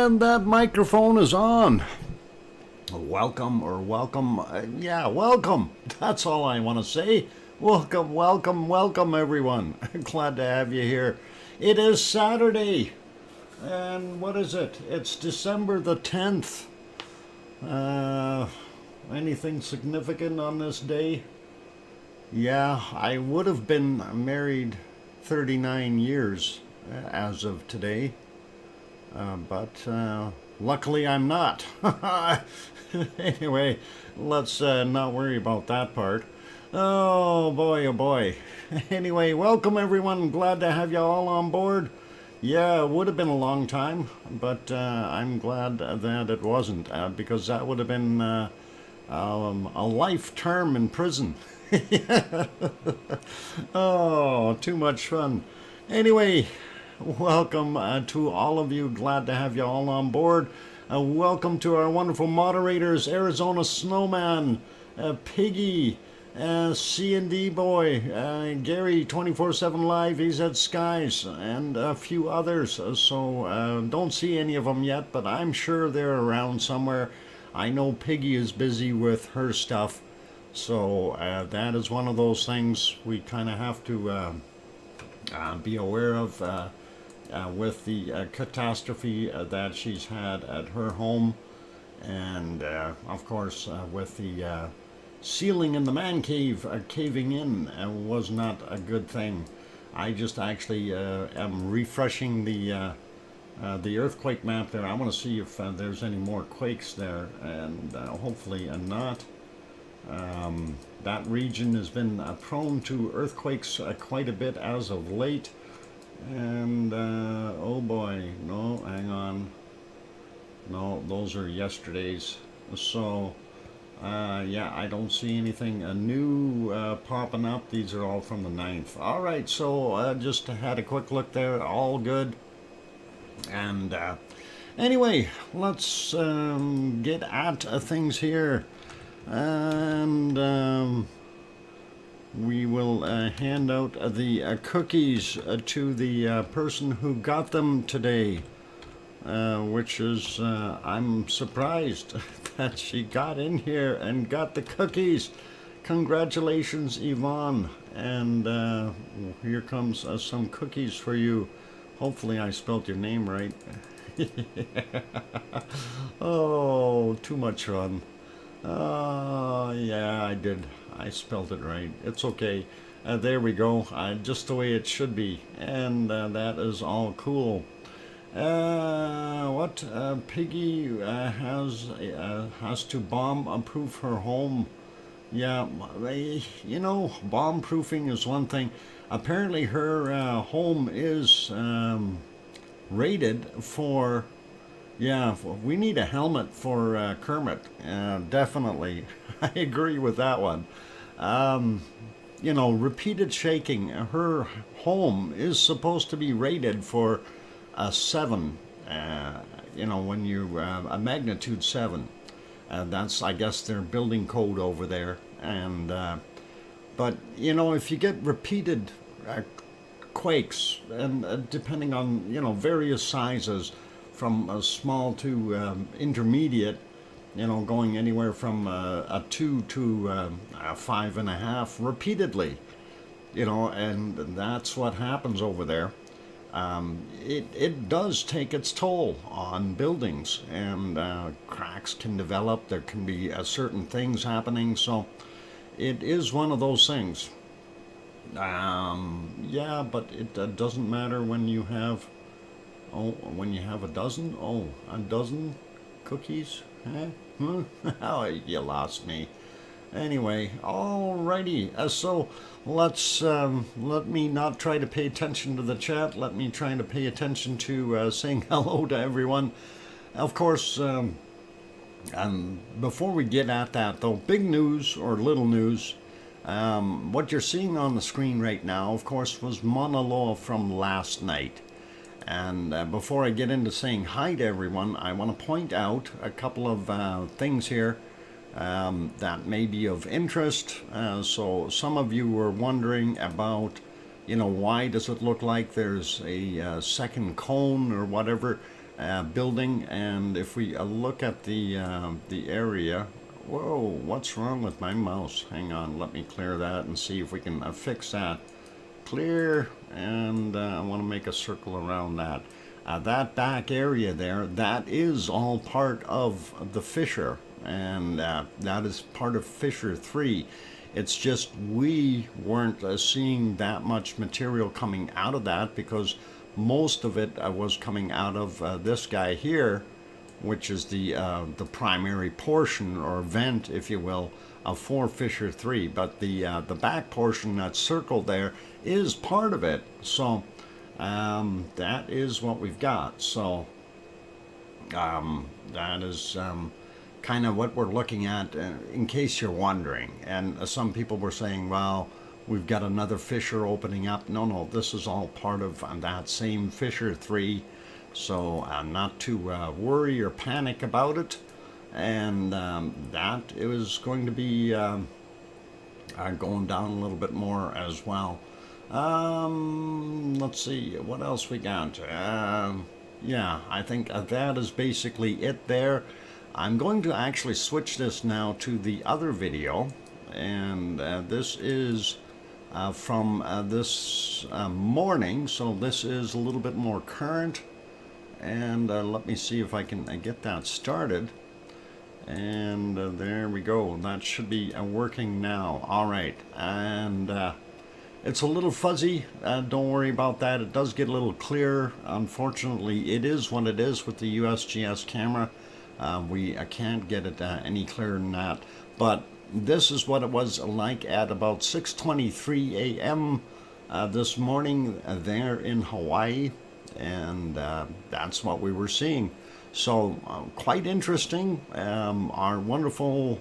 And that microphone is on. Welcome or welcome. Yeah, welcome. That's all I want to say. Welcome, welcome, welcome, everyone. Glad to have you here. It is Saturday. And what is it? It's December the 10th. Anything significant on this day? Yeah, I would have been married 39 years as of today. But luckily I'm not. Anyway, let's not worry about that part. Oh boy, oh boy. Anyway, welcome everyone. Glad to have you all on board. Yeah, it would have been a long time, but I'm glad that it wasn't, because that would have been a life term in prison. Oh, too much fun. Anyway, welcome to all of you. Glad to have you all on board. Welcome to our wonderful moderators, Arizona Snowman, Piggy, C&D Boy, Gary 24/7 Live, he's at Skies, and a few others. So don't see any of them yet, but I'm sure they're around somewhere. I know Piggy is busy with her stuff, so that is one of those things we kind of have to be aware of with the catastrophe that she's had at her home, and of course with the ceiling in the man cave caving in was not a good thing. I just actually am refreshing the earthquake map there. I want to see if there's any more quakes there, and hopefully not. That region has been prone to earthquakes quite a bit as of late. And oh boy, no, hang on, no, those are yesterday's. So yeah, I don't see anything new popping up. These are all from the 9th. All right, so just had a quick look there, all good. And anyway, let's get at things here, and we will hand out the cookies to the person who got them today, which is, I'm surprised that she got in here and got the cookies. Congratulations, Yvonne. And here comes some cookies for you. Hopefully I spelled your name right. Oh, too much fun. Yeah, I did. I spelled it right. It's okay. There we go. Just the way it should be. And that is all cool. What? Piggy has to bomb-proof her home. Yeah, you know, bomb-proofing is one thing. Apparently her home is rated for... Yeah, we need a helmet for Kermit. Definitely. I agree with that one. You know, repeated shaking. Her home is supposed to be rated for a 7. You know, when you a magnitude 7. That's, I guess, their building code over there. And but you know, if you get repeated quakes, and depending on, you know, various sizes, from small to intermediate, you know, going anywhere from a 2 to a 5.5 repeatedly, you know, and that's what happens over there. It does take its toll on buildings, and cracks can develop. There can be certain things happening, so it is one of those things. Yeah, but it doesn't matter when you have... Oh, when you have a dozen? Oh, a dozen cookies? Huh? Oh, you lost me. Anyway, alrighty. So let's let me not try to pay attention to the chat. Let me try to pay attention to saying hello to everyone. Of course, and before we get at that, though, big news or little news. What you're seeing on the screen right now, of course, was Monaloa from last night. And before I get into saying hi to everyone, I want to point out a couple of things here that may be of interest. So some of you were wondering about, you know, why does it look like there's a second cone or whatever? building. And if we look at the area, whoa, what's wrong with my mouse? Hang on, let me clear that and see if we can fix that. Clear, and I want to make a circle around that. That back area there, that is all part of the fissure, and that is part of fissure 3. It's just we weren't seeing that much material coming out of that because most of it was coming out of this guy here, which is the primary portion or vent, if you will, for fissure 3. But the back portion, that circle there, is part of it. So that is what we've got. So that is kind of what we're looking at, in case you're wondering. And some people were saying, well, we've got another fissure opening up. No, this is all part of that same fissure 3. So not to worry or panic about it. And that is going to be going down a little bit more as well. Let's see, what else we got? Yeah, I think that is basically it there. I'm going to actually switch this now to the other video, and this is from this morning, so this is a little bit more current. And let me see if I can get that started. And there we go. That should be working now. All right. And it's a little fuzzy. Don't worry about that. It does get a little clearer. Unfortunately, it is what it is with the USGS camera. We can't get it any clearer than that. But this is what it was like at about 6:23 a.m. This morning there in Hawaii. And that's what we were seeing. So quite interesting. Our wonderful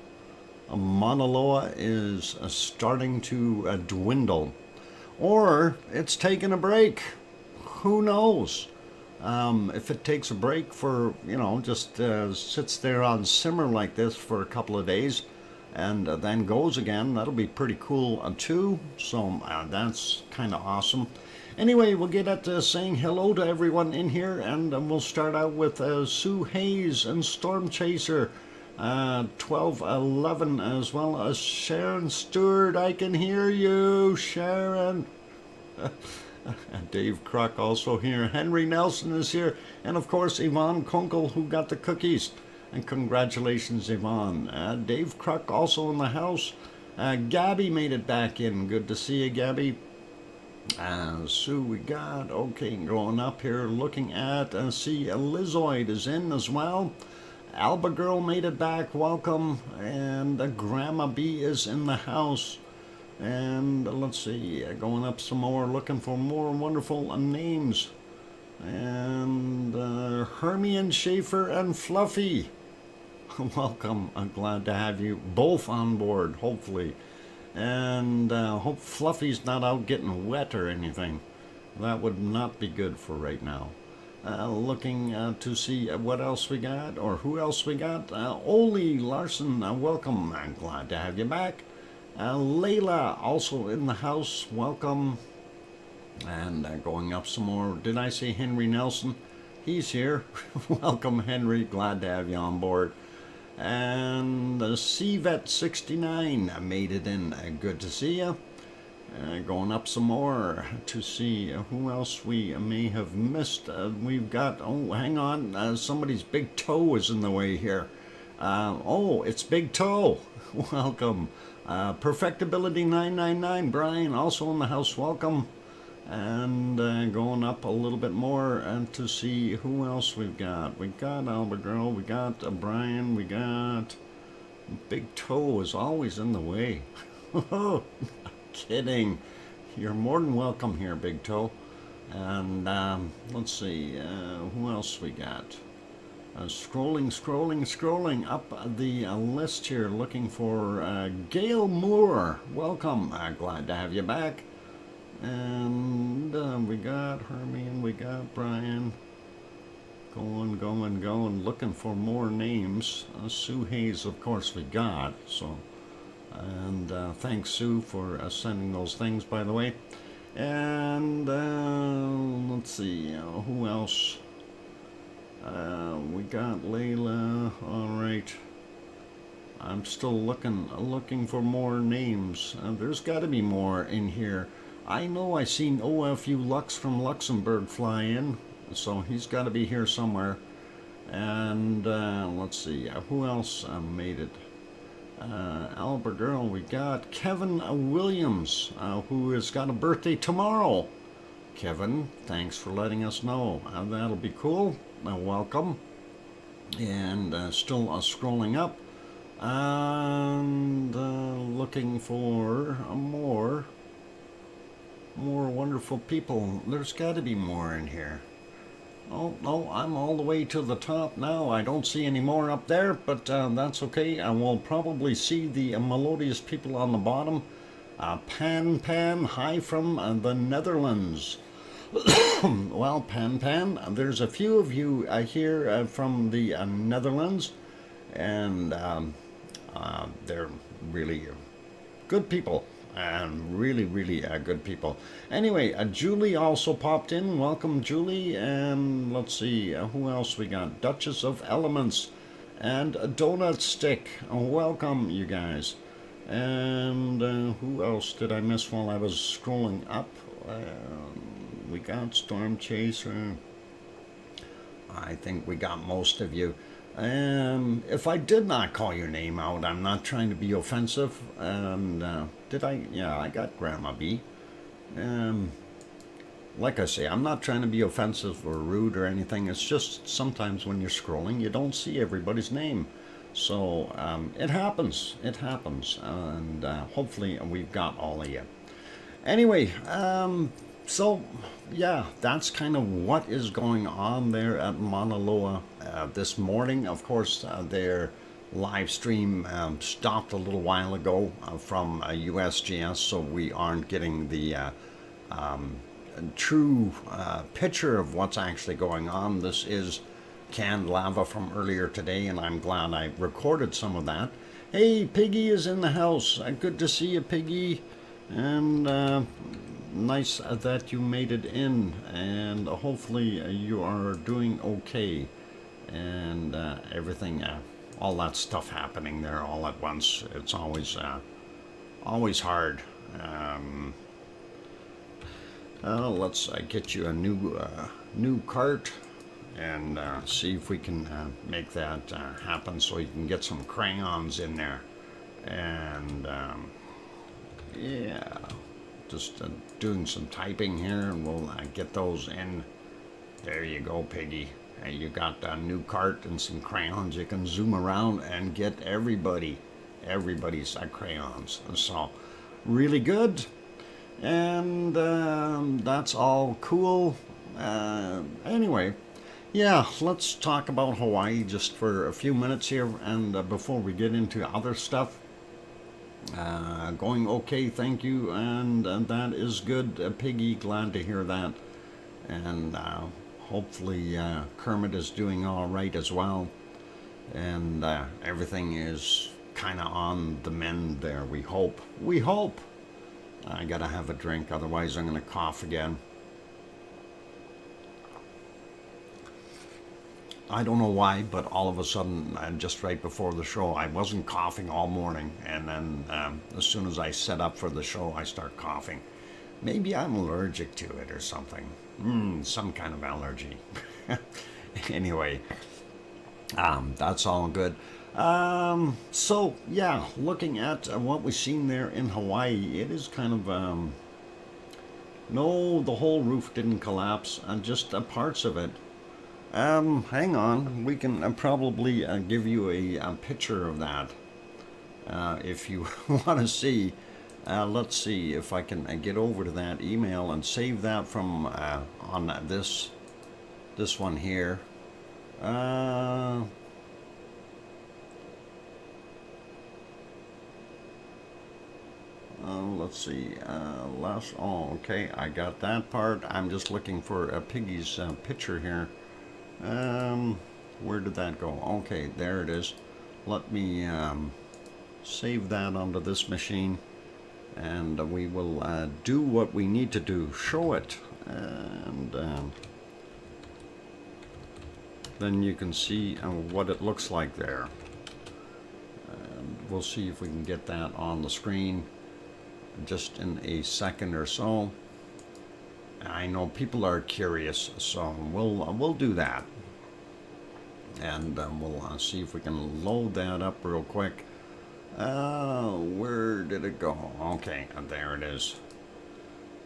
Monaloa is starting to dwindle, or it's taking a break. Who knows? If it takes a break for, just sits there on simmer like this for a couple of days and then goes again, that'll be pretty cool too. So that's kind of awesome. Anyway, we'll get at saying hello to everyone in here, and we'll start out with Sue Hayes and Storm Chaser, 1211, as well as Sharon Stewart. I can hear you, Sharon. Dave Kruk also here. Henry Nelson is here, and of course Yvonne Kunkel, who got the cookies. And congratulations, Yvonne. Dave Kruk also in the house. Gabby made it back in. Good to see you, Gabby. Sue, we got, okay, going up here, looking at, see, Lizoid is in as well. Alba Girl made it back, welcome. And Grandma B is in the house. And let's see, going up some more, looking for more wonderful names. And Hermione Schaefer and Fluffy. Welcome, I'm glad to have you both on board, hopefully. And hope Fluffy's not out getting wet or anything. That would not be good for right now. Looking to see what else we got, or who else we got. Oli Larson, welcome. I'm glad to have you back. Layla, also in the house, welcome. And going up some more. Did I say Henry Nelson? He's here. Welcome, Henry. Glad to have you on board. And CVET69 made it in. Good to see you. Going up some more to see who else we may have missed. We've got, oh, hang on. Somebody's big toe is in the way here. Oh, it's Big Toe. Welcome. Perfectability 999. Brian, also in the house. Welcome. And going up a little bit more to see who else we've got. We got Alba Girl, we got Brian, we got Big Toe is always in the way. Kidding. You're more than welcome here, Big Toe. And let's see, who else we got? Scrolling up the list here, looking for Gail Moore. Welcome. Glad to have you back. And we got Hermione, we got Brian. Going, looking for more names. Sue Hayes, of course, we got. So, and thanks, Sue, for sending those things, by the way. And let's see, who else? We got Layla. All right. I'm still looking for more names. There's got to be more in here. I know I seen OFU Lux from Luxembourg fly in, so he's got to be here somewhere. And let's see, who else made it? Albert Girl, we got Kevin Williams, who has got a birthday tomorrow. Kevin, thanks for letting us know. That'll be cool. Welcome. And still scrolling up and looking for more wonderful people. There's got to be more in here. Oh, no, I'm all the way to the top now. I don't see any more up there, but that's okay. I will probably see the melodious people on the bottom. Pan, hi from the Netherlands. Well, Pan, there's a few of you here from the Netherlands, and they're really good people. And really good people. Anyway, Julie also popped in. Welcome, Julie. And let's see, who else we got? Duchess of Elements and a Donut Stick. Welcome, you guys. And who else did I miss while I was scrolling up? We got Storm Chaser. I think we got most of you. If I did not call your name out, I'm not trying to be offensive. And did I? Yeah, I got Grandma B. Like I say, I'm not trying to be offensive or rude or anything. It's just sometimes when you're scrolling, you don't see everybody's name. So it happens. It happens. And hopefully we've got all of you. Anyway, so yeah, that's kind of what is going on there at Mauna Loa this morning. Of course, their live stream stopped a little while ago from USGS, so we aren't getting the true picture of what's actually going on. This is canned lava from earlier today, and I'm glad I recorded some of that. Hey, Piggy is in the house. Good to see you, Piggy. And nice that you made it in, and hopefully you are doing okay, and everything, all that stuff happening there all at once. It's always hard. Let's get you a new cart and see if we can make that happen, so you can get some crayons in there. And yeah, just doing some typing here, and we'll get those in. There you go, Piggy. You got a new cart and some crayons. You can zoom around and get everybody's crayons. So really good. And that's all cool. Anyway, yeah, let's talk about Hawaii just for a few minutes here, and before we get into other stuff. Going okay, thank you, and that is good, Piggy. Glad to hear that, and hopefully Kermit is doing all right as well, and everything is kind of on the mend there. We hope. I gotta have a drink, otherwise I'm gonna cough again. I don't know why, but all of a sudden, just right before the show, I wasn't coughing all morning, and then as soon as I set up for the show, I start coughing. Maybe I'm allergic to it or something. Some kind of allergy. Anyway, that's all good. So, yeah, looking at what we've seen there in Hawaii, it is kind of, no, the whole roof didn't collapse, just parts of it. Hang on, we can probably give you a picture of that if you want to see. Let's see if I can get over to that email and save that from on this one here. Let's see. Okay, I got that part. I'm just looking for Piggy's picture here. Where did that go? Okay, there it is. Let me save that onto this machine, and we will do what we need to do. Show it, and then you can see what it looks like there. We'll see if we can get that on the screen just in a second or so. I know people are curious, so we'll do that, and we'll see if we can load that up real quick. Where did it go? Okay, there it is.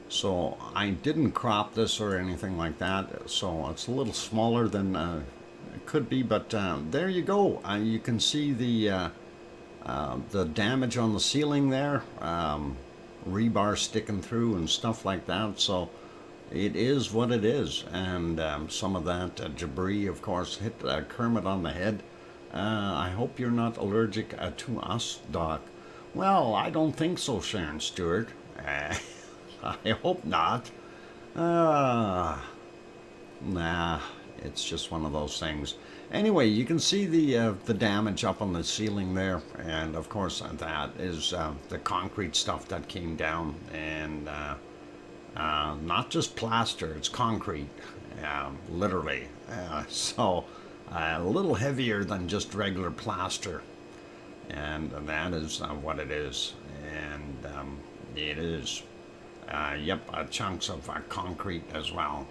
So I didn't crop this or anything like that, so it's a little smaller than it could be, but there you go. You can see the damage on the ceiling there, rebar sticking through and stuff like that. So it is what it is, and some of that debris, of course, hit Kermit on the head. I hope you're not allergic to us, Doc. Well, I don't think so, Sharon Stewart. I hope not. Nah, it's just one of those things. Anyway, you can see the damage up on the ceiling there, and of course that is the concrete stuff that came down, and not just plaster, it's concrete, literally. So a little heavier than just regular plaster, and that is what it is. And it is, yep, chunks of concrete as well.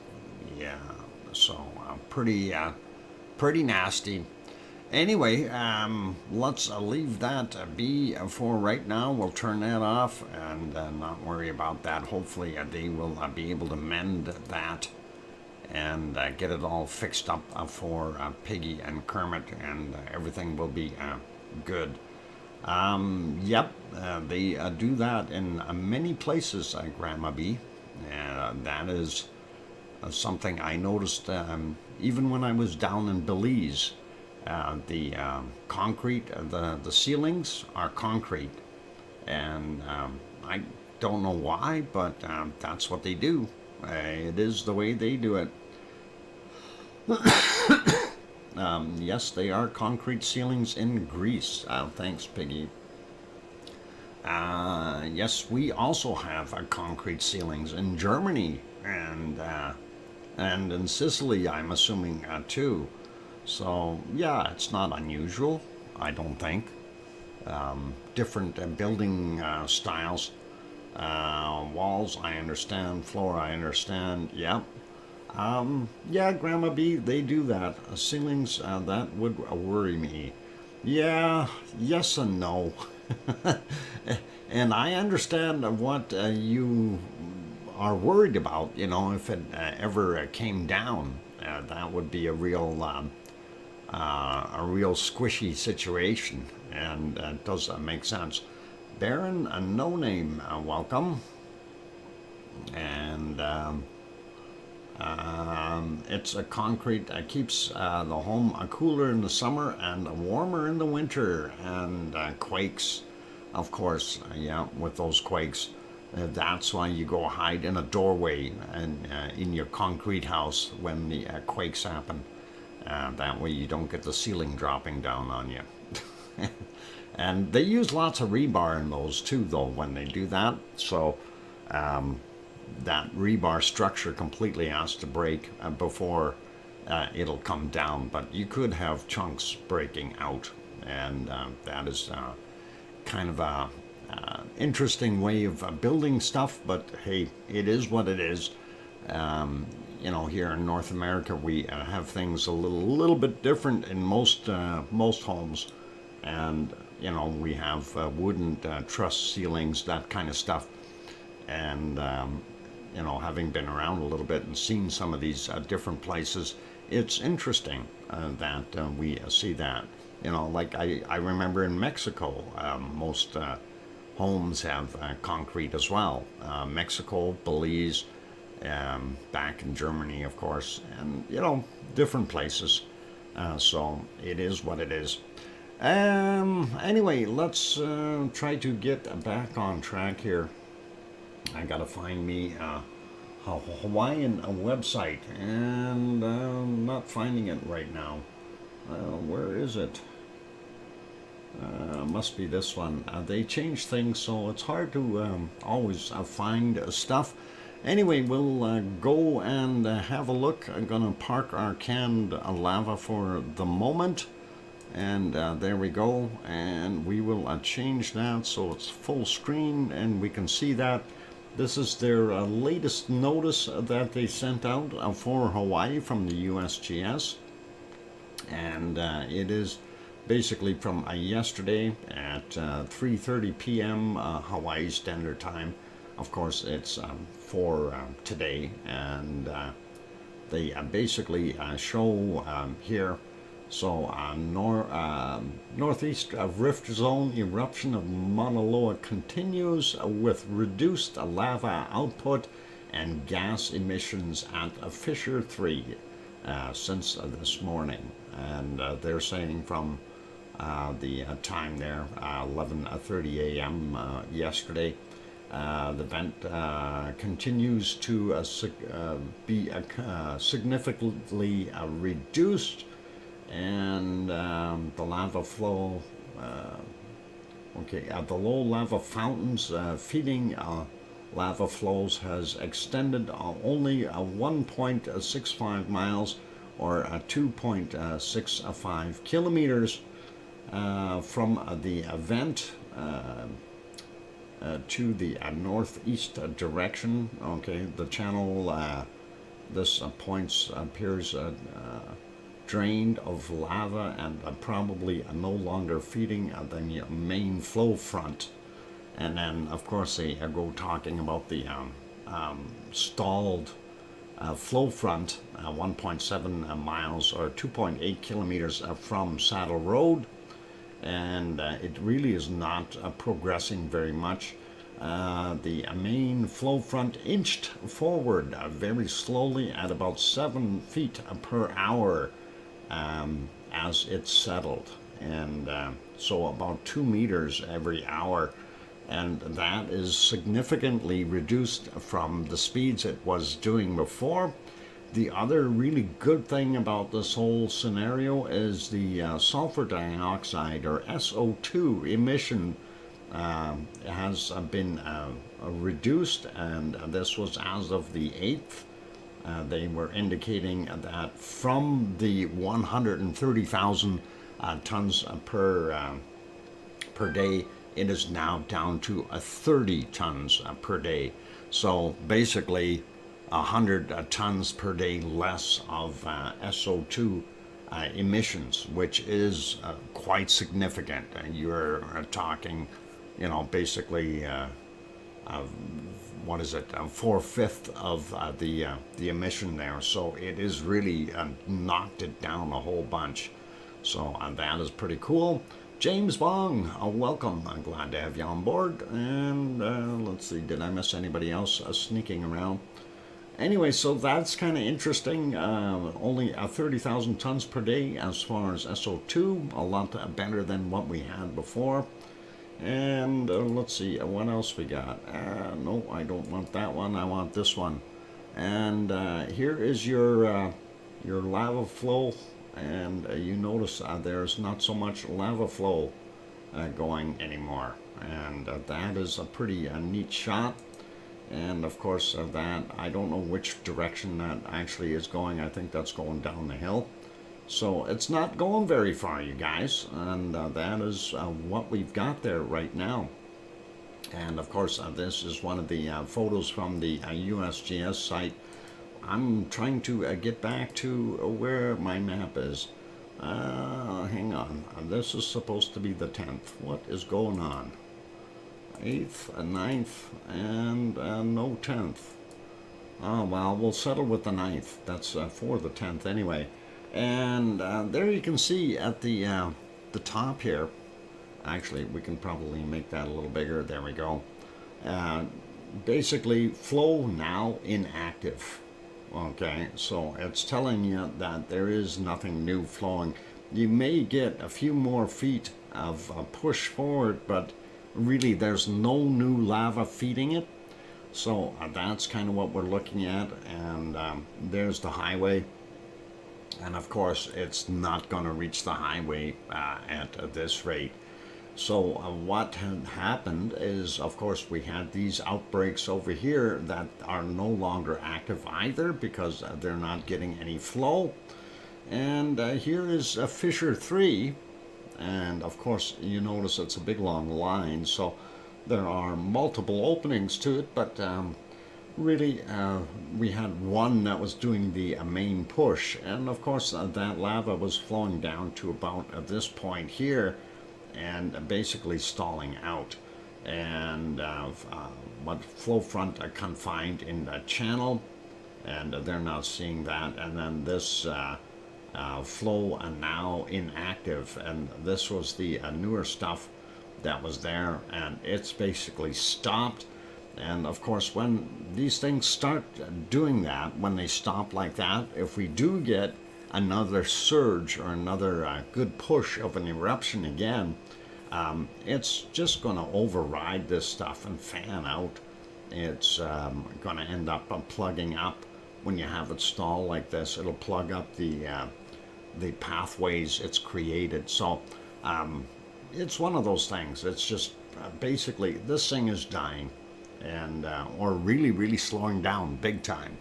Yeah, so pretty nasty. Anyway, let's leave that be for right now. We'll turn that off and not worry about that. Hopefully they will be able to mend that and get it all fixed up for Piggy and Kermit, and everything will be good. Yep, they do that in many places, Grandma B. That is something I noticed even when I was down in Belize. The concrete, the ceilings are concrete, and I don't know why, but that's what they do. It is the way they do it. Yes, they are concrete ceilings in Greece. Thanks, Piggy. Yes, we also have concrete ceilings in Germany and in Sicily, I'm assuming, too. So, yeah, it's not unusual, I don't think. Different building styles. Walls, I understand. Floor, I understand. Yep. Yeah, Grandma B, they do that. Ceilings, that would worry me. Yeah, yes and no. And I understand what you are worried about. You know, if it ever came down, that would be a real squishy situation, and it does make sense. Baron, no name, welcome. And it's a concrete, keeps the home cooler in the summer and warmer in the winter, and quakes, of course. Yeah, with those quakes, that's why you go hide in a doorway and in your concrete house when the quakes happen. That way you don't get the ceiling dropping down on you. And they use lots of rebar in those too, though, when they do that. So that rebar structure completely has to break before it'll come down. But you could have chunks breaking out, and that is kind of a interesting way of building stuff. But hey, it is what it is. You know, here in North America, we have things a little bit different in most homes, and you know, we have wooden truss ceilings, that kind of stuff. And you know, having been around a little bit and seen some of these different places, it's interesting that we see that. You know, like I remember in Mexico, most homes have concrete as well. Mexico, Belize. Back in Germany, of course, and you know, different places. So it is what it is. Anyway, let's try to get back on track here. I gotta find me a Hawaiian website, and I'm not finding it right now. Where is it? Must be this one. They changed things, so it's hard to always find stuff. Anyway, we'll go and have a look. I'm going to park our canned lava for the moment. And there we go. And we will change that so it's full screen and we can see that. This is their latest notice that they sent out for Hawaii from the USGS. And it is basically from yesterday at 3:30 p.m. Hawaii Standard Time. Of course, it's for today, and they basically show here. So, northeast Rift Zone eruption of Mauna Loa continues with reduced lava output and gas emissions at Fissure 3 since this morning. And they're saying from the time there, 11:30 a.m. Yesterday. The vent continues to be significantly reduced, and the lava flow, the low lava fountains feeding lava flows has extended only 1.65 miles or 2.65 kilometers from the vent to the northeast direction. Okay, the channel, this points appears drained of lava and probably no longer feeding the main flow front. And then, of course, they go talking about the stalled flow front, 1.7 miles or 2.8 kilometers from Saddle Road. And it really is not progressing very much. The main flow front inched forward very slowly at about 7 feet per hour as it settled, and so about 2 meters every hour, and that is significantly reduced from the speeds it was doing before. The other really good thing about this whole scenario is the sulfur dioxide, or SO2 emission, has been reduced, and this was as of the 8th. They were indicating that from the 130,000 tons per day, it is now down to 30 tons per day. So basically 100 tons per day less of SO2 emissions, which is quite significant. You're talking, basically, what is it, 4/5 of the emission there. So it is really knocked it down a whole bunch. So that is pretty cool. James Bong, welcome. I'm glad to have you on board. And let's see, did I miss anybody else sneaking around? Anyway, so that's kind of interesting. Only 30,000 tons per day as far as SO2, a lot better than what we had before. And let's see, what else we got? No, I don't want that one. I want this one. And here is your lava flow. And you notice there's not so much lava flow going anymore. And that is a pretty neat shot. And of course that, I don't know which direction that actually is going. I think that's going down the hill. So it's not going very far, you guys. And that is what we've got there right now. And of course this is one of the photos from the USGS site. I'm trying to get back to where my map is. Hang on. This is supposed to be the 10th. What is going on? 8th, 9th, and no 10th. Oh, well, we'll settle with the 9th. That's for the 10th anyway. And there you can see at the top here. Actually, we can probably make that a little bigger. There we go. Basically, flow now inactive. Okay, so it's telling you that there is nothing new flowing. You may get a few more feet of push forward, but really there's no new lava feeding it. So that's kind of what we're looking at. And there's the highway. And of course, it's not going to reach the highway at this rate. So what had happened is, of course, we had these outbreaks over here that are no longer active either because they're not getting any flow. And here is a Fissure 3, and of course you notice it's a big long line, so there are multiple openings to it, but really we had one that was doing the main push, and of course that lava was flowing down to about this point here and basically stalling out, and what flow front confined in the channel, and they're not seeing that. And then this flow now inactive, and this was the newer stuff that was there, and it's basically stopped. And of course, when these things start doing that, when they stop like that, if we do get another surge or another good push of an eruption again, it's just going to override this stuff and fan out. It's going to end up plugging up when you have it stall like this. It'll plug up the pathways it's created. So it's one of those things. It's just basically this thing is dying, and or really slowing down big time.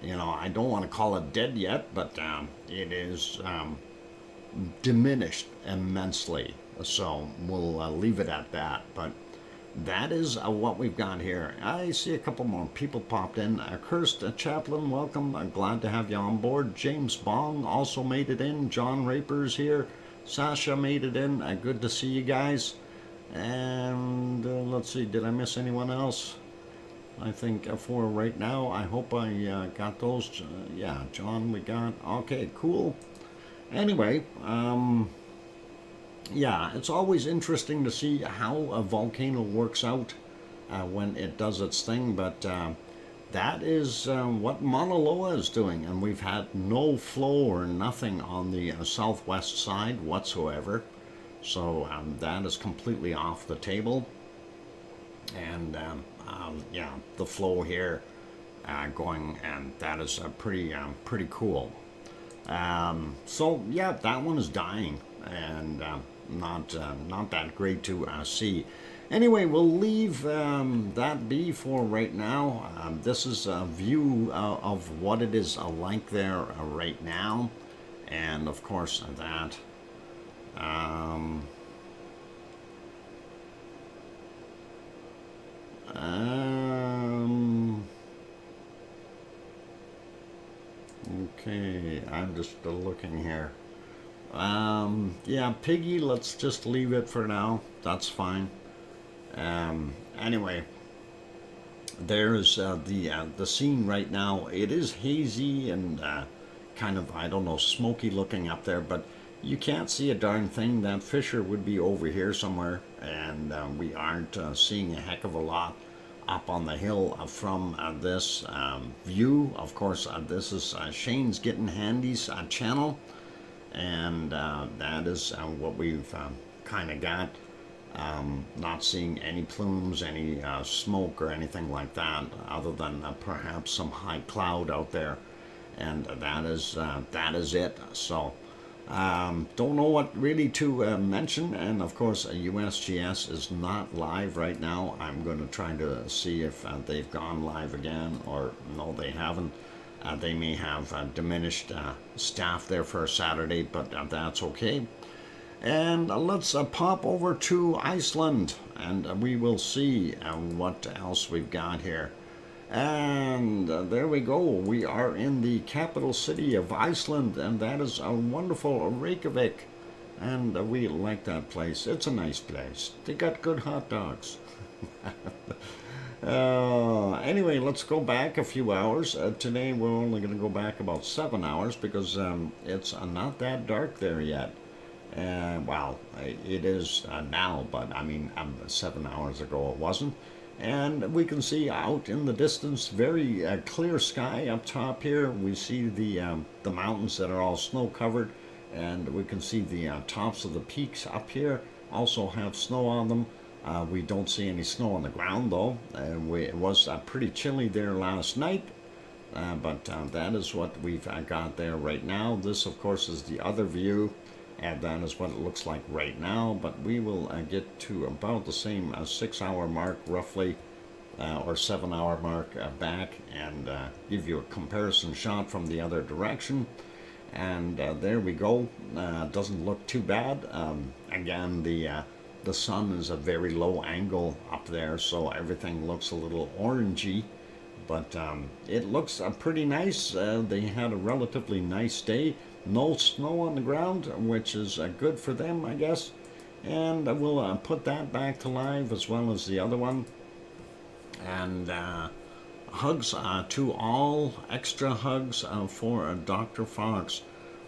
You know, I don't want to call it dead yet, but it is diminished immensely. So we'll leave it at that. But that is what we've got here. I see a couple more people popped in. Kirst Chaplin, welcome. I'm glad to have you on board. James Bong also made it in. John Raper's here. Sasha made it in. Good to see you guys. And let's see, did I miss anyone else? I think for right now, I hope I got those. Yeah, John, we got. Okay, cool. Anyway, yeah, it's always interesting to see how a volcano works out when it does its thing, but that is what Monaloa is doing, and we've had no flow or nothing on the southwest side whatsoever, so that is completely off the table. And yeah, the flow here going, and that is pretty cool. So yeah, that one is dying, and not that great to see. Anyway, we'll leave that be for right now. This is a view of what it is like there right now, and of course that. Okay, I'm just looking here. Yeah, Piggy, let's just leave it for now. That's fine. Anyway, there's the scene right now. It is hazy and kind of, I don't know, smoky looking up there, but you can't see a darn thing. That fissure would be over here somewhere, and we aren't seeing a heck of a lot up on the hill from this view. Of course, this is Shane's Getting Handy's channel, and that is what we've kind of got. Not seeing any plumes, any smoke or anything like that, other than perhaps some high cloud out there, and that is it. So don't know what really to mention, and of course USGS is not live right now. I'm going to try to see if they've gone live again, or no, they haven't. They may have diminished staff there for a Saturday, but that's okay. And let's pop over to Iceland, and we will see what else we've got here. And there we go. We are in the capital city of Iceland, and that is a wonderful Reykjavik. And we like that place. It's a nice place. They got good hot dogs. Anyway, let's go back a few hours. Today we're only going to go back about 7 hours because it's not that dark there yet. Well, it is now, but I mean, 7 hours ago it wasn't. And we can see out in the distance, very clear sky up top here. We see the mountains that are all snow covered, and we can see the tops of the peaks up here also have snow on them. We don't see any snow on the ground though. It was pretty chilly there last night, but that is what we've got there right now. This of course is the other view, and that is what it looks like right now. But we will get to about the same 6-hour mark roughly, or 7-hour mark back, and give you a comparison shot from the other direction. And there we go. Doesn't look too bad. Again, the sun is a very low angle up there, so everything looks a little orangey, but it looks pretty nice. They had a relatively nice day. No snow on the ground, which is good for them, I guess. And we'll put that back to live as well as the other one. And hugs to all, extra hugs for Dr. Fox.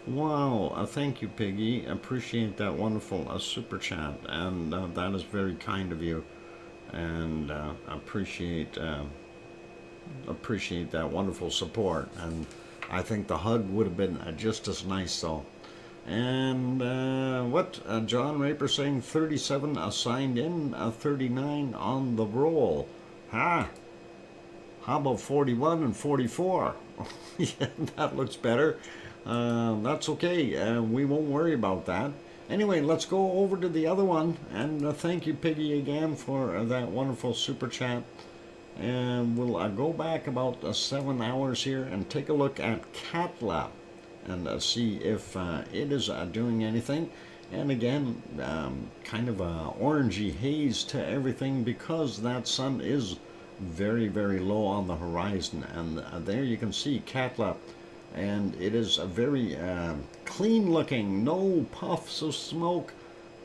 Wow, thank you, Piggy. Appreciate that wonderful super chat, and that is very kind of you. And appreciate that wonderful support. And I think the hug would have been just as nice, though. And John Raper saying 37 signed in, 39 on the roll. How about 41 and 44? Yeah, that looks better. That's okay. We won't worry about that. Anyway, let's go over to the other one. And thank you, Piggy, again for that wonderful super chat. And we'll go back about 7 hours here and take a look at Katla and see if it is doing anything. And again, kind of a orangey haze to everything because that sun is very, very low on the horizon. And there you can see Katla. And it is a very clean looking, no puffs of smoke.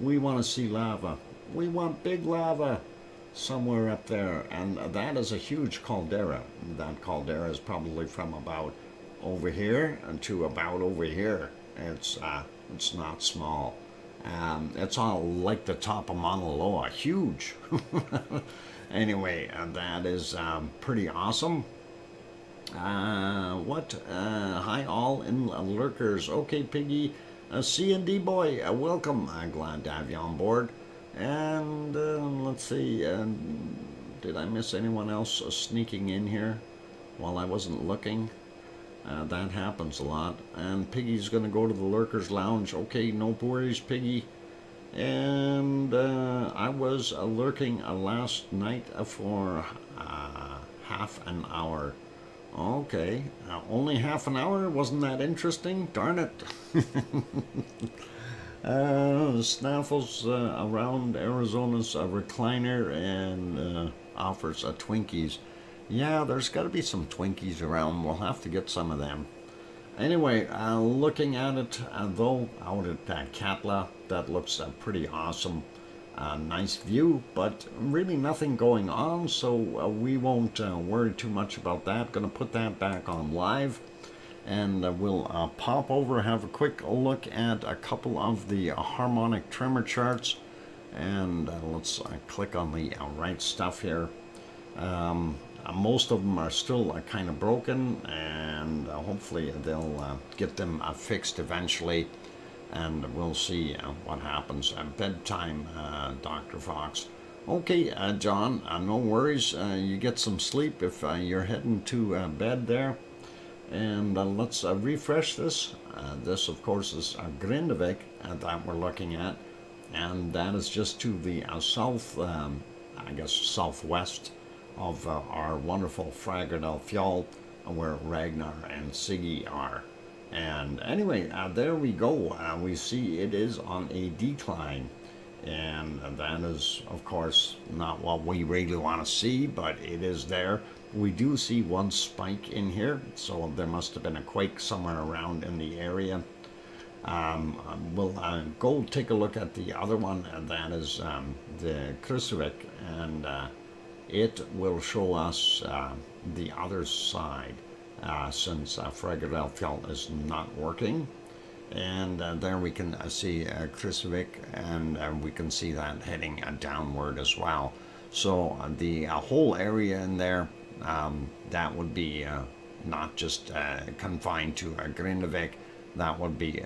We want to see lava. We want big lava somewhere up there, and that is a huge caldera. That caldera is probably from about over here to about over here. It's not small. It's all like the top of Mauna Loa, huge. Anyway, that is pretty awesome. Hi all in lurkers. Okay, Piggy, C&D boy, welcome. Glad to have you on board. And let's see, did I miss anyone else sneaking in here while I wasn't looking? That happens a lot. And Piggy's going to go to the Lurkers Lounge. Okay, no worries, Piggy. And I was lurking last night for half an hour. Okay, only half an hour? Wasn't that interesting? Darn it. Snaffles around Arizona's recliner and offers Twinkies. Yeah, there's got to be some Twinkies around. We'll have to get some of them. Anyway, looking at it, though, out at Katla, that looks pretty awesome. Nice view, but really nothing going on, so we won't worry too much about that. Going to put that back on live. And we'll pop over, have a quick look at a couple of the harmonic tremor charts. And let's click on the right stuff here. Most of them are still kind of broken, and hopefully they'll get them fixed eventually. And we'll see what happens. Bedtime, Dr. Fox. Okay, John, no worries. You get some sleep if you're heading to bed there. And let's refresh this. This, of course, is Grindavik that we're looking at. And that is just to the south, I guess, southwest of our wonderful Fraga del Fjall, where Ragnar and Siggy are. And anyway, there we go. We see it is on a decline. And that is, of course, not what we really want to see, but it is there. We do see one spike in here, so there must have been a quake somewhere around in the area. We'll go take a look at the other one, and that is the Krusevik, and it will show us the other side, since Fraga del Fjall is not working. And there we can see Krusevik, and we can see that heading downward as well. So the whole area in there, that would be not just confined to Grindavik. That would be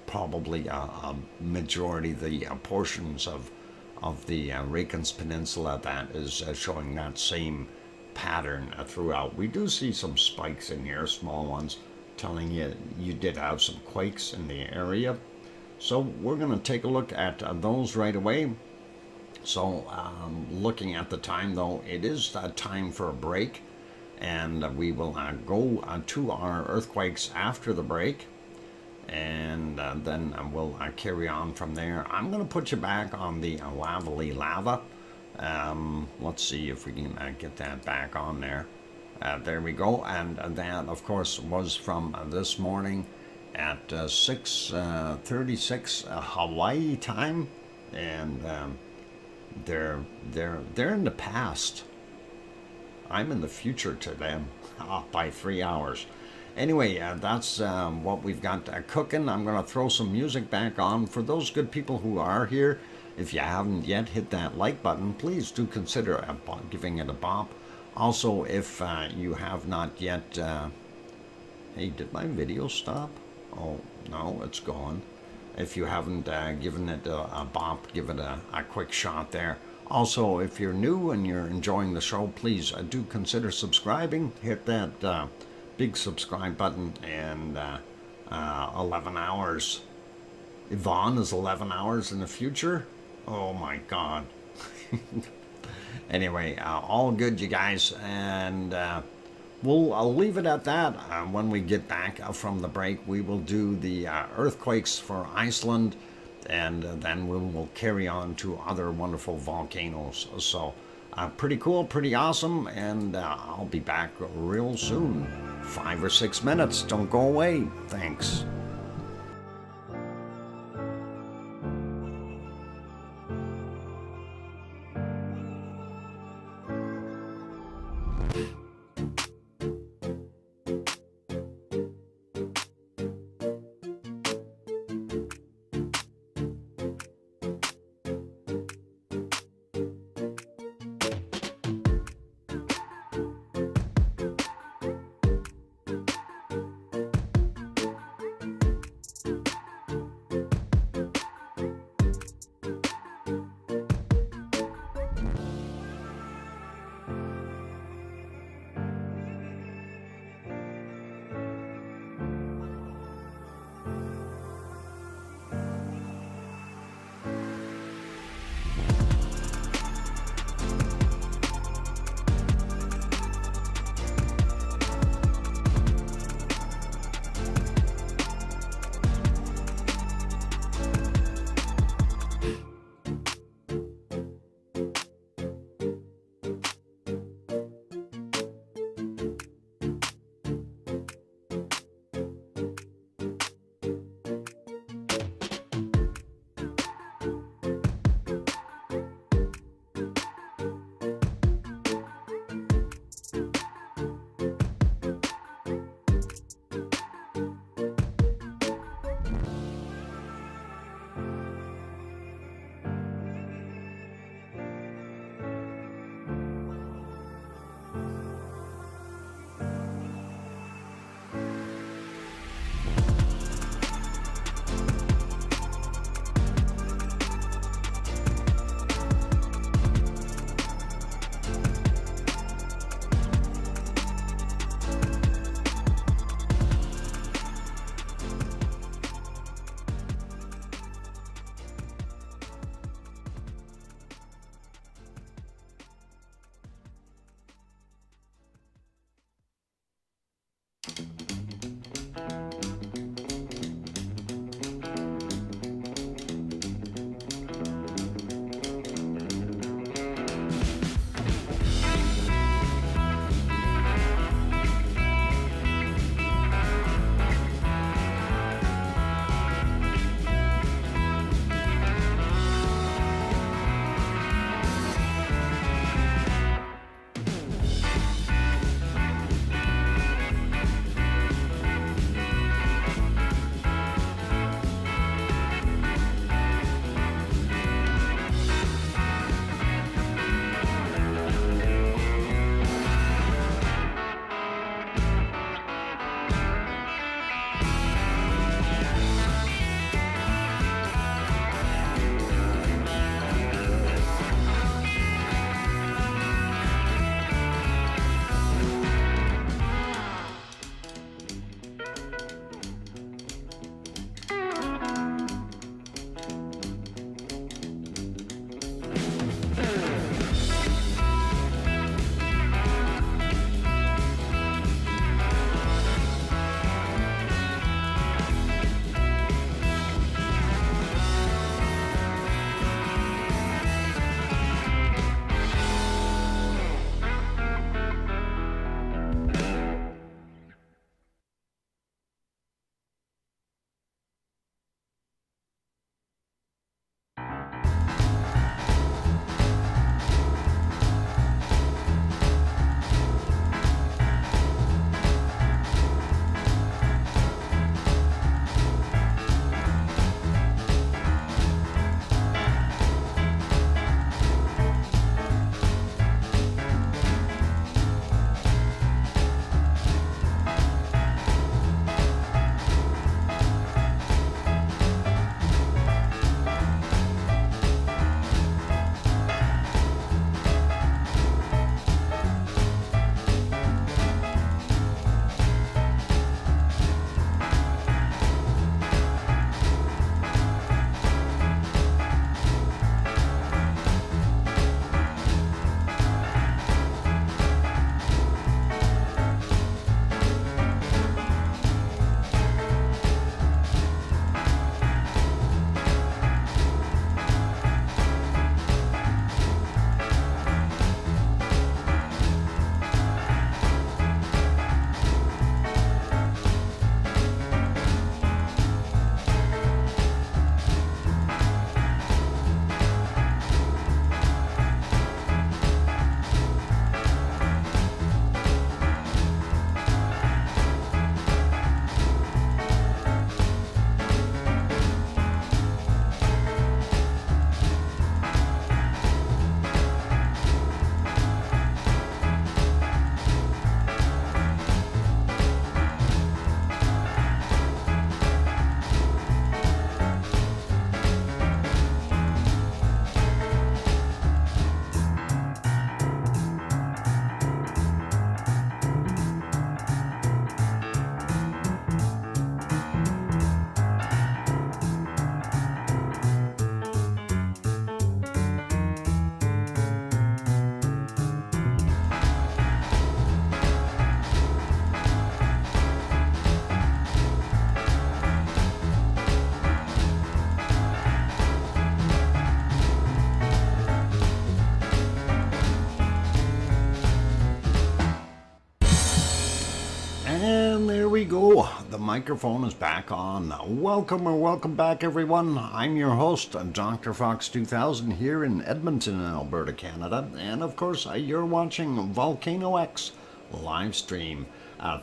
probably a majority, the portions of the Reykjans Peninsula that is showing that same pattern throughout. We do see some spikes in here, small ones, telling you did have some quakes in the area. So we're going to take a look at those right away. So looking at the time, though, it is time for a break, and we will go to our earthquakes after the break, and then we'll carry on from there. I'm going to put you back on the lavely lava. Let's see if we can get that back on there. There we go, and that, of course, was from this morning at 6:36 Hawaii time, and they're in the past. I'm in the future to them by 3 hours. Anyway, that's what we've got cooking. I'm going to throw some music back on. For those good people who are here, if you haven't yet hit that like button, please do consider giving it a bop. Also, if you have not yet... hey, did my video stop? Oh, no, it's gone. If you haven't given it a bop, give it a quick shot there. Also, if you're new and you're enjoying the show, please do consider subscribing. Hit that big subscribe button. And 11 hours. Yvonne is 11 hours in the future? Oh my God. Anyway, all good, you guys. And I'll leave it at that. When we get back from the break, we will do the earthquakes for Iceland, and then we'll carry on to other wonderful volcanoes. So pretty cool, pretty awesome, and I'll be back real soon. 5 or 6 minutes. Don't go away. Thanks. go. The microphone is back on. Welcome back, everyone. I'm your host, DrFox2000, here in Edmonton, Alberta, Canada. And of course, you're watching VolcanoX live stream.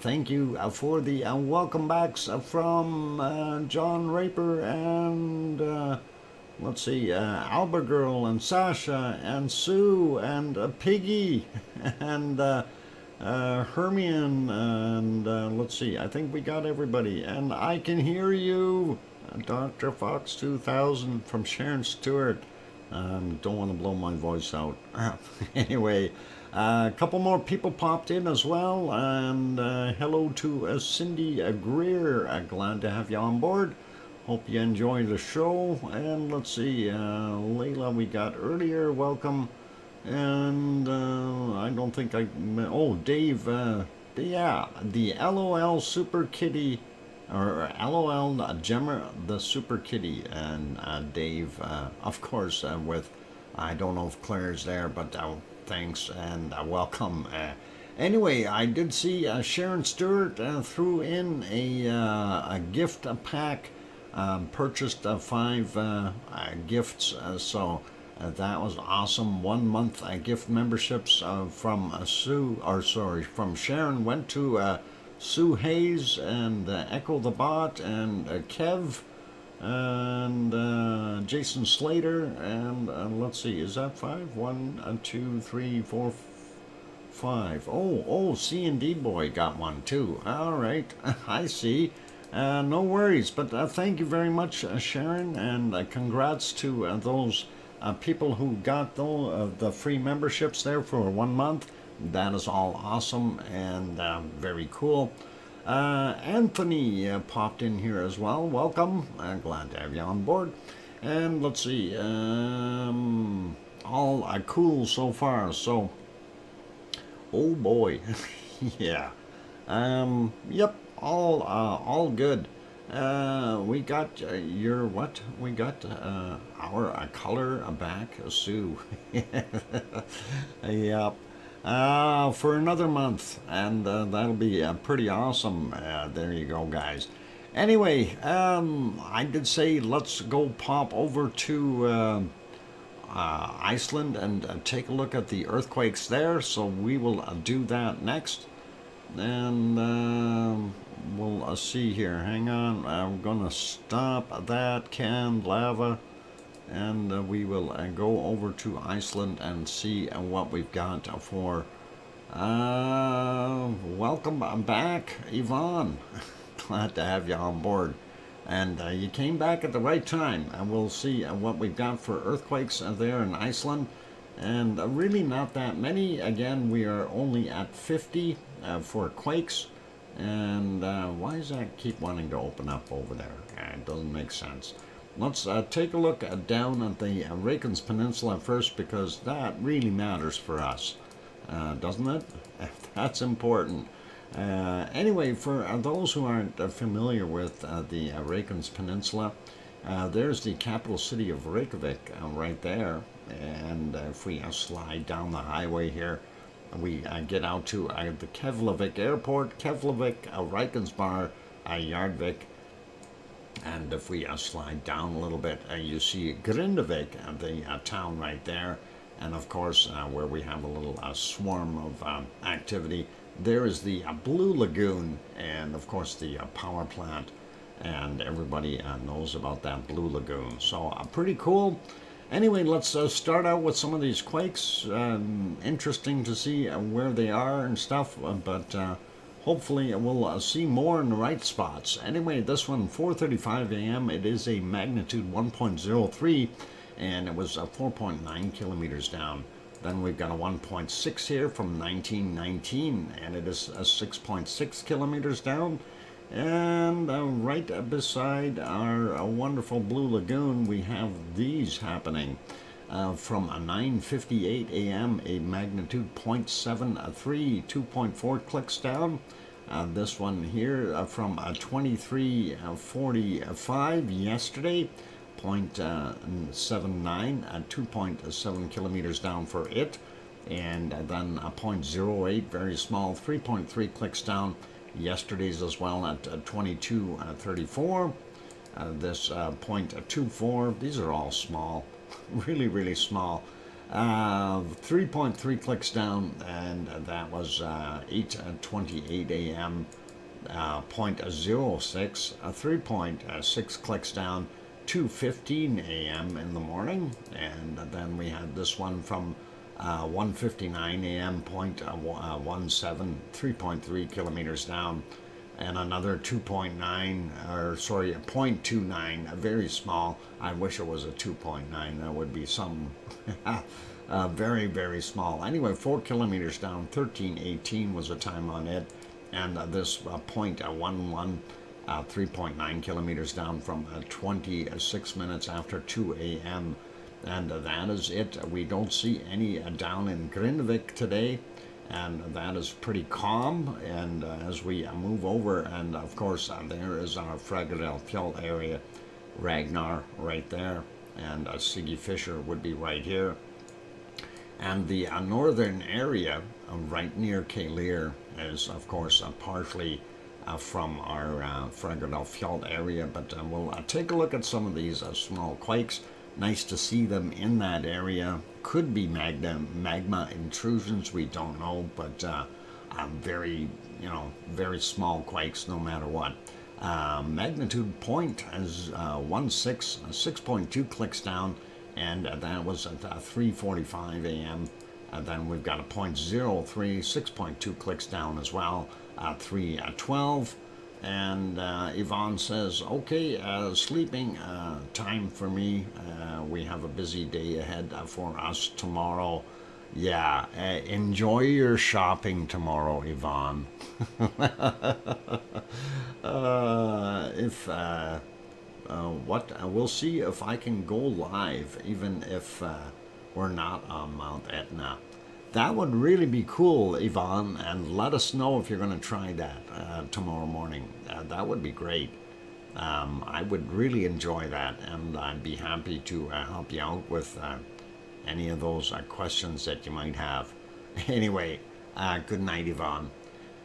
Thank you for the welcome backs from John Raper and Albert Girl and Sasha and Sue and Piggy and Hermione and I think we got everybody. And I can hear you, Dr. Fox 2000 from Sharon Stewart. Don't want to blow my voice out. Anyway, a couple more people popped in as well, and hello to Cindy Greer. Glad to have you on board. Hope you enjoy the show. And Layla we got earlier, welcome. And I don't think Dave, the LOL Super Kitty, or LOL Gemma the Super Kitty, and Dave, of course, with, I don't know if Claire's there, but thanks and welcome. Anyway, I did see Sharon Stewart threw in a gift pack, purchased 5 gifts, so that was awesome. 1 month gift memberships from Sharon went to Sue Hayes and Echo the Bot and Kev and Jason Slater and is that 5? 1, 2, 3, 4, 5. Oh, C&D Boy got one too. All right, I see. No worries, but thank you very much, Sharon, and congrats to those people who got the free memberships there for 1 month. That is all awesome and very cool. Anthony popped in here as well. Welcome. Glad to have you on board. And all cool so far. So, oh boy, yeah. Yep. All good. We got your what? We got our color back, Sue. Yep. For another month, and that'll be pretty awesome. There you go, guys. Anyway, I did say let's go pop over to Iceland and take a look at the earthquakes there. So we will do that next, and we'll see here. Hang on, I'm gonna stop that canned lava, and we will go over to Iceland and see what we've got for. Welcome back, Yvonne. Glad to have you on board, and you came back at the right time. And we'll see what we've got for earthquakes there in Iceland, and really not that many. Again, we are only at 50 for quakes. And why does that keep wanting to open up over there? It doesn't make sense. Let's take a look down at the Reykjanes Peninsula first, because that really matters for us, doesn't it? That's important. Anyway, for those who aren't familiar with the Reykjanes Peninsula, there's the capital city of Reykjavik right there. And if we slide down the highway here, we get out to the Keflavik Airport, Keflavik, Reykjanesbær, Jarðvík, and if we slide down a little bit, you see Grindavik, the town right there, and of course where we have a little swarm of activity, there is the Blue Lagoon, and of course the power plant, and everybody knows about that Blue Lagoon, so pretty cool. Anyway, let's start out with some of these quakes. Interesting to see where they are and stuff, but hopefully we'll see more in the right spots. Anyway, this one, 4:35 a.m., it is a magnitude 1.03, and it was 4.9 kilometers down. Then we've got a 1.6 here from 1919, and it is 6.6 kilometers down. And right beside our wonderful Blue Lagoon, we have these happening from 9:58 a.m., a magnitude 0.73, 2.4 clicks down. This one here from 23:45 yesterday, 0.79, 2.7 kilometers down for it. And then 0.08, very small, 3.3 clicks down. Yesterday's as well at 22:34. This 0.24. These are all small, really, really small. 3.3 clicks down, and that was 8:28 a.m. 0.06, 3.6 clicks down, 2:15 a.m. in the morning, and then we had this one from 1:59 a.m. 0.17, 3.3 kilometers down, and another 0.29, very small. I wish it was a 2.9. That would be some very, very small. Anyway, 4 kilometers down, 13:18 was the time on it, and this 0.11, 3.9 kilometers down from 26 minutes after 2 a.m. And that is it. We don't see any down in Grindavik today, and that is pretty calm. And as we move over, and of course there is our Fagradalfjall area, Ragnar right there, and Siggy Fisher would be right here. And the northern area right near Kaleer is of course partially from our Fagradalfjall area, but we'll take a look at some of these small quakes. Nice to see them in that area. Could be magma intrusions, we don't know, but very, very small quakes no matter what. Magnitude point is 6.2 clicks down, and that was at 3:45 a.m. Then we've got a 0.03, 6.2 clicks down as well, 3:12. And Yvonne says, okay, sleeping time for me. We have a busy day ahead for us tomorrow. Yeah, enjoy your shopping tomorrow, Yvonne. We'll see if I can go live, even if we're not on Mount Etna. That would really be cool, Yvonne, and let us know if you're going to try that tomorrow morning. That would be great. I would really enjoy that, and I'd be happy to help you out with any of those questions that you might have. Anyway, good night, Yvonne.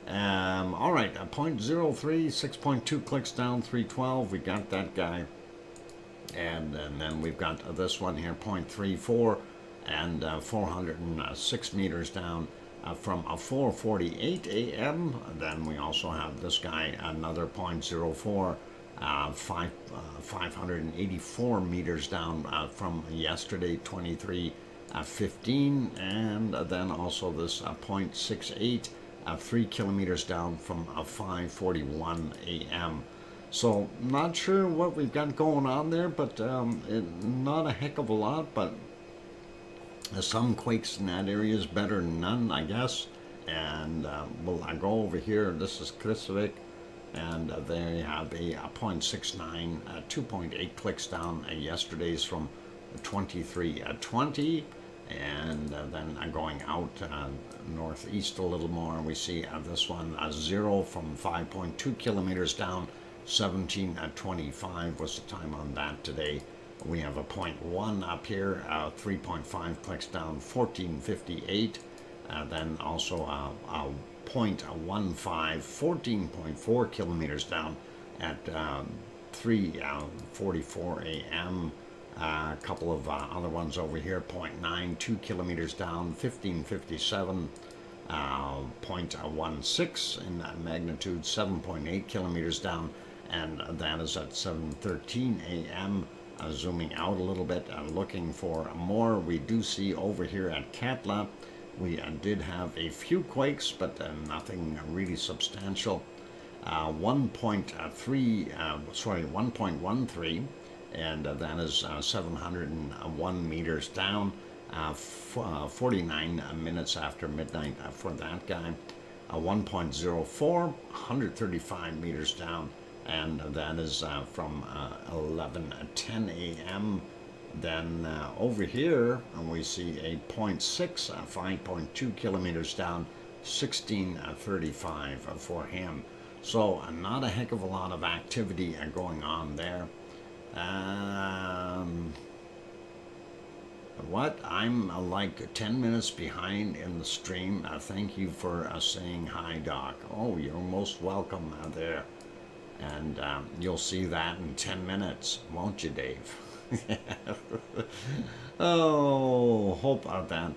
All right, 0.03, 6.2 clicks down, 3:12. We got that guy. And then we've got this one here, 0.34. And 406 meters down from 4:48 a.m. Then we also have this guy, another 0.04, 584 meters down from yesterday, 23:15, and then also this 0.68, 3 kilometers down from 5:41 a.m. So not sure what we've got going on there, but not a heck of a lot, but some quakes in that area is better than none, I guess. And I go over here. This is Kristevik, and there you have a 0.69, 2.8 clicks down. Yesterday's from 23:20, and then going out northeast a little more, we see this one 0 from 5.2 kilometers down. 17:25 was the time on that today. We have a 0.1 up here, 3.5 clicks down, 14:58. Then also a 0.15, 14.4 kilometers down at 3:44 a.m. A couple of other ones over here, 0.9, 2 kilometers down, 15:57. 0.16 in magnitude, 7.8 kilometers down, and that is at 7:13 a.m. Zooming out a little bit, looking for more. We do see over here at Katla, we did have a few quakes, but nothing really substantial. 1.13, and that is 701 meters down. 49 minutes after midnight for that guy. 1.04, 135 meters down, and that is from 11:10 a.m. Then over here we see a 0.6, 5.2 kilometers down, 16:35 for him. So not a heck of a lot of activity going on there. What? I'm like 10 minutes behind in the stream. Thank you for saying hi, Doc. Oh, you're most welcome there. And you'll see that in 10 minutes, won't you, Dave? Oh, hope that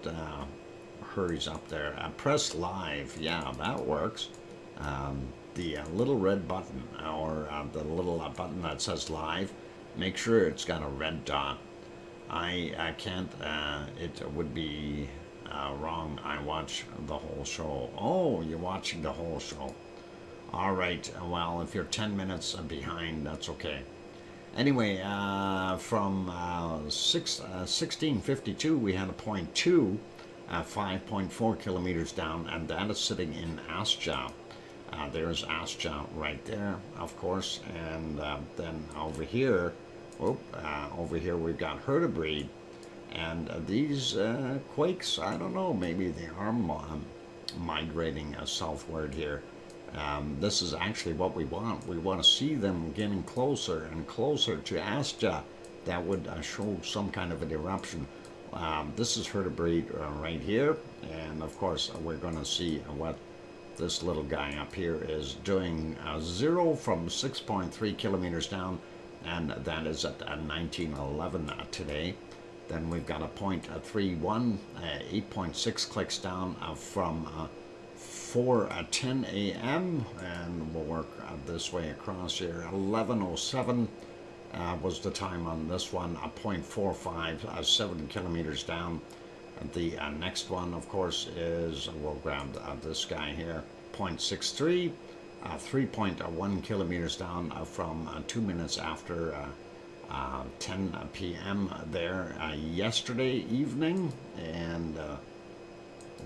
hurries up there. Press live. Yeah, that works. The little red button, or the little button that says live, make sure it's got a red dot. I can't, it would be wrong. I watch the whole show. Oh, you're watching the whole show. All right, well, if you're 10 minutes behind, that's okay. Anyway, from 1652, we had a point 2, 5.4 kilometers down, and that is sitting in Astja. There's Astja right there, of course, and then over here, over here we've got Hertebreed, and these quakes, I don't know, maybe they are migrating southward here. This is actually what we want. We want to see them getting closer and closer to Astja. That would show some kind of an eruption. This is Hertebreed right here, and of course we're going to see what this little guy up here is doing. 0 from 6.3 kilometers down, and that is at 1911 today. Then we've got a point 31, 8.6 clicks down from 4:10 a.m. and we'll work this way across here. 11:07 was the time on this one. 0.45, 7 kilometers down. The next one, of course, is, we'll grab this guy here, 0.63, 3.1 kilometers down from 2 minutes after 10 p.m. there yesterday evening. And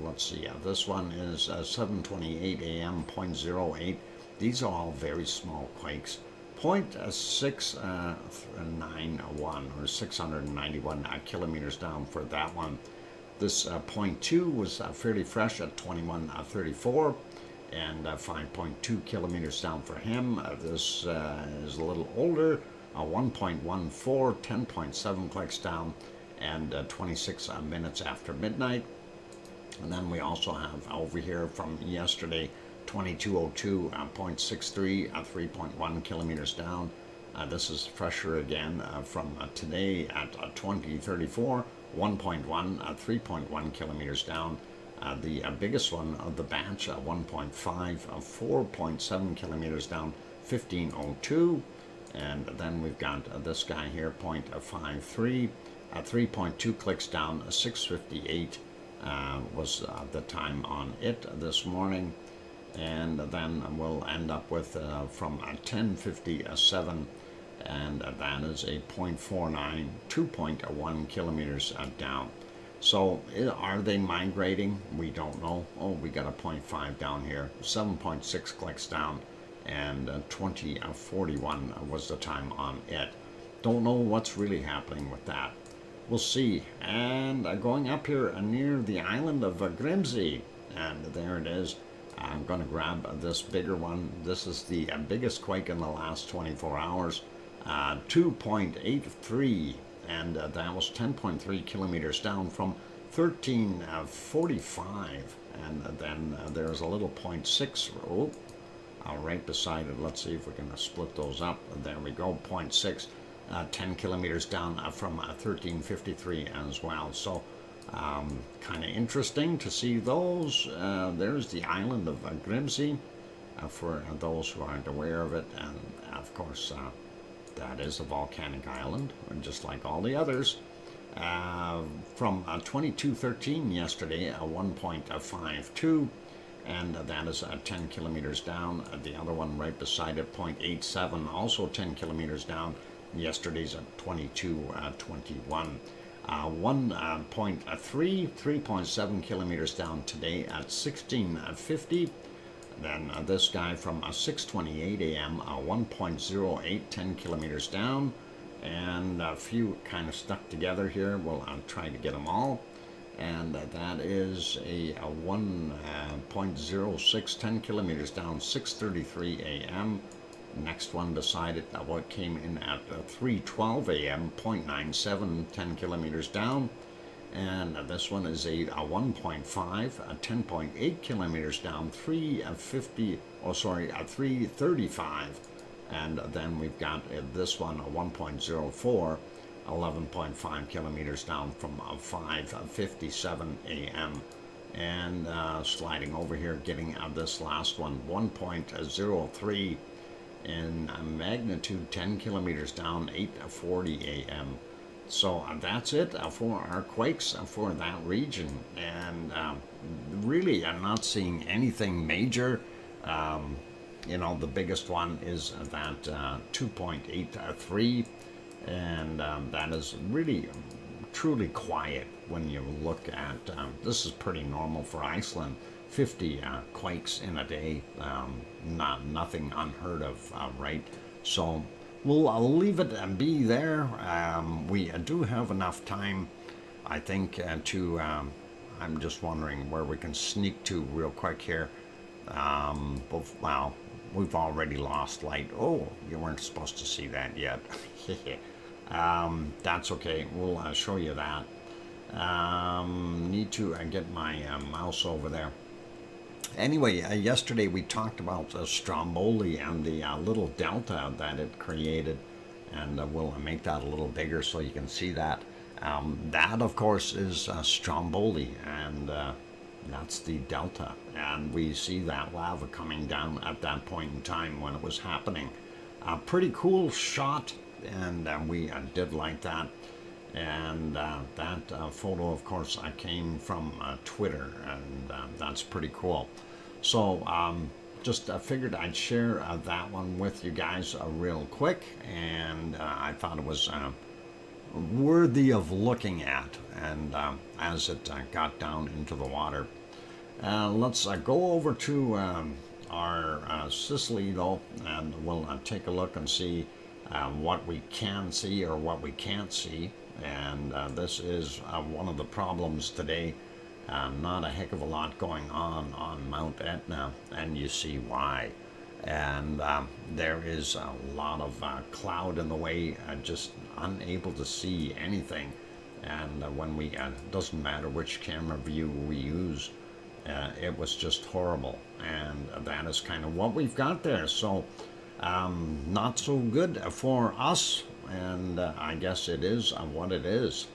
let's see, this one is 7:28 a.m., 0.08. These are all very small quakes. 0.691 or 691 kilometers down for that one. This 0.2 was fairly fresh at 21:34 and 5.2 kilometers down for him. This is a little older, 1.14, 10.7 clicks down, and 26 minutes after midnight. And then we also have over here from yesterday, 22:02, 0.63, 3.1 kilometers down. This is fresher again from today at 20:34, 1.1, 3.1 kilometers down. The biggest one of the batch, 1.5, 4.7 kilometers down, 15:02. And then we've got this guy here, 0.53, 3.2 clicks down, 6:58 was the time on it this morning. And then we'll end up with from 10:57, and that is a 0.49, 2.1 kilometers down. So are they migrating? We don't know. Oh, we got a 0.5 down here, 7.6 clicks down, and 20:41 was the time on it. Don't know what's really happening with that. We'll see. And going up here near the island of Grimsey, and there it is. I'm going to grab this bigger one. This is the biggest quake in the last 24 hours, 2.83, and that was 10.3 kilometers down from 13:45. And then there's a little 0.6 right beside it. Let's see if we can split those up. There we go, 0.6, 10 kilometers down from 13:53 as well. So kind of interesting to see those. There's the island of Grimsey, for those who aren't aware of it, and of course that is a volcanic island, just like all the others. From 22:13 yesterday, 1.52, and that is 10 kilometers down. The other one right beside it, 0.87, also 10 kilometers down. Yesterday's at 22:21. 1.3, 3.7 kilometers down today at 16:50. Then this guy from 6:28 a.m., 1.08, 10 kilometers down. And a few kind of stuck together here. We'll try to get them all. And that is a 1.06, 10 kilometers down, 6:33 a.m. Next one beside it, what came in at 3:12 a.m., 0.97, 10 kilometers down. And this one is a 1.5, 10.8 kilometers down, 335. And then we've got this one, a 1.04, 11.5 kilometers down from 5:57 a.m. And sliding over here, getting this last one, 1.03 in magnitude, 10 kilometers down, 8:40 a.m. So that's it for our quakes for that region. And really, I'm not seeing anything major. The biggest one is that 2.83, and that is really truly quiet when you look at this is pretty normal for Iceland. 50 quakes in a day, nothing unheard of, right? So I'll leave it and be there. We do have enough time, I think, to. I'm just wondering where we can sneak to real quick here. Well, we've already lost light. Oh, you weren't supposed to see that yet. That's okay. We'll show you that. Need to get my mouse over there. Anyway, yesterday we talked about Stromboli and the little delta that it created, and we'll make that a little bigger so you can see that. That, of course, is Stromboli, and that's the delta, and we see that lava coming down at that point in time when it was happening. Pretty cool shot, and we did like that. And that photo, of course, came from Twitter, and that's pretty cool. So just figured I'd share that one with you guys real quick, and I thought it was worthy of looking at, and as it got down into the water. Let's go over to our Sicily, though, and we'll take a look and see what we can see or what we can't see. And this is one of the problems today. Not a heck of a lot going on Mount Etna, and you see why. And there is a lot of cloud in the way, just unable to see anything. And when we, doesn't matter which camera view we use, it was just horrible. And that is kind of what we've got there. So not so good for us. And I guess it is what it is.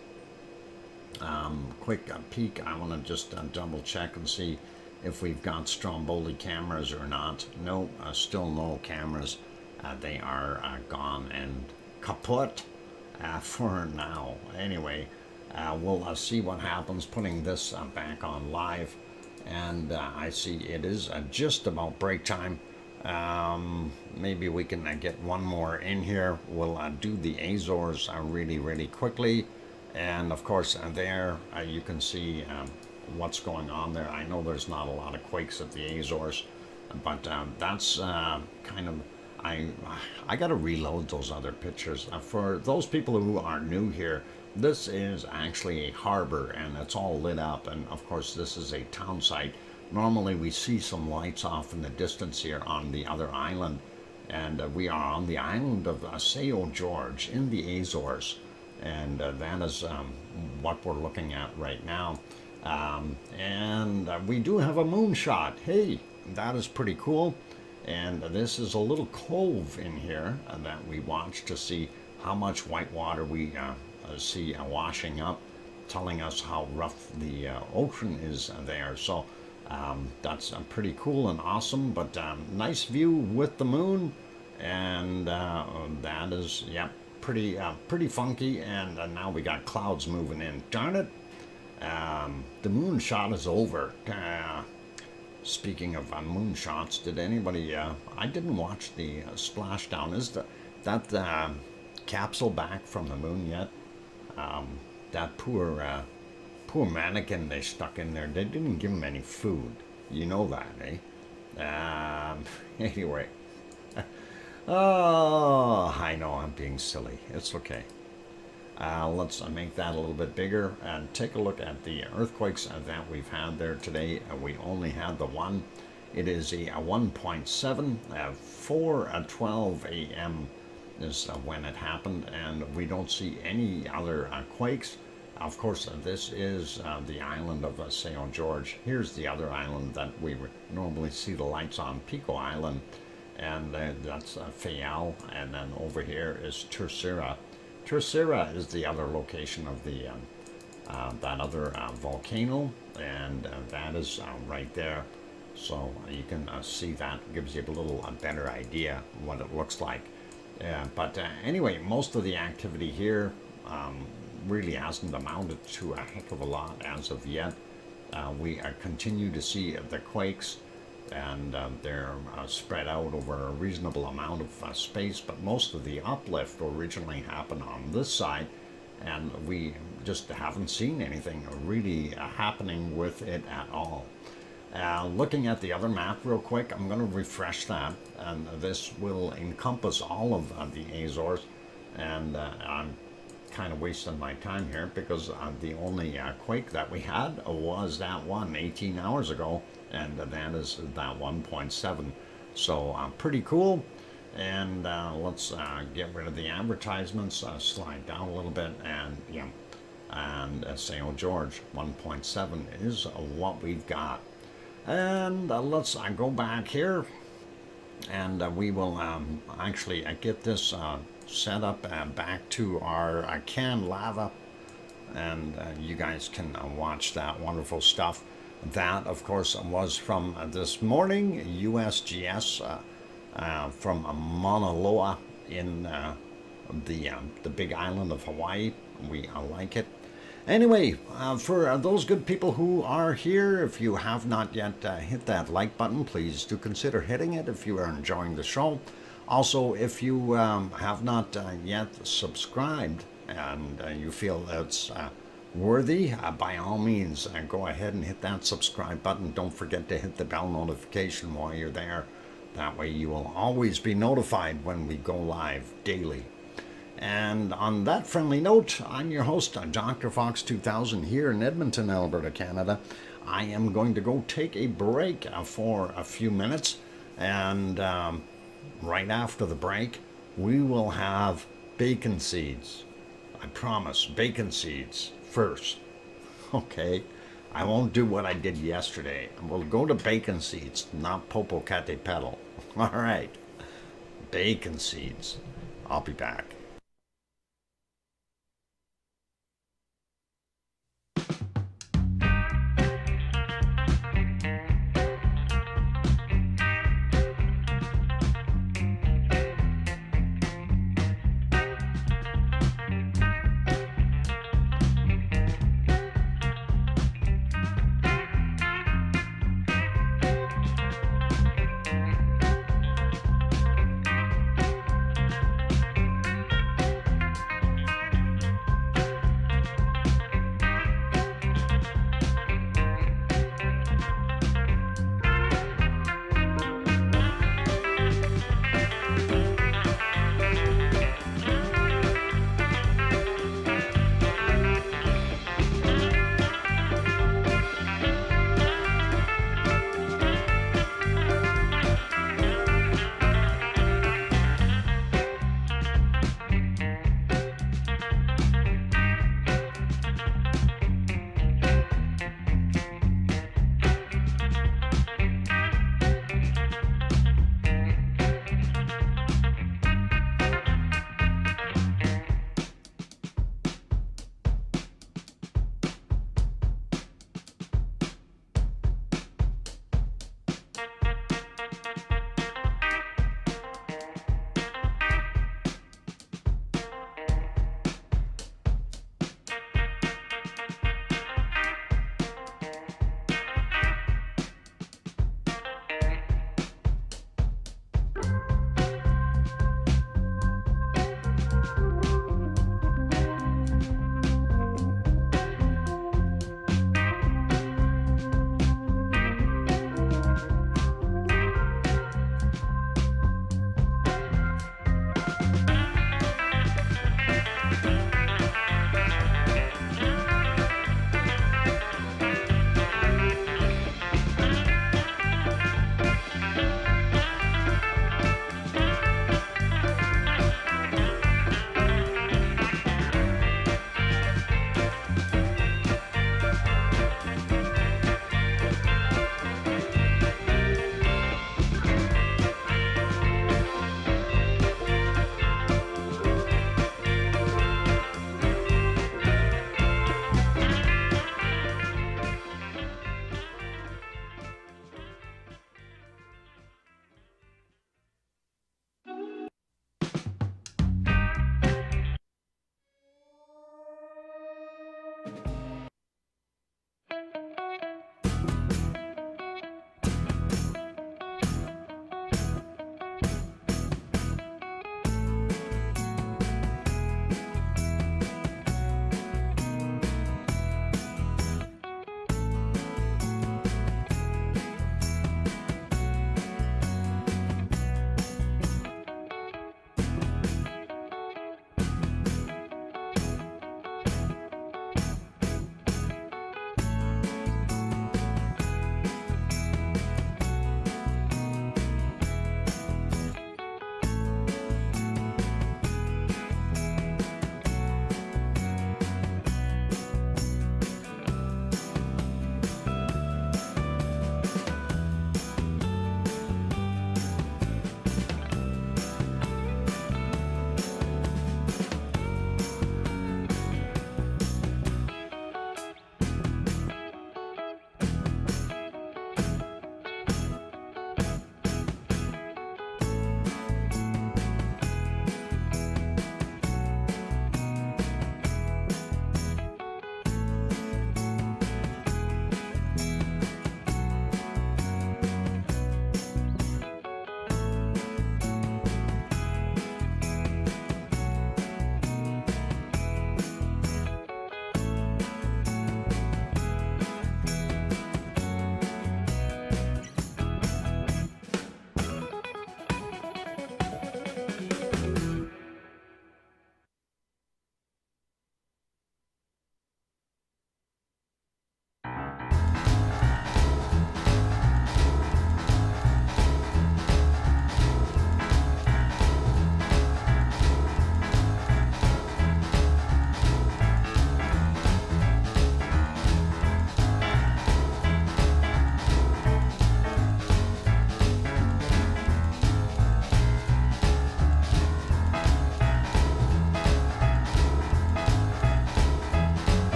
Quick peek, I want to just double check and see if we've got Stromboli cameras or not. No, still no cameras. They are gone and kaput for now. Anyway, we'll see what happens putting this back on live. And I see it is just about break time. Maybe we can get one more in here. We'll do the Azores really quickly, and of course there you can see what's going on there. I know there's not a lot of quakes at the Azores, but that's kind of I got to reload those other pictures. For those people who are new here, this is actually a harbor, and it's all lit up, and of course this is a town site. Normally we see some lights off in the distance here on the other island, and we are on the island of São Jorge in the Azores, and that is what we're looking at right now. And we do have a moonshot. Hey, that is pretty cool. And this is a little cove in here that we watch to see how much white water we see washing up, telling us how rough the ocean is there. So that's pretty cool and awesome, but nice view with the moon, and that is, yeah, pretty funky. And now we got clouds moving in. Darn it, the moon shot is over. Speaking of moonshots, did anybody? I didn't watch the splashdown. Is that capsule back from the moon yet? That poor mannequin they stuck in there. They didn't give him any food. You know that, eh? Anyway. Oh, I know I'm being silly. It's okay. Let's make that a little bit bigger and take a look at the earthquakes that we've had there today. We only had the one. It is a 1.7, 4:12 a.m. is when it happened, and we don't see any other quakes. Of course, this is the island of St. George. Here's the other island that we would normally see the lights on, Pico Island, and that's Fayal, and then over here is Terceira. Terceira is the other location of the that other volcano, and that is right there. So you can see that, gives you a little better idea what it looks like. But anyway, most of the activity here really hasn't amounted to a heck of a lot as of yet. We continue to see the quakes, and they're spread out over a reasonable amount of space, but most of the uplift originally happened on this side, and we just haven't seen anything really happening with it at all. Looking at the other map real quick, I'm going to refresh that, and this will encompass all of the Azores, and I'm kind of wasting my time here because the only quake that we had was that one 18 hours ago, and that is that 1.7. So pretty cool. And let's get rid of the advertisements, slide down a little bit, and yeah, and St. George 1.7 is what we've got. And let's go back here, and we will actually get this set up back to our canned lava, and you guys can watch that wonderful stuff. That, of course, was from this morning, USGS, from Monaloa in the big island of Hawaii. We like it. Anyway, for those good people who are here, if you have not yet hit that like button, please do consider hitting it if you are enjoying the show. Also, if you have not yet subscribed and you feel it's worthy, by all means, go ahead and hit that subscribe button. Don't forget to hit the bell notification while you're there. That way you will always be notified when we go live daily. And on that friendly note, I'm your host, DrFox2000, here in Edmonton, Alberta, Canada. I am going to go take a break for a few minutes, and right after the break, we will have bacon seeds. I promise, bacon seeds first. Okay, I won't do what I did yesterday. We'll go to bacon seeds, not Popocatépetl. All right, bacon seeds. I'll be back.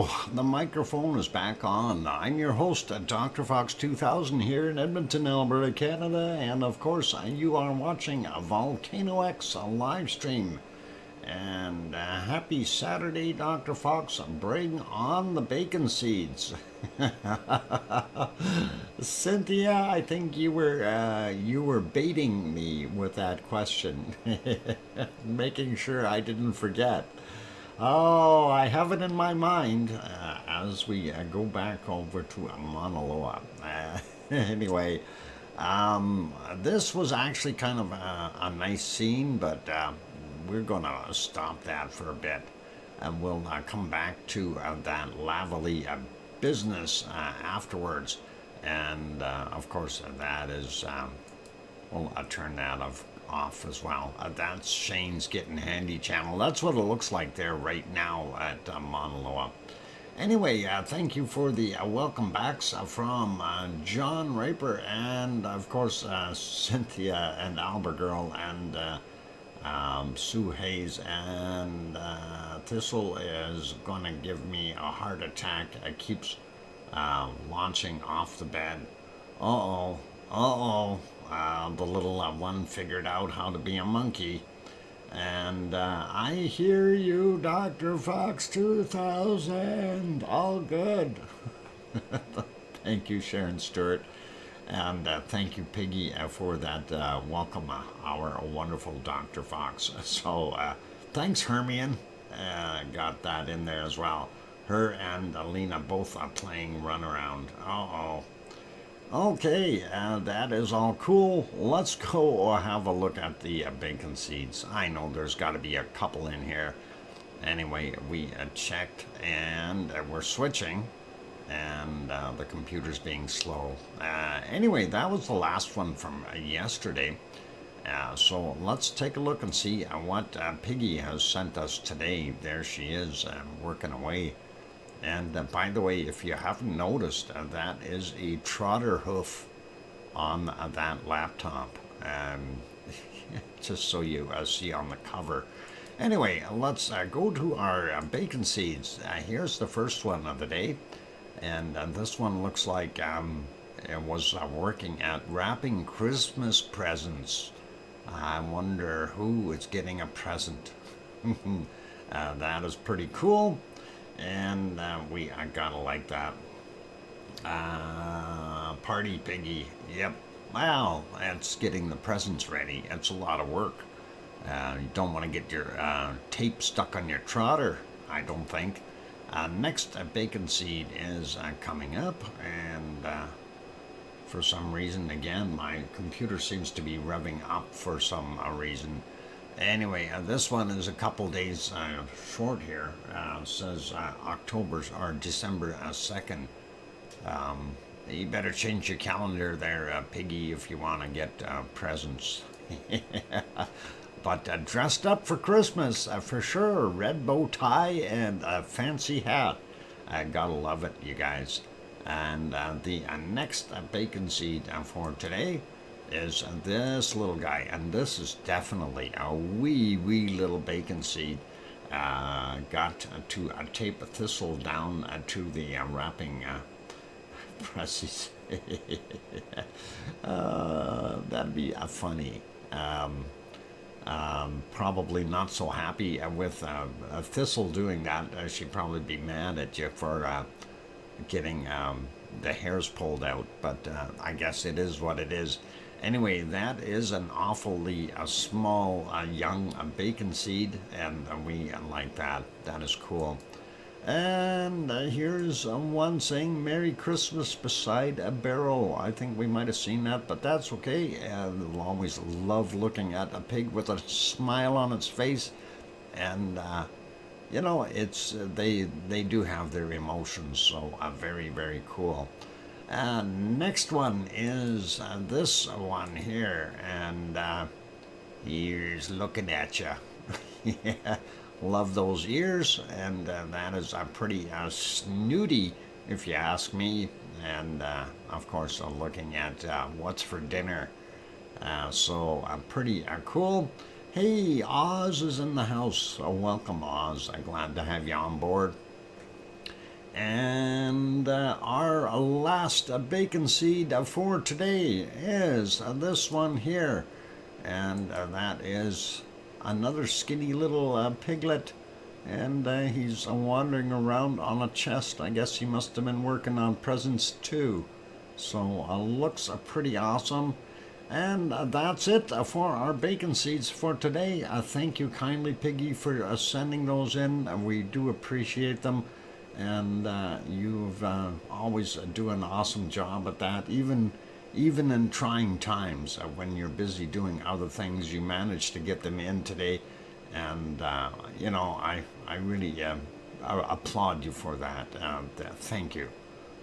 So, the microphone is back on. I'm your host, DrFox2000 here in Edmonton, Alberta, Canada, and of course, you are watching a VolcanoX live stream. And happy Saturday, Dr. Fox. Bring on the bacon seeds. Cynthia, I think you were baiting me with that question, making sure I didn't forget. Oh, I have it in my mind as we go back over to Monaloa. Anyway, this was actually kind of a nice scene, but we're going to stop that for a bit. And we'll come back to that lavally business afterwards. And of course, that is, we'll turn that off as well. That's Shane's Getting Handy channel. That's what it looks like there right now at Monaloa. Anyway, thank you for the welcome backs from John Raper and of course Cynthia and Albert Girl and Sue Hayes, and Thistle is going to give me a heart attack. It keeps launching off the bed. Uh-oh, uh-oh. The little one figured out how to be a monkey. And I hear you, Dr. Fox 2000. All good. Thank you, Sharon Stewart. And thank you, Piggy, for that welcome, our wonderful Dr. Fox. So thanks, Hermione. Got that in there as well. Her and Alina both are playing Runaround. Uh-oh. Okay, that is all cool. Let's go have a look at the bacon seeds. I know there's got to be a couple in here. Anyway, we checked and we're switching. And the computer's being slow. Anyway, that was the last one from yesterday. So let's take a look and see what Piggy has sent us today. There she is, working away. And by the way, if you haven't noticed, that is a trotter hoof on that laptop. Just so you see on the cover. Anyway, let's go to our bacon seeds. Here's the first one of the day. And this one looks like it was working at wrapping Christmas presents. I wonder who is getting a present. That is pretty cool. And we gotta like that. Party Piggy. Yep. Wow, that's getting the presents ready. It's a lot of work. You don't want to get your tape stuck on your trotter, I don't think. Next bacon seed is coming up, and for some reason, again, my computer seems to be revving up for some reason. Anyway, this one is a couple days short here. It says October or December 2nd. You better change your calendar there, Piggy, if you want to get presents. But dressed up for Christmas, for sure. Red bow tie and a fancy hat. I gotta love it, you guys. And the next bacon seed for today is this little guy. And this is definitely a wee little bacon seed. Got to tape a thistle down to the wrapping presses. That'd be funny. Probably not so happy with a thistle doing that. She'd probably be mad at you for getting the hairs pulled out, but I guess it is what it is. Anyway, that is an awfully small young bacon seed, and we like that. That is cool. And here's one saying Merry Christmas beside a barrel. I think we might have seen that, but that's okay. We'll always love looking at a pig with a smile on its face. And, you know, it's they do have their emotions, so very cool. Next one is this one here, and he's looking at you. Yeah. Love those ears, and that is pretty snooty, if you ask me. And of course, looking at what's for dinner. So pretty cool. Hey, Oz is in the house. Welcome, Oz. I'm glad to have you on board. And our last bacon seed for today is this one here. And that is another skinny little piglet. And he's wandering around on a chest. I guess he must have been working on presents too. So looks pretty awesome. And that's it for our bacon seeds for today. Thank you kindly, Piggy, for sending those in. We do appreciate them. And you've always do an awesome job at that. Even in trying times, when you're busy doing other things, you manage to get them in today. And, I really applaud you for that. Thank you.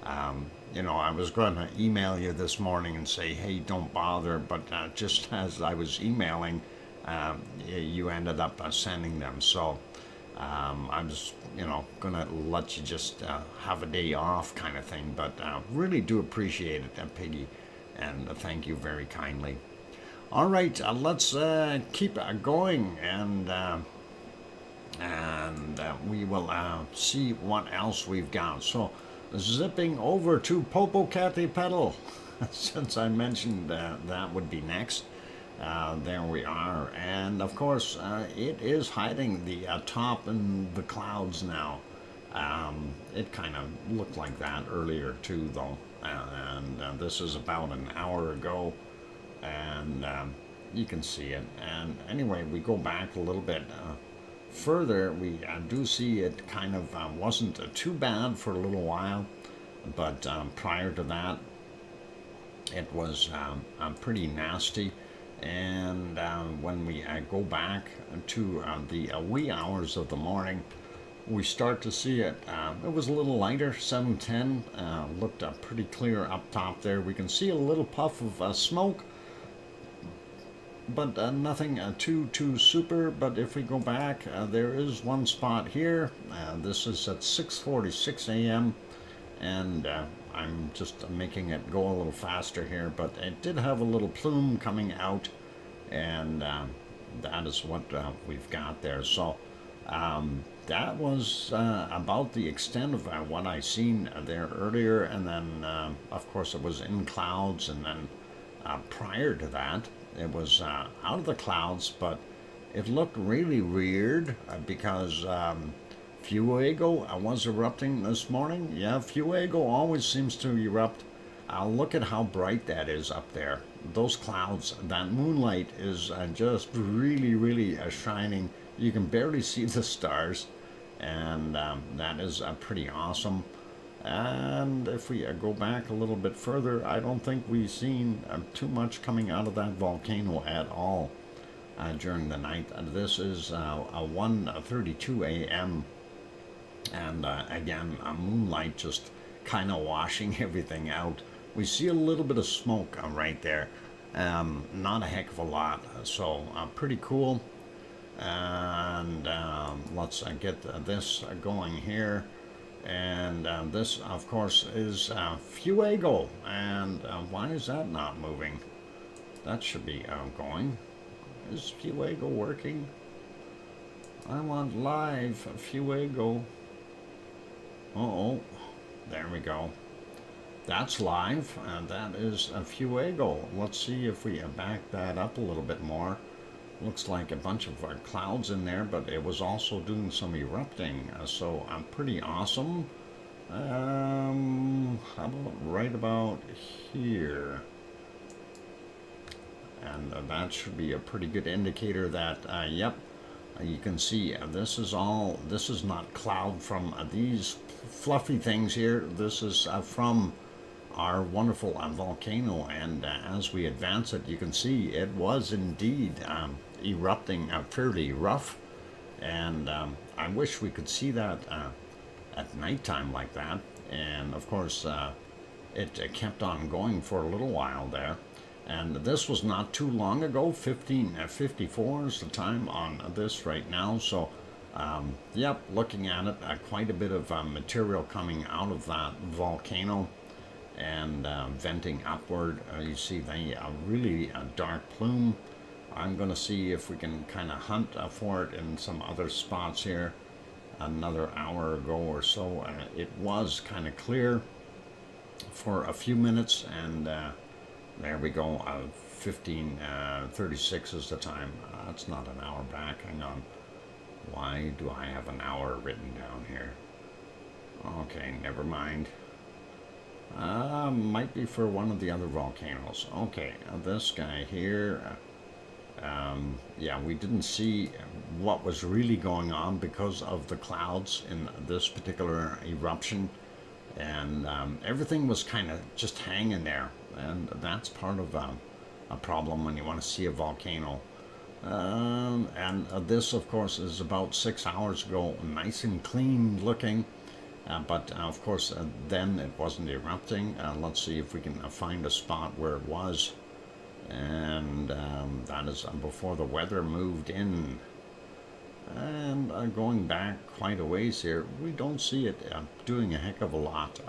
I was going to email you this morning and say, hey, don't bother, but just as I was emailing, you ended up sending them. So I was, going to let you just have a day off kind of thing, but really do appreciate it, Piggy, and thank you very kindly. All right, let's keep going, and we will see what else we've got. So, zipping over to Popocatépetl, since I mentioned that would be next. There we are, and of course it is hiding the top in the clouds now. It kind of looked like that earlier too, though, and this is about an hour ago, and you can see it. And anyway, we go back a little bit further, we do see it kind of wasn't too bad for a little while, but prior to that it was pretty nasty. And when we go back to the wee hours of the morning, we start to see it. It was a little lighter, 7:10. Looked pretty clear up top there. We can see a little puff of smoke, but nothing too super. But if we go back, there is one spot here. This is at 6:46 a.m. and I'm just making it go a little faster here, but it did have a little plume coming out, and that is what we've got there. So that was about the extent of what I seen there earlier, and then of course it was in clouds, and then prior to that it was out of the clouds, but it looked really weird because Fuego was erupting this morning. Yeah, Fuego always seems to erupt. Look at how bright that is up there. Those clouds, that moonlight is just really, really shining. You can barely see the stars, and that is pretty awesome. And if we go back a little bit further, I don't think we've seen too much coming out of that volcano at all during the night. This is 1:32 a.m. and again, moonlight just kind of washing everything out. We see a little bit of smoke right there, not a heck of a lot, so pretty cool. And let's get this going here. And this, of course, is Fuego. And why is that not moving? That should be going. Is Fuego working? I want live Fuego. Uh-oh, there we go. That's live, and that is a Fuego. Let's see if we back that up a little bit more. Looks like a bunch of clouds in there, but it was also doing some erupting, so pretty awesome. How about right about here? And that should be a pretty good indicator that, yep, you can see this is not cloud from these fluffy things here. This is from our wonderful volcano, and as we advance it, you can see it was indeed erupting fairly rough, and I wish we could see that at nighttime like that. And of course it kept on going for a little while there, and this was not too long ago. 15:54 is the time on this right now. So yep, looking at it, quite a bit of material coming out of that volcano and venting upward. You see the really dark plume. I'm going to see if we can kind of hunt for it in some other spots here. another hour ago or so. It was kind of clear for a few minutes, and there we go. 15:36 is the time. That's not an hour back. Hang on. Why do I have an hour written down here? Okay, never mind. Might be for one of the other volcanoes. Okay, this guy here. Yeah, we didn't see what was really going on because of the clouds in this particular eruption, and everything was kind of just hanging there, and that's part of a problem when you want to see a volcano. And this, of course, is about 6 hours ago, nice and clean looking. But of course, then it wasn't erupting. Let's see if we can find a spot where it was. And that is before the weather moved in. And going back quite a ways here, we don't see it doing a heck of a lot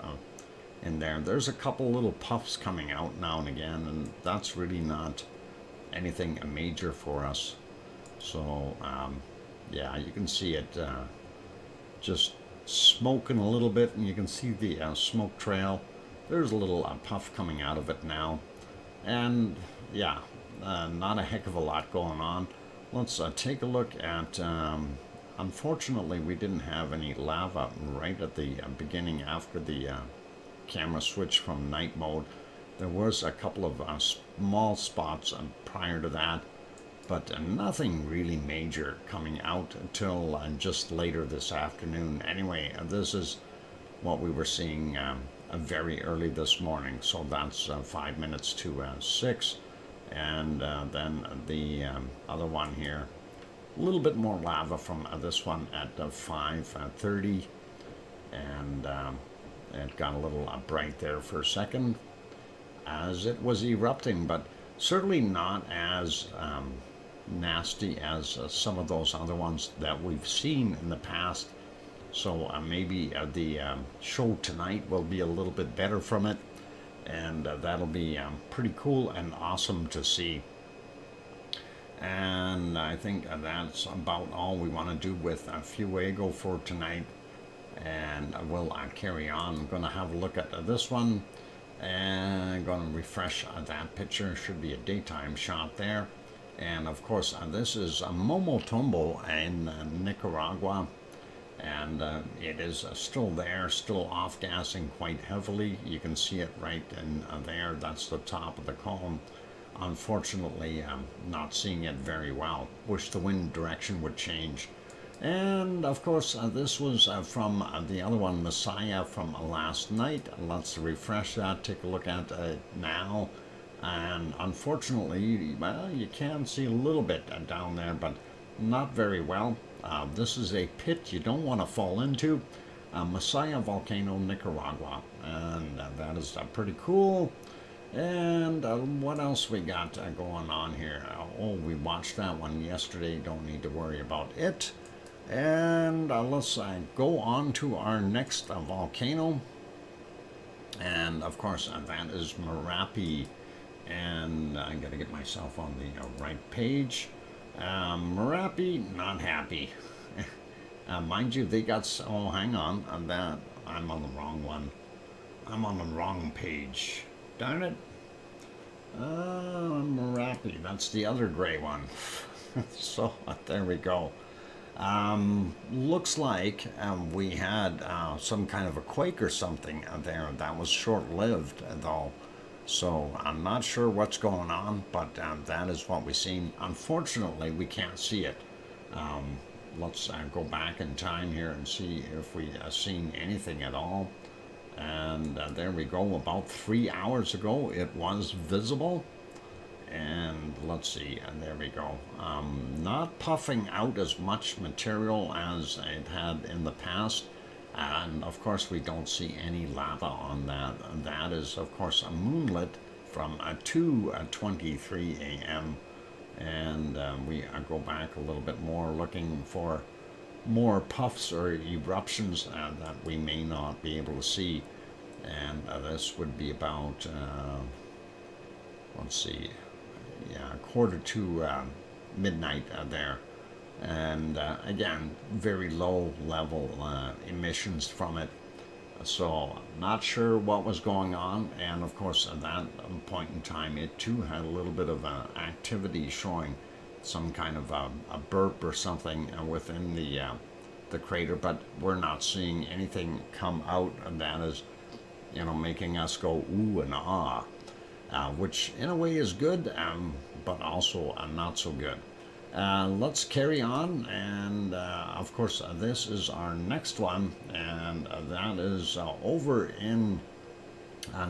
in there. There's a couple little puffs coming out now and again, and that's really not anything major for us. So, yeah, you can see it just smoking a little bit, and you can see the smoke trail. There's a little puff coming out of it now, and yeah, not a heck of a lot going on. Let's take a look at unfortunately we didn't have any lava right at the beginning after the camera switched from night mode. There was a couple of small spots prior to that, but nothing really major coming out until just later this afternoon. Anyway, this is what we were seeing very early this morning, so that's 5 minutes to 6. And then the other one here, a little bit more lava from this one at 5:30, and it got a little bright there for a second as it was erupting, but certainly not as nasty as some of those other ones that we've seen in the past. So maybe the show tonight will be a little bit better from it, and that'll be pretty cool and awesome to see. And I think that's about all we want to do with Fuego for tonight, and we'll carry on. I'm going to have a look at this one, and I'm going to refresh that picture. Should be a daytime shot there. And of course, this is Momotombo in Nicaragua, and it is still there, still off-gassing quite heavily. You can see it right in there. That's the top of the cone. Unfortunately, not seeing it very well. Wish the wind direction would change. And of course, this was from the other one, Messiah, from last night. Let's refresh that, take a look at it now. And unfortunately, well, you can see a little bit down there, but not very well. This is a pit you don't want to fall into. Messiah Volcano, Nicaragua. And that is pretty cool. And what else we got going on here? Oh, we watched that one yesterday. Don't need to worry about it. And let's go on to our next volcano. And of course, that is Morapi. And I got to get myself on the right page. Morapi, not happy. Mind you, they got... Oh, hang on. That I'm on the wrong one. I'm on the wrong page. Darn it. Morapi. That's the other gray one. So, there we go. Looks like we had some kind of a quake or something there. That was short-lived, though. So I'm not sure what's going on, but that is what we've seen. Unfortunately, we can't see it. Let's go back in time here and see if we seen anything at all. And there we go. About 3 hours ago, it was visible. And let's see, and there we go. Not puffing out as much material as it had in the past. And of course, we don't see any lava on that. And that is, of course, a moonlit from 2:23 a.m. And we go back a little bit more, looking for more puffs or eruptions that we may not be able to see. And this would be about, let's see, yeah, 1:45 midnight there. and again, very low level emissions from it. So not sure what was going on, and of course at that point in time it too had a little bit of activity showing some kind of a burp or something within the crater, but we're not seeing anything come out that is, making us go ooh and ah, which in a way is good, but also not so good. Let's carry on, and of course this is our next one, and that is over in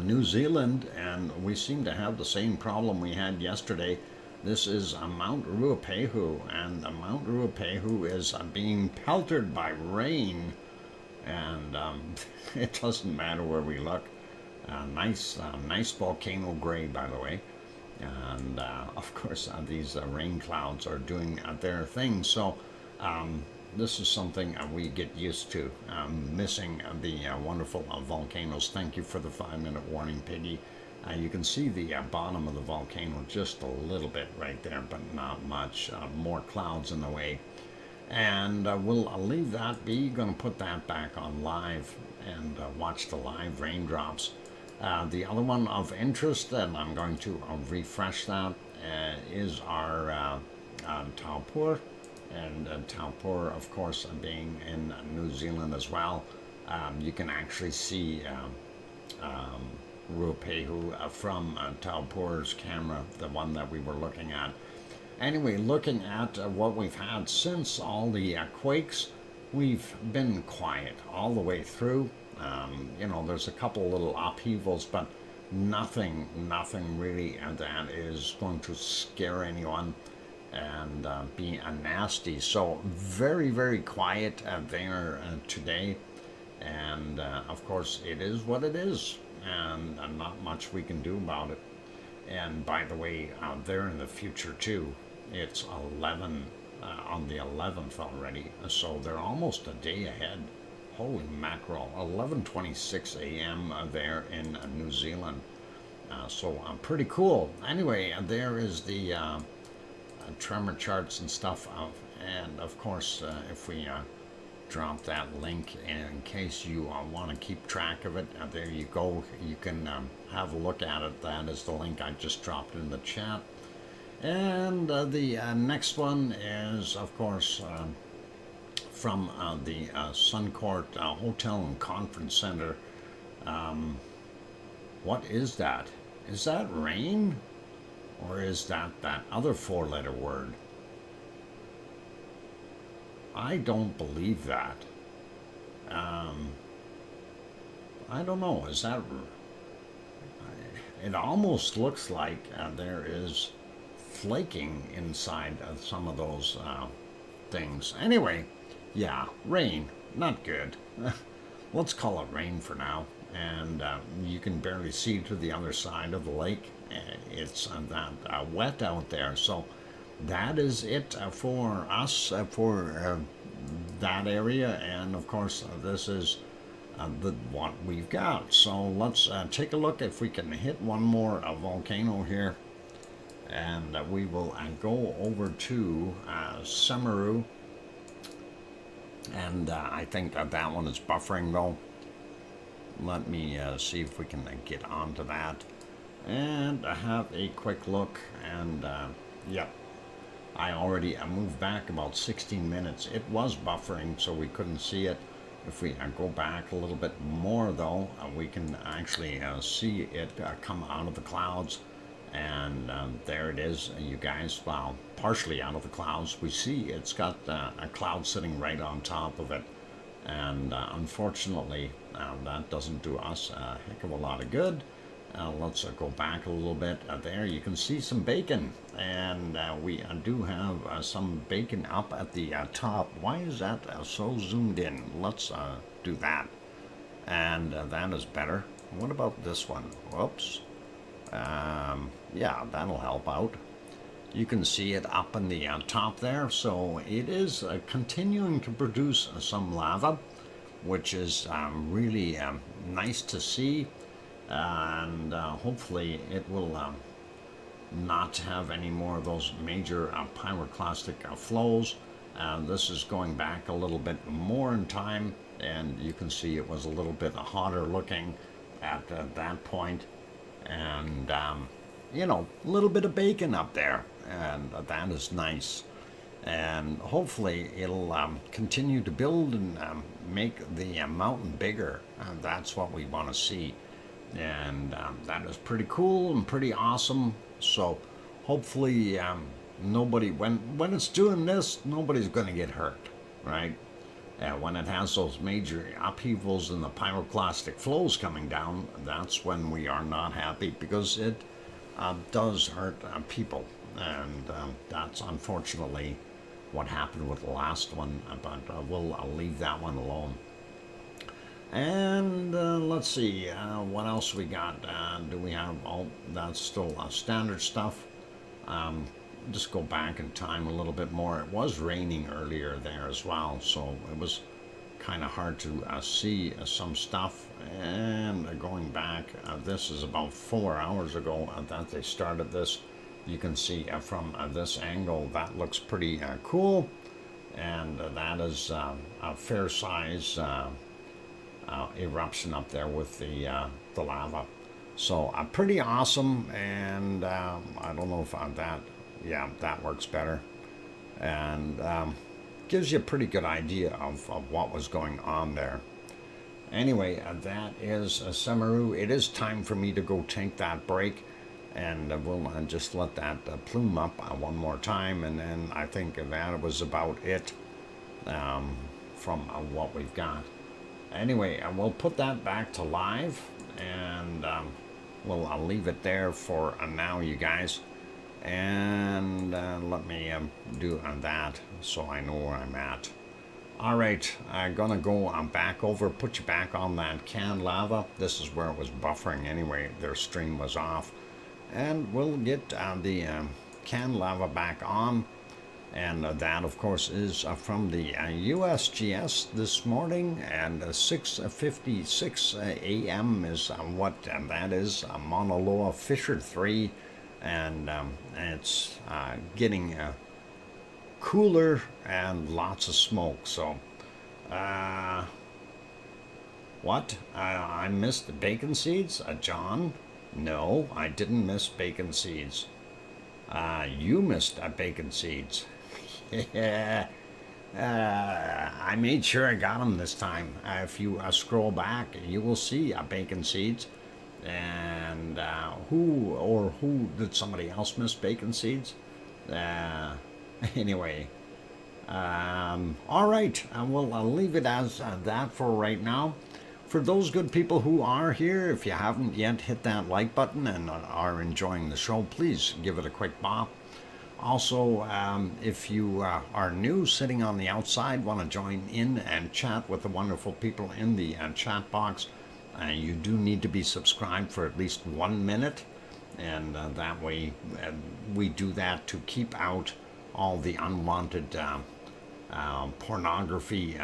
New Zealand, and we seem to have the same problem we had yesterday. This is Mount Ruapehu, and Mount Ruapehu is being pelted by rain, and it doesn't matter where we look. Nice volcano gray, by the way. And of course these rain clouds are doing their thing, so this is something we get used to, missing the wonderful volcanoes. Thank you for the 5-minute warning, Piggy. You can see the bottom of the volcano just a little bit right there, but not much. More clouds in the way, and we'll leave that be. Going to put that back on live and watch the live raindrops. The other one of interest, and I'm going to refresh that, is our Taupur, and Taupur, of course, being in New Zealand as well. You can actually see Ruapehu from Taupur's camera, the one that we were looking at. Anyway, looking at what we've had since all the quakes, we've been quiet all the way through. There's a couple little upheavals, but nothing really that is going to scare anyone and be nasty. So very, very quiet there today. And of course, it is what it is, and not much we can do about it. And by the way, there in the future too, it's 11 on the 11th already, so they're almost a day ahead. Holy mackerel, 11:26 a.m. There in New Zealand. So pretty cool. Anyway, there is the tremor charts and stuff. And of course, if we drop that link in case you want to keep track of it, there you go. You can have a look at it. That is the link I just dropped in the chat. And the next one is, of course, from the Suncourt Hotel and Conference Center. What is that? Is that rain? Or is that other 4-letter word? I don't believe that. I don't know. Is that... It almost looks like there is flaking inside of some of those things. Anyway, yeah, rain, not good. Let's call it rain for now. And you can barely see to the other side of the lake. It's that wet out there. So that is it for us, for that area. And of course, this is what we've got. So let's take a look if we can hit one more volcano here. And we will go over to Semeru. And I think that one is buffering though. Let me see if we can get onto that and have a quick look. And yep, I already moved back about 16 minutes. It was buffering, so we couldn't see it. If we go back a little bit more though, we can actually see it come out of the clouds. And there it is, you guys. Well, partially out of the clouds. We see it's got a cloud sitting right on top of it. And unfortunately, that doesn't do us a heck of a lot of good. Let's go back a little bit. There you can see some bacon. And we do have some bacon up at the top. Why is that so zoomed in? Let's do that. And that is better. What about this one? Whoops. Yeah, that'll help out. You can see it up in the top there. So it is continuing to produce some lava, which is really nice to see. And hopefully it will not have any more of those major pyroclastic flows. This is going back a little bit more in time, and you can see it was a little bit hotter looking at that point, and you know, a little bit of bacon up there, and that is nice. And hopefully it'll continue to build and make the mountain bigger. That's what we want to see, and that is pretty cool and pretty awesome. So hopefully nobody, when it's doing this, nobody's going to get hurt, right? When it has those major upheavals and the pyroclastic flows coming down, that's when we are not happy, because it does hurt people, and that's unfortunately what happened with the last one, but I'll leave that one alone. And let's see, what else we got? Do we have all that's still standard stuff? Just go back in time a little bit more. It was raining earlier there as well, so it was kind of hard to see some stuff. And going back, this is about 4 hours ago that they started this. You can see from this angle that looks pretty cool, and that is a fair size eruption up there with the lava. So pretty awesome, and I don't know if that works better, and gives you a pretty good idea of what was going on there. Anyway, that is Semaru. It is time for me to go take that break, and we'll just let that plume up one more time, and then I think that was about it from what we've got. Anyway, we'll put that back to live, and I'll leave it there for now, you guys. And let me do that so I know where I'm at. All right, I'm gonna go back over, put you back on that canned lava. This is where it was buffering anyway. Their stream was off, and we'll get the canned lava back on. And that, of course, is from the USGS this morning, and 6:56 a.m. is what that is, Mauna Loa Fissure 3, and it's getting cooler and lots of smoke. So, what? I missed the bacon seeds? John? No, I didn't miss bacon seeds. You missed bacon seeds. Yeah, I made sure I got them this time. If you scroll back, you will see bacon seeds. And who did somebody else miss bacon seeds? Anyway, all right. I'll leave it as that for right now. For those good people who are here, if you haven't yet hit that like button and are enjoying the show, please give it a quick bop. Also, if you are new, sitting on the outside, want to join in and chat with the wonderful people in the chat box, you do need to be subscribed for at least 1 minute, and that way we do that to keep out all the unwanted pornography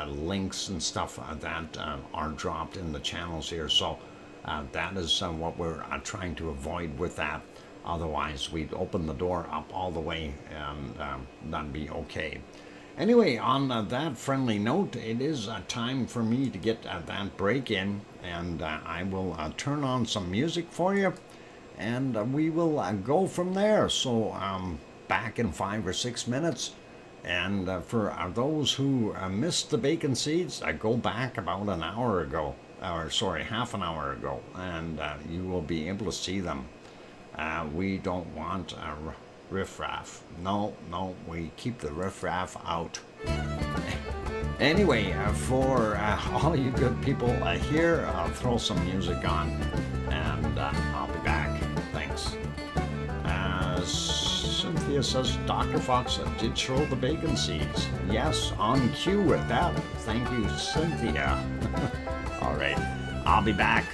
links and stuff that are dropped in the channels here. So that is what we're trying to avoid with that. Otherwise, we'd open the door up all the way, and that'd be okay. Anyway, on that friendly note, it is time for me to get that break in, and I will turn on some music for you, and we will go from there. So back in 5 or 6 minutes. And for those who missed the bacon seeds, go back about an hour ago, or sorry, half an hour ago, and you will be able to see them. We don't want riffraff. No, we keep the riffraff out. Anyway, for all you good people here, I'll throw some music on, and I'll be back. Thanks. Cynthia says Dr. Fox did show the bacon seeds. Yes, on cue with that. Thank you, Cynthia. All right, I'll be back.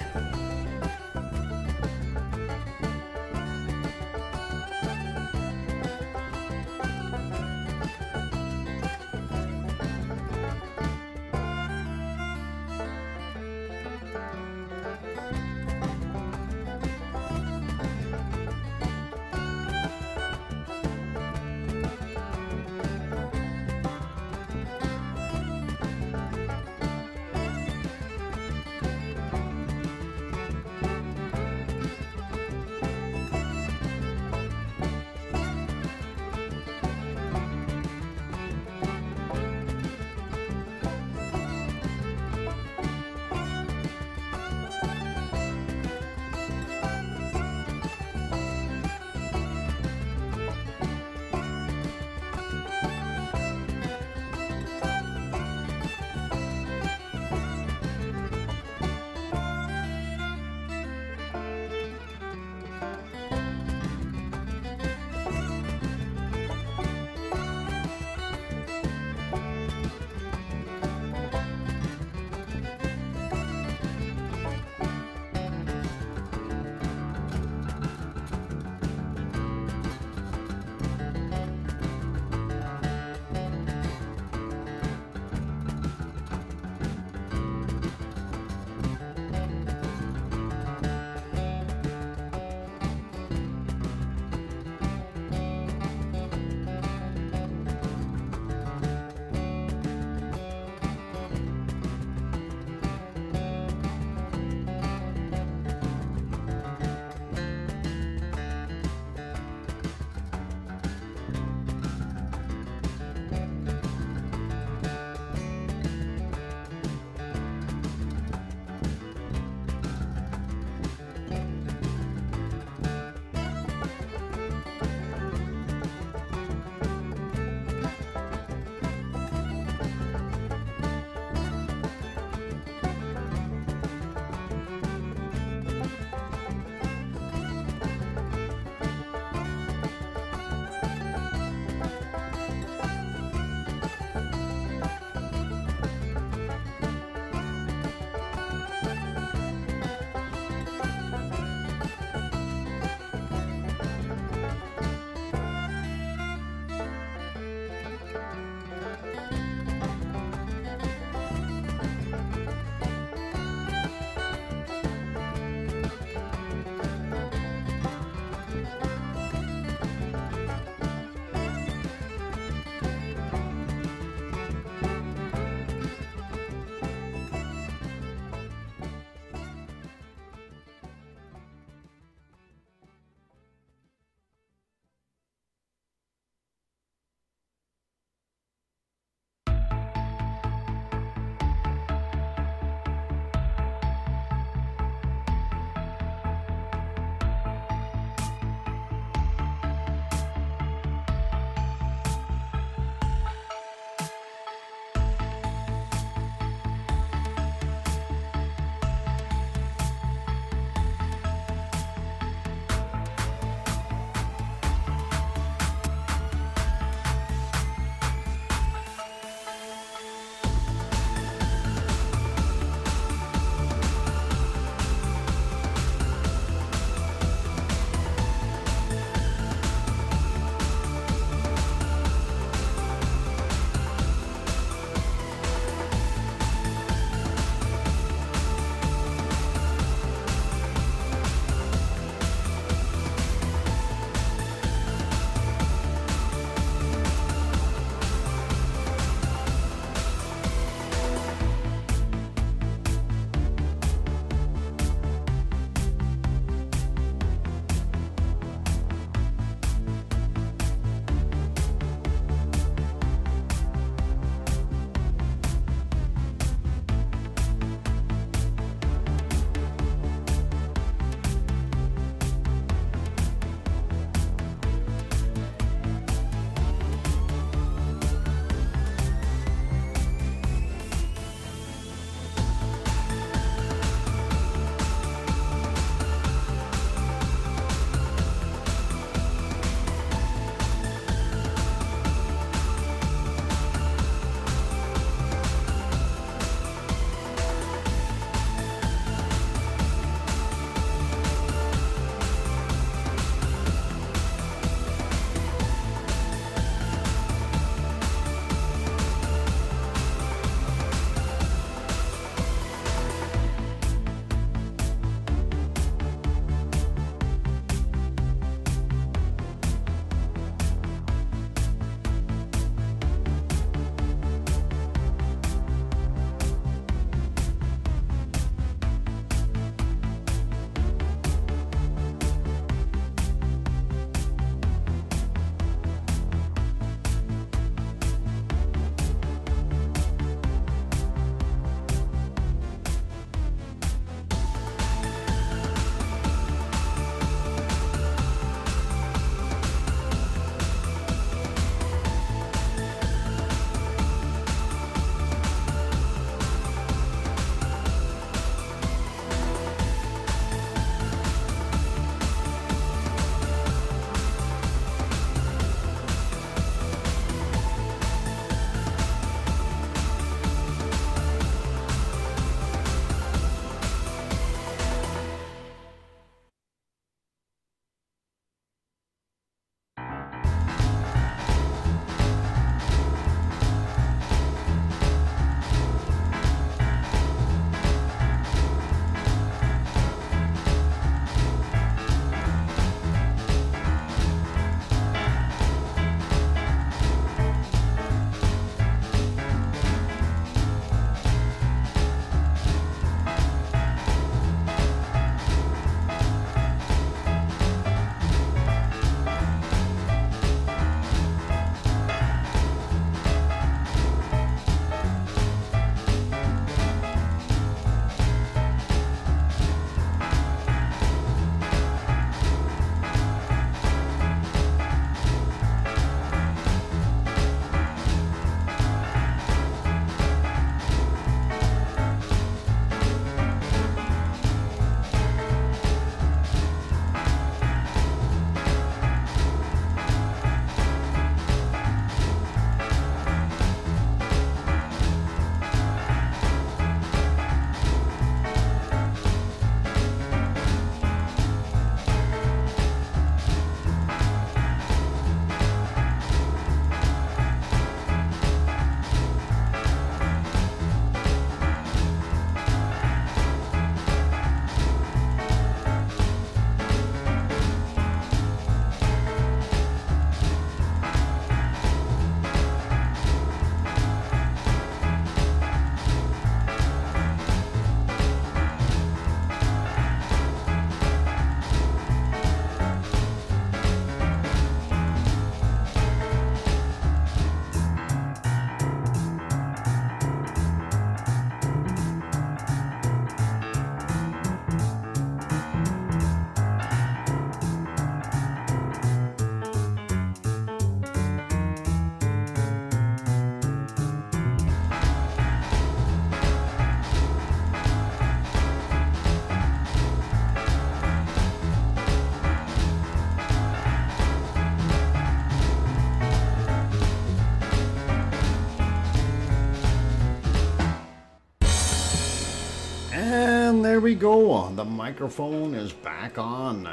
there we go. The microphone is back on.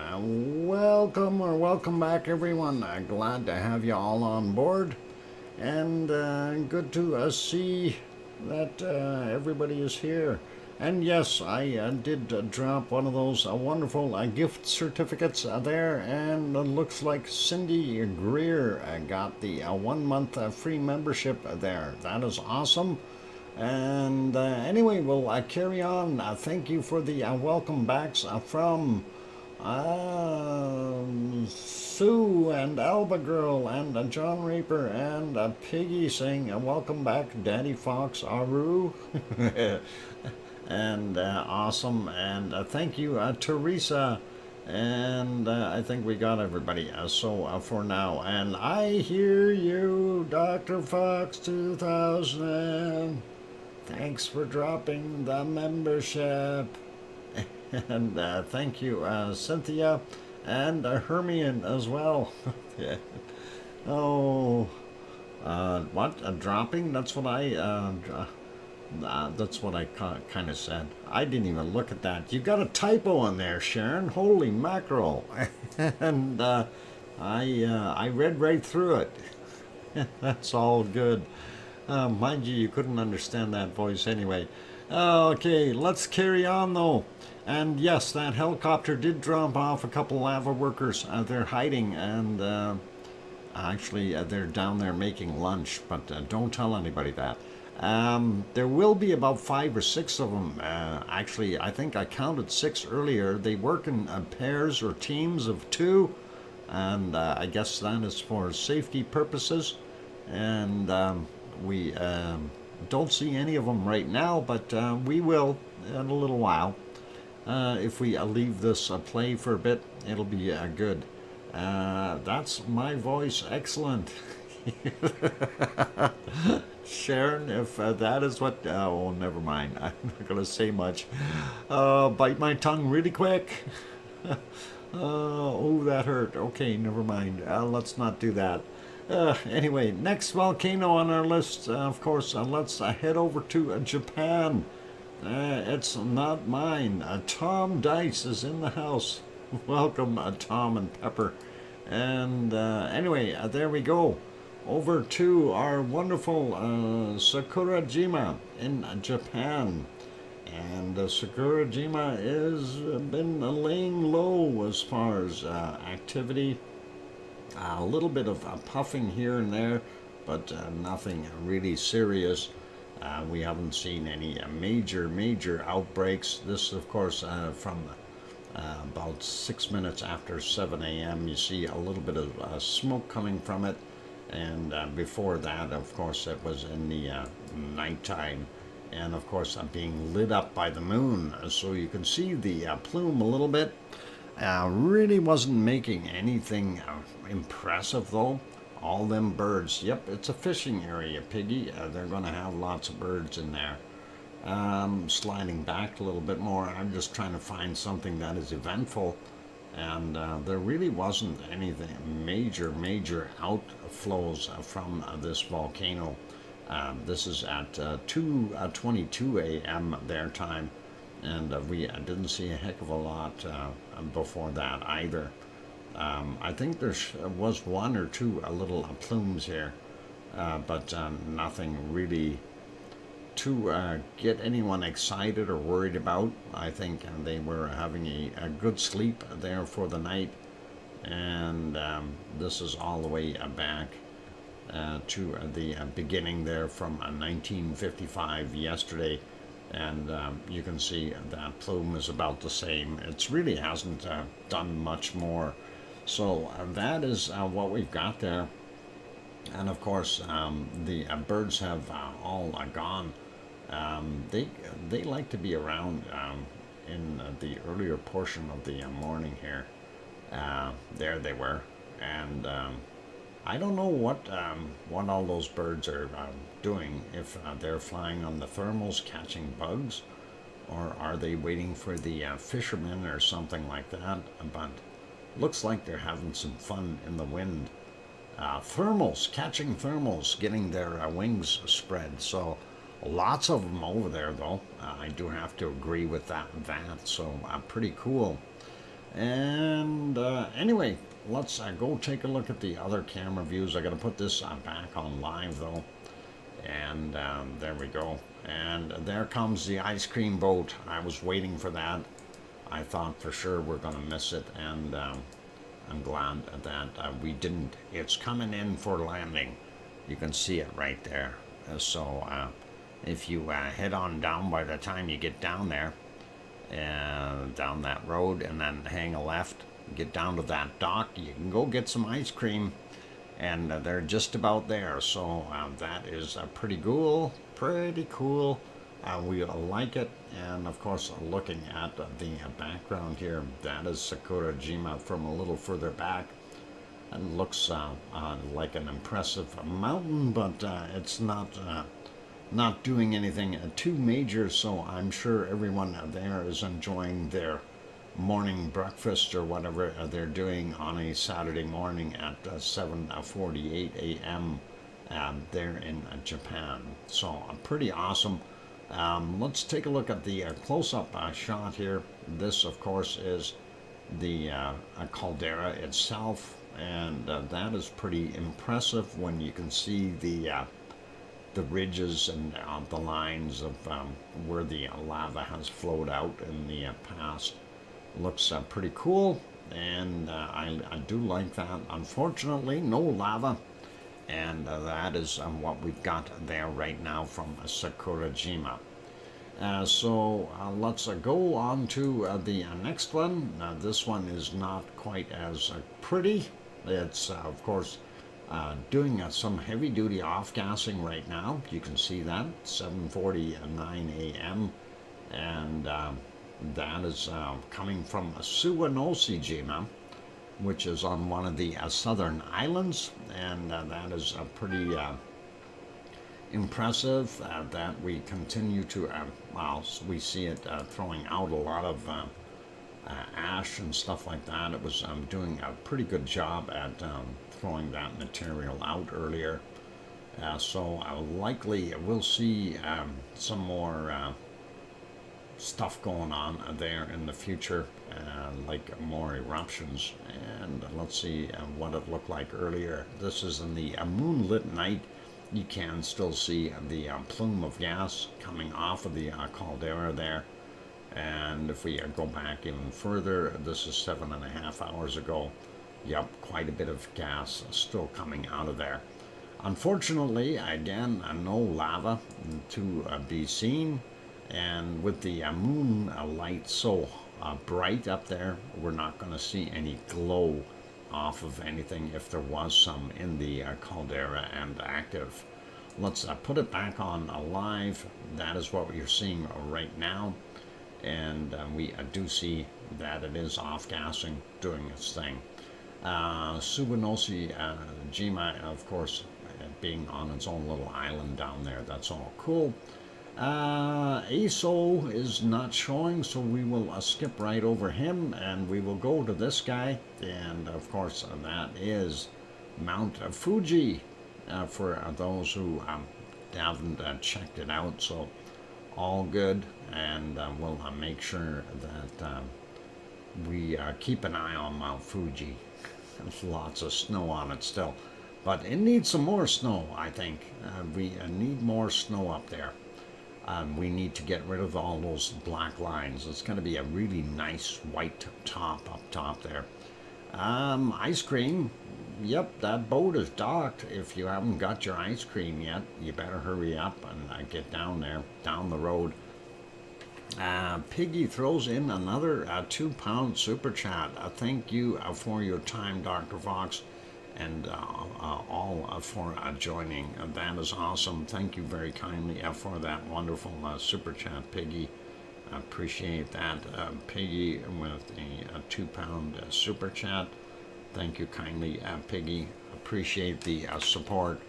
Welcome back, everyone. Glad to have you all on board, and good to see that everybody is here. And yes, I did drop one of those wonderful gift certificates there, and it looks like Cindy Greer got the 1 month free membership there. That is awesome. And anyway, we'll carry on. Thank you for the welcome backs from Sue and Alba Girl and John Raper and Piggy saying welcome back, Daddy Fox Aru. And awesome. And thank you, Teresa. And I think we got everybody. So for now, and I hear you, DrFox2000. Thanks for dropping the membership. And thank you, Cynthia and Hermione as well. Yeah. Oh, what? Dropping? That's what I kind of said. I didn't even look at that. You got a typo in there, Sharon. Holy mackerel! And I read right through it. That's all good. Mind you, you couldn't understand that voice anyway. Okay, let's carry on though. And yes, that helicopter did drop off a couple lava workers. They're hiding, and actually they're down there making lunch, but don't tell anybody that. There will be about 5 or 6 of them. Actually, I think I counted 6 earlier. They work in pairs or teams of 2, and I guess that is for safety purposes. And we don't see any of them right now, but we will in a little while. If we leave this play for a bit, it'll be good. That's my voice. Excellent. Sharon, if that is what... oh, never mind. I'm not going to say much. Bite my tongue really quick. Oh, that hurt. Okay, never mind. Let's not do that. Anyway, next volcano on our list, of course, let's head over to Japan. It's not mine. Tom Dice is in the house. Welcome, Tom and Pepper. And anyway, there we go. Over to our wonderful Sakurajima in Japan. And Sakurajima has been laying low as far as activity. A little bit of puffing here and there, but nothing really serious. We haven't seen any major outbreaks. This, of course, from about 6 minutes after 7 a.m. You see a little bit of smoke coming from it. And before that, of course, it was in the nighttime. And, of course, being lit up by the moon. So you can see the plume a little bit. Really wasn't making anything impressive, though. All them birds. Yep, it's a fishing area, Piggy. They're going to have lots of birds in there. Sliding back a little bit more, I'm just trying to find something that is eventful. And there really wasn't anything major outflows from this volcano. This is at 2:22 a.m. their time. And we didn't see a heck of a lot before that either. I think there was 1 or 2 little plumes here, but nothing really to get anyone excited or worried about. I think they were having a good sleep there for the night, and this is all the way back to the beginning there from 1955 yesterday. And you can see that plume is about the same. It really hasn't done much more. So that is what we've got there. And of course, the birds have all gone. They like to be around in the earlier portion of the morning here. There they were. And I don't know what all those birds are doing, if they're flying on the thermals catching bugs, or are they waiting for the fishermen or something like that. But looks like they're having some fun in the wind. Thermals, catching thermals, getting their wings spread. So Lots of them over there, though. I do have to agree with that. So pretty cool. And anyway, let's go take a look at the other camera views. I got to put this back on live, though. And there we go. And there comes the ice cream boat. I was waiting for that. I thought for sure we're going to miss it, and I'm glad that we didn't. It's coming in for landing. You can see it right there. So if you head on down, by the time you get down there, down that road, and then hang a left, get down to that dock, you can go get some ice cream, and they're just about there. So that is pretty cool. We like it. And of course, looking at the background here, that is Sakurajima from a little further back. It looks like an impressive mountain, but it's not doing anything too major. So I'm sure everyone there is enjoying their morning breakfast or whatever they're doing on a Saturday morning at 7:48 a.m. There in Japan. So pretty awesome. Let's take a look at the close-up shot here. This, of course, is the caldera itself, and that is pretty impressive when you can see the ridges and the lines of where the lava has flowed out in the past. Looks pretty cool, and I do like that. Unfortunately, no lava. And that is what we've got there right now from Sakurajima. So let's go on to the next one. This one is not quite as pretty. It's, of course, doing some heavy-duty off-gassing right now. You can see that, 7:49 a.m. And that is coming from Suwanoshijima, which is on one of the southern islands, and that is pretty impressive that we continue to, we see it throwing out a lot of ash and stuff like that. It was doing a pretty good job at throwing that material out earlier. So likely we'll see some more stuff going on there in the future, like more eruptions. And let's see what it looked like earlier. This is in the moonlit night. You can still see the plume of gas coming off of the caldera there. And if we go back even further, this is 7.5 hours ago. Yep, quite a bit of gas still coming out of there. Unfortunately, again, no lava to be seen. And with the moon light so bright up there, we're not going to see any glow off of anything if there was some in the caldera and active. Let's put it back on live. That is what you're seeing right now. And we do see that it is off-gassing, doing its thing. Suwanoshi Jima, of course, being on its own little island down there. That's all cool. ASO is not showing, so we will skip right over him, and we will go to this guy. And of course, that is Mount Fuji, for those who haven't checked it out. So all good, and we'll make sure that we keep an eye on Mount Fuji. There's lots of snow on it still, but it needs some more snow. I think we need more snow up there. We need to get rid of all those black lines. It's going to be a really nice white top up top there. Ice cream. Yep, that boat is docked. If you haven't got your ice cream yet, you better hurry up and get down there, down the road. Piggy throws in another 2-pound super chat. Thank you for your time, Dr. Fox, and all for joining. That is awesome. Thank you very kindly for that wonderful super chat, Piggy. Appreciate that, Piggy, with a 2-pound super chat. Thank you kindly, Piggy. Appreciate the support,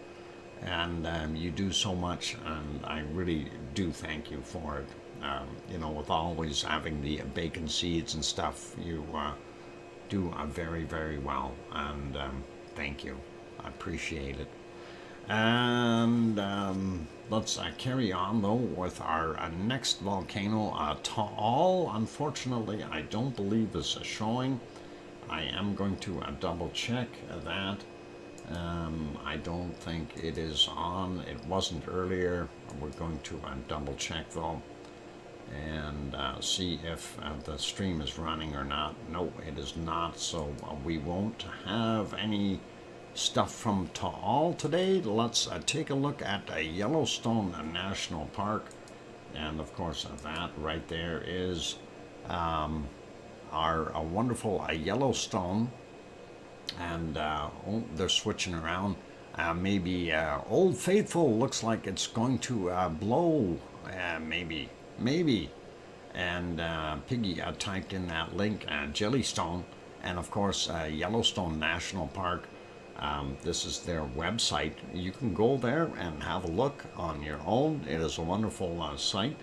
and you do so much, and I really do thank you for it. You know, with always having the bacon seeds and stuff, you do very, very well, and thank you. I appreciate it. And let's carry on though with our next volcano. Taal, unfortunately, I don't believe is showing. I am going to double check that. I don't think it is on. It wasn't earlier. We're going to double check though and see if the stream is running or not. No, it is not, so we won't have any stuff from Taal today. Let's take a look at Yellowstone National Park, and of course that right there is our wonderful Yellowstone. And oh, they're switching around. Maybe Old Faithful looks like it's going to blow. Maybe. And Piggy typed in that link, Jellystone, and of course Yellowstone National Park. This is their website. You can go there and have a look on your own. It is a wonderful site.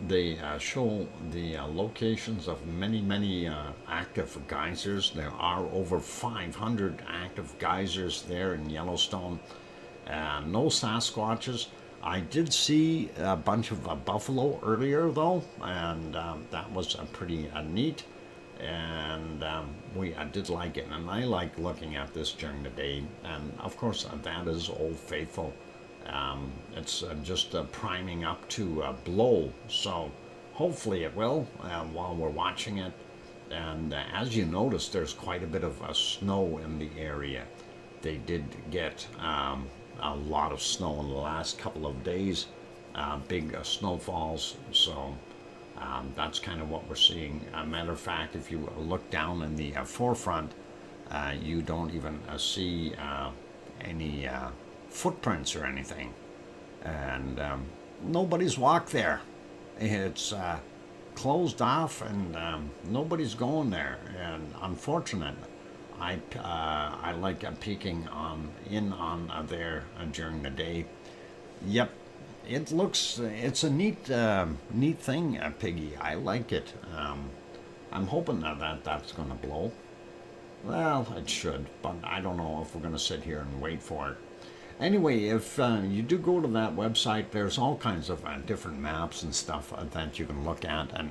They show the locations of many active geysers. There are over 500 active geysers there in Yellowstone. No Sasquatches. I did see a bunch of buffalo earlier though, and that was pretty neat. And I did like it, and I like looking at this during the day. And of course that is Old Faithful. It's just priming up to blow, so hopefully it will while we're watching it. And as you notice, there's quite a bit of snow in the area. They did get a lot of snow in the last couple of days, big snowfalls, so that's kind of what we're seeing. Matter of fact, if you look down in the forefront, you don't even see any footprints or anything, and nobody's walked there. It's closed off, and nobody's going there. And unfortunate. I like peeking on there during the day. Yep, it's a neat thing, Piggy. I like it. I'm hoping that's going to blow. Well, it should, but I don't know if we're going to sit here and wait for it. Anyway, if you do go to that website, there's all kinds of different maps and stuff that you can look at, and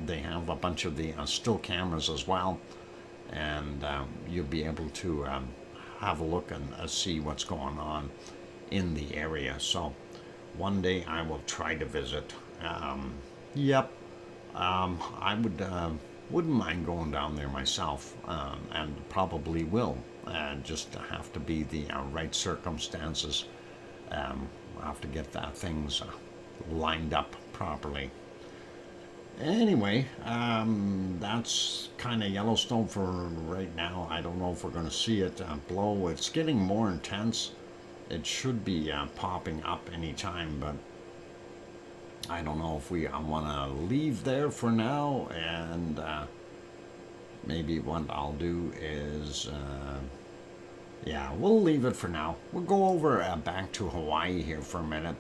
they have a bunch of the still cameras as well, and you'll be able to have a look and see what's going on in the area. So one day I will try to visit. Yep, I wouldn't mind going down there myself, and probably will. Just have to be the right circumstances. We'll have to get things lined up properly. Anyway, that's kind of Yellowstone for right now. I don't know if we're going to see it blow. It's getting more intense. It should be popping up anytime, but I don't know if we want to leave there for now, and maybe what I'll do is yeah, we'll leave it for now. We'll go over back to Hawaii here for a minute,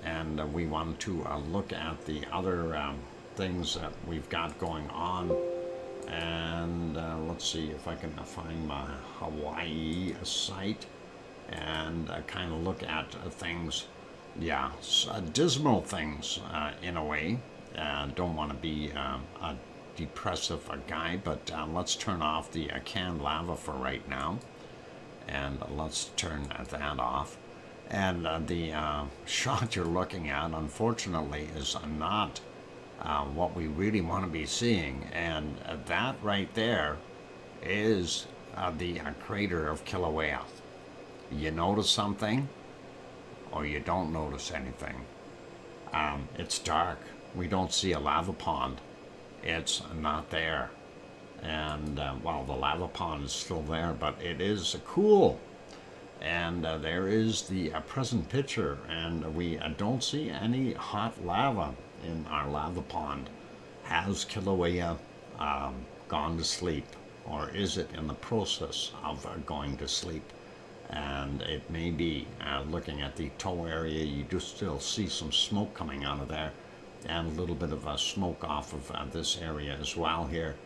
and we want to look at the other things that we've got going on. And let's see if I can find my Hawaii site and kind of look at things. Yeah, dismal things in a way. Don't want to be a depressive guy, but let's turn off the canned lava for right now. And let's turn that off. And the shot you're looking at, unfortunately, is not what we really want to be seeing. And that right there is the crater of Kilauea. You notice something, or you don't notice anything? It's dark. We don't see a lava pond. It's not there. And well, the lava pond is still there, but it is cool. And there is the present picture, and we don't see any hot lava in our lava pond. Has Kilauea gone to sleep, or is it in the process of going to sleep? And it may be, looking at the toe area, you do still see some smoke coming out of there, and a little bit of smoke off of this area as well here.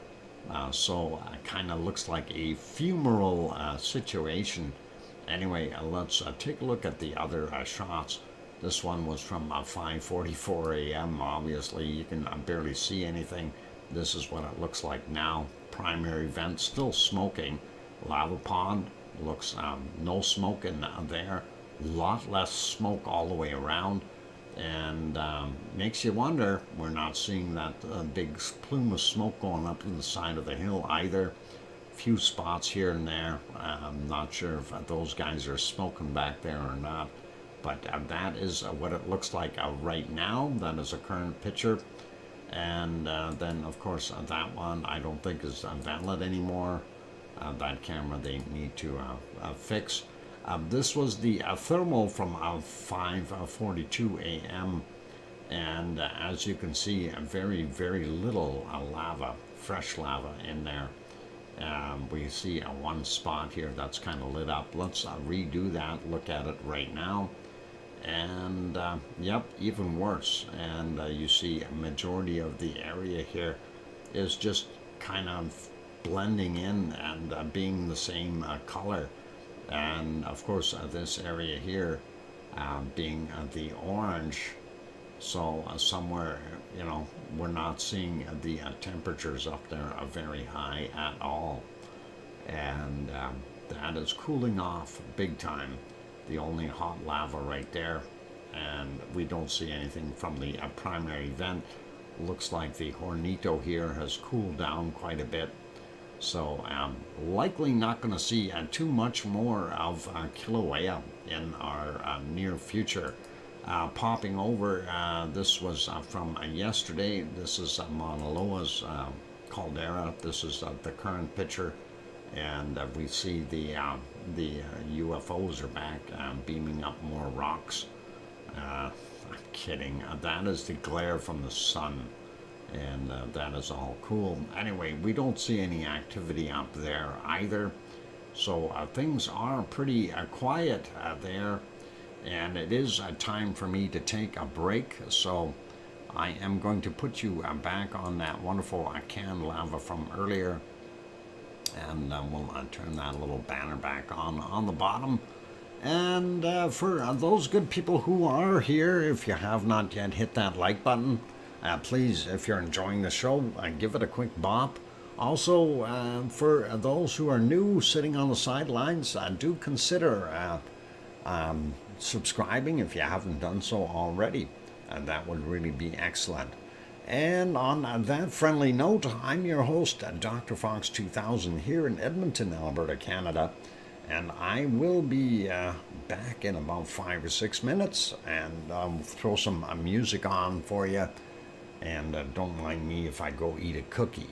So it kind of looks like a funeral situation. Anyway, let's take a look at the other shots. This one was from 5:44 a.m. Obviously, you can barely see anything. This is what it looks like now. Primary vent still smoking. Lava pond looks no smoke in there. A lot less smoke all the way around, and makes you wonder. We're not seeing that big plume of smoke going up to the side of the hill either. Few spots here and there. I'm not sure if those guys are smoking back there or not, but that is what it looks like right now. That is a current picture. And then of course that one I don't think is valid anymore. That camera they need to fix. This was the thermal from 5:42 a.m. and as you can see, very, very little lava, fresh lava in there. We see one spot here that's kind of lit up. Let's redo that, look at it right now. And yep, even worse. And you see a majority of the area here is just kind of blending in and being the same color. And of course this area here being the orange, so somewhere, you know, we're not seeing the temperatures up there are very high at all, and that is cooling off big time. The only hot lava right there, and we don't see anything from the primary vent. Looks like the Hornito here has cooled down quite a bit. So likely not going to see too much more of Kilauea in our near future. Popping over, this was from yesterday. This is Mauna Loa's caldera. This is the current picture, and we see the UFOs are back, beaming up more rocks. I'm kidding. That is the glare from the sun. And that is all cool. Anyway, we don't see any activity up there either, so things are pretty quiet there, and it is time for me to take a break. So I am going to put you back on that wonderful canned lava from earlier, and we'll turn that little banner back on the bottom. And for those good people who are here, if you have not yet hit that like button, please, if you're enjoying the show, give it a quick bop. Also, for those who are new, sitting on the sidelines, do consider subscribing if you haven't done so already. That would really be excellent. And on that friendly note, I'm your host, DrFox2000, here in Edmonton, Alberta, Canada. And I will be back in about 5 or 6 minutes, and throw some music on for you. And don't mind me if I go eat a cookie.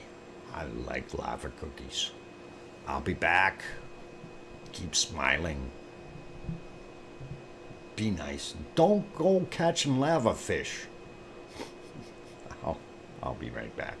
I like lava cookies. I'll be back. Keep smiling. Be nice. Don't go catching lava fish. I'll be right back.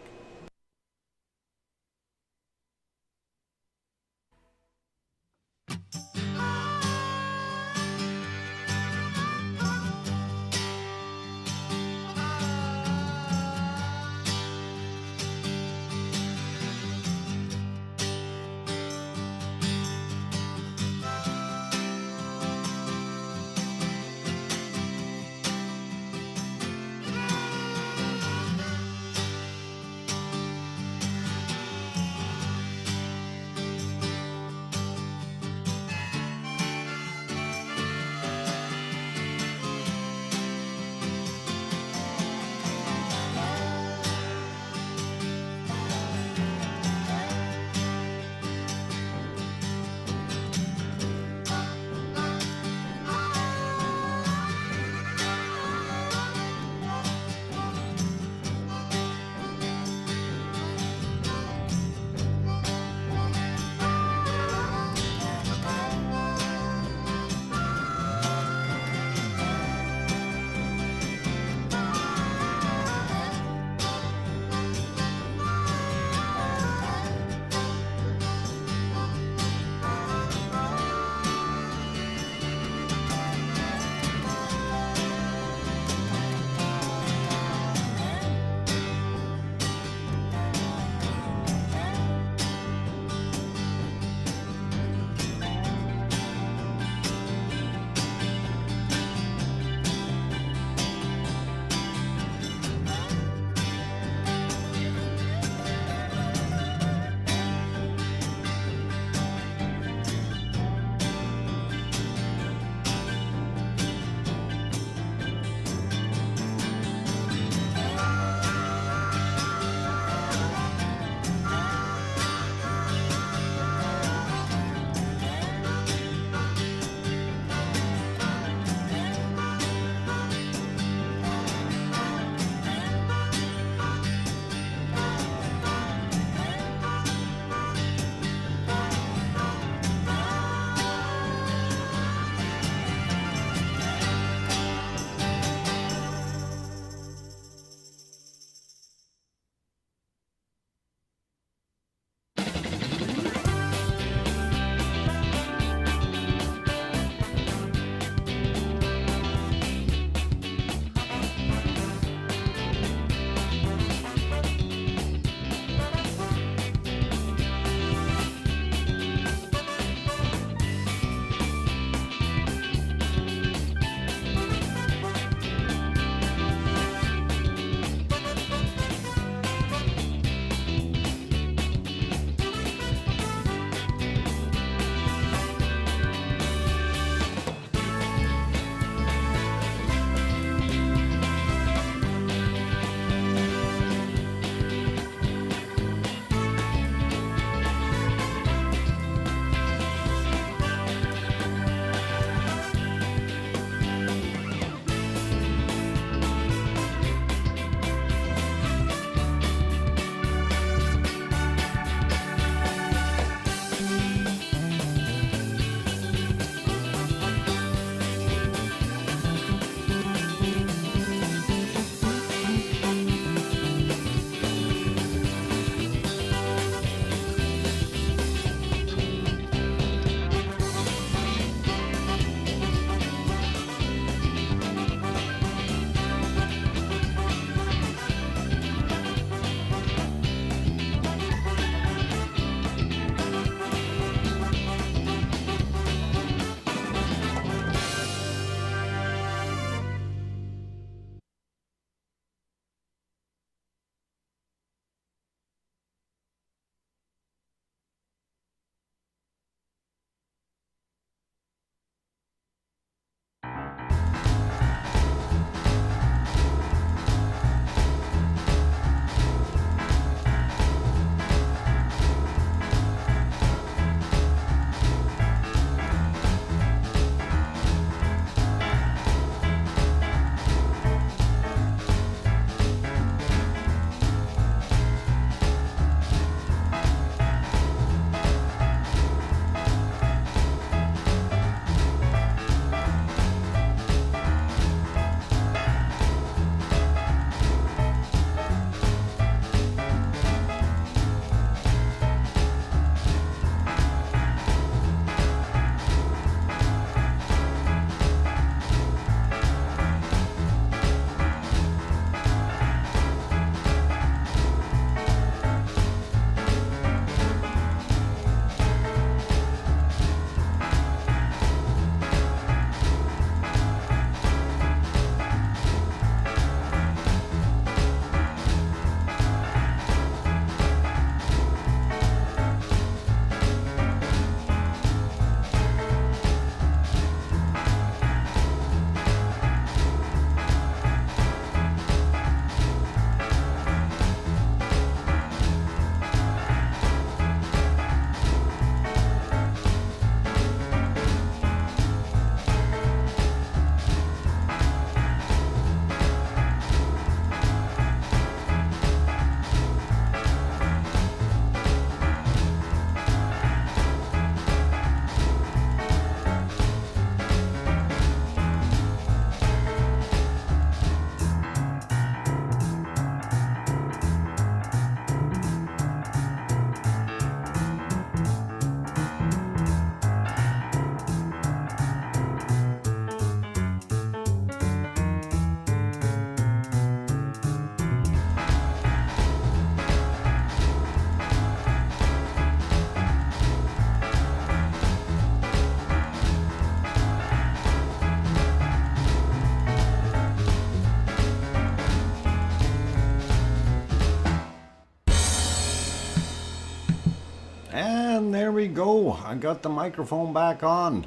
And there we go. I got the microphone back on.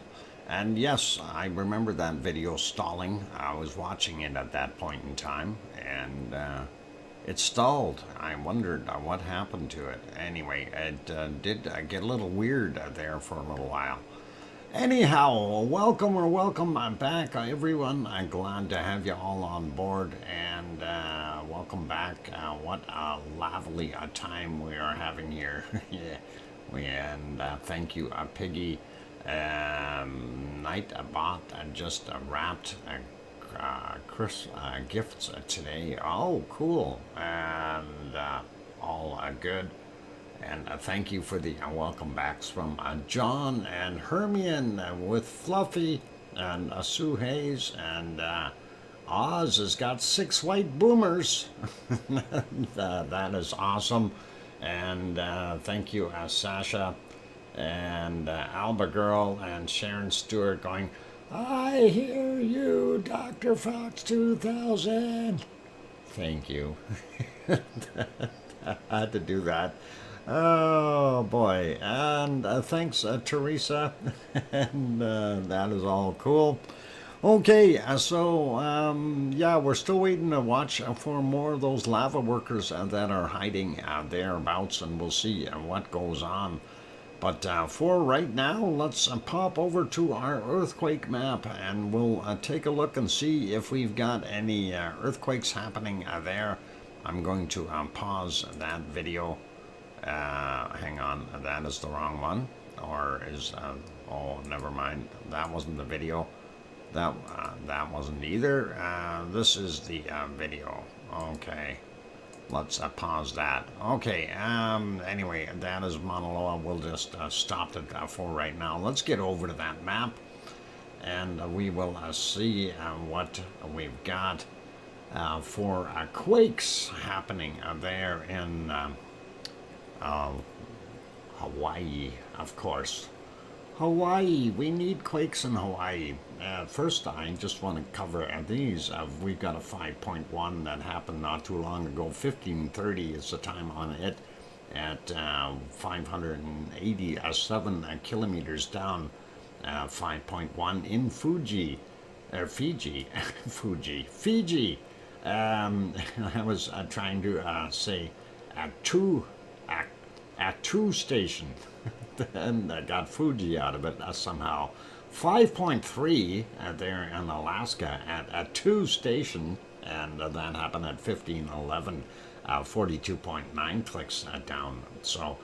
And yes, I remember that video stalling. I was watching it at that point in time, and it stalled. I wondered what happened to it. Anyway, it did get a little weird there for a little while. Anyhow, welcome back, everyone. I'm glad to have you all on board, and welcome back. What a lovely time we are having here. Yeah. And thank you, Piggy. Night bought just wrapped Chris gifts today. Oh, cool. And all good. And thank you for the welcome backs from John and Hermione with Fluffy and Sue Hayes. And Oz has got 6 white boomers. That is awesome. And thank you, Sasha and Alba Girl and Sharon Stewart going, I hear you, DrFox2000. Thank you. I had to do that. Oh, boy. And thanks, Teresa. And that is all cool. Okay, so yeah, we're still waiting to watch for more of those lava workers that are hiding thereabouts, and we'll see what goes on. But for right now, let's pop over to our earthquake map, and we'll take a look and see if we've got any earthquakes happening there. I'm going to pause that video. Hang on, that is the wrong one. Or is, oh, never mind, that wasn't the video. That wasn't either. This is the video. Okay, let's pause that. Okay. Anyway, that is Monaloa. We'll just stop it for right now. Let's get over to that map, and we will see what we've got for quakes happening there in Hawaii, of course. Hawaii, we need quakes in Hawaii. First, I just want to cover these. We've got a 5.1 that happened not too long ago. 1530 is the time on it at 587 kilometers down. 5.1 in Fiji. Fiji. I was trying to say Atu station. And I got Fuji out of it somehow. 5.3 there in Alaska at Atu station, and that happened at 1511, 42.9 clicks down. So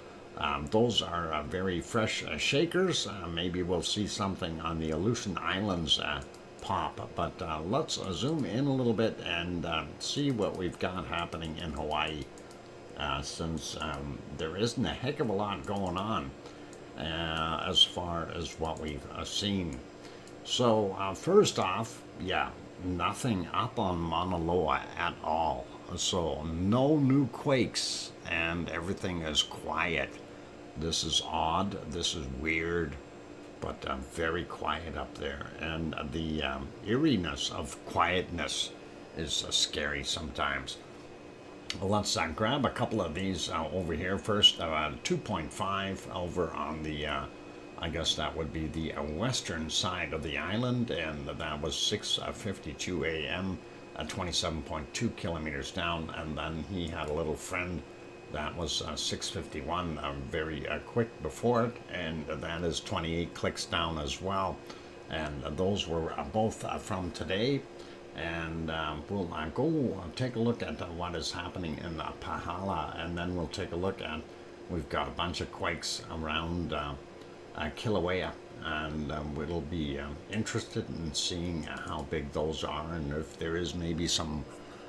those are very fresh shakers. Maybe we'll see something on the Aleutian Islands pop, but let's zoom in a little bit and see what we've got happening in Hawaii, since there isn't a heck of a lot going on as far as what we've seen. So first off, yeah, nothing up on Mauna Loa at all. So no new quakes, and everything is quiet. This is odd, this is weird, but very quiet up there. And the eeriness of quietness is scary sometimes. Well, let's grab a couple of these over here first. 2.5 over on the, I guess that would be the western side of the island, and that was 6:52 a.m. 27.2 kilometers down. And then he had a little friend that was 6:51, very quick before it, and that is 28 clicks down as well. And those were both from today. And we'll go take a look at what is happening in Pahala, and then we'll take a look at, we've got a bunch of quakes around Kilauea, and we'll be interested in seeing how big those are, and if there is maybe some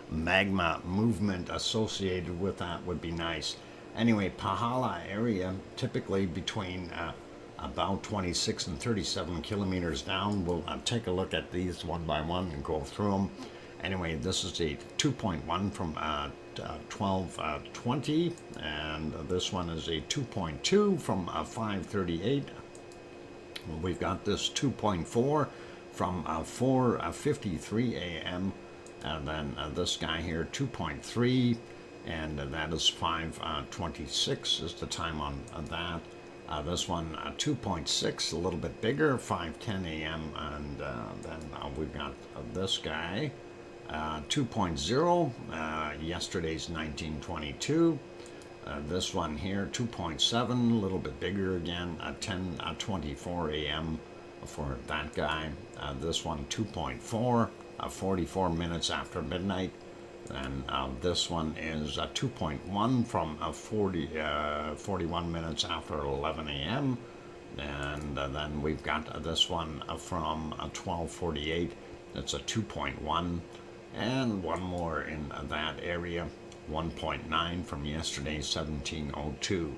magma movement associated with that would be nice. Anyway, Pahala area, typically between about 26 and 37 kilometers down. We'll take a look at these one by one and go through them. Anyway, this is a 2.1 from 1220, and this one is a 2.2 from 538. We've got this 2.4 from 4:53 a.m. And then this guy here, 2.3, and that is 5:26 is the time on that. This one 2.6, a little bit bigger, 5:10 a.m. And then we've got this guy 2.0, yesterday's 1922. This one here 2.7, a little bit bigger again, 10:24 a.m. for that guy. This one 2.4, 44 minutes after midnight. And this one is 2.1 from 41 minutes after 11 a.m. And then we've got this one from 12:48. It's a 2.1. And one more in that area, 1.9 from yesterday, 17:02.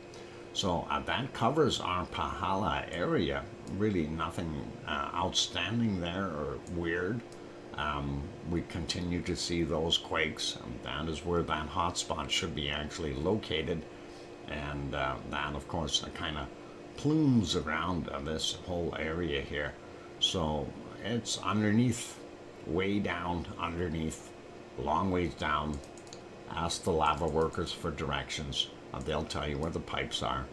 So that covers our Pahala area. Really nothing outstanding there or weird. We continue to see those quakes. That is where that hotspot should be actually located. And that, of course, kind of plumes around this whole area here. So it's underneath, way down underneath, long ways down. Ask the lava workers for directions. They'll tell you where the pipes are.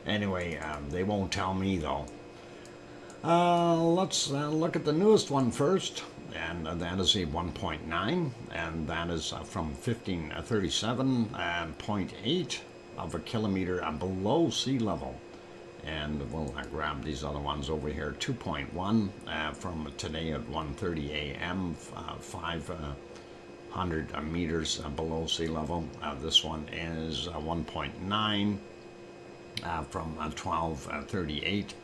Anyway, they won't tell me though. Let's look at the newest one first, and that is a 1.9, and that is from 1537.8 of a kilometer below sea level. And we'll grab these other ones over here. 2.1 from today at 1:30 a.m., 500 meters below sea level. This one is 1.9 from 12:38.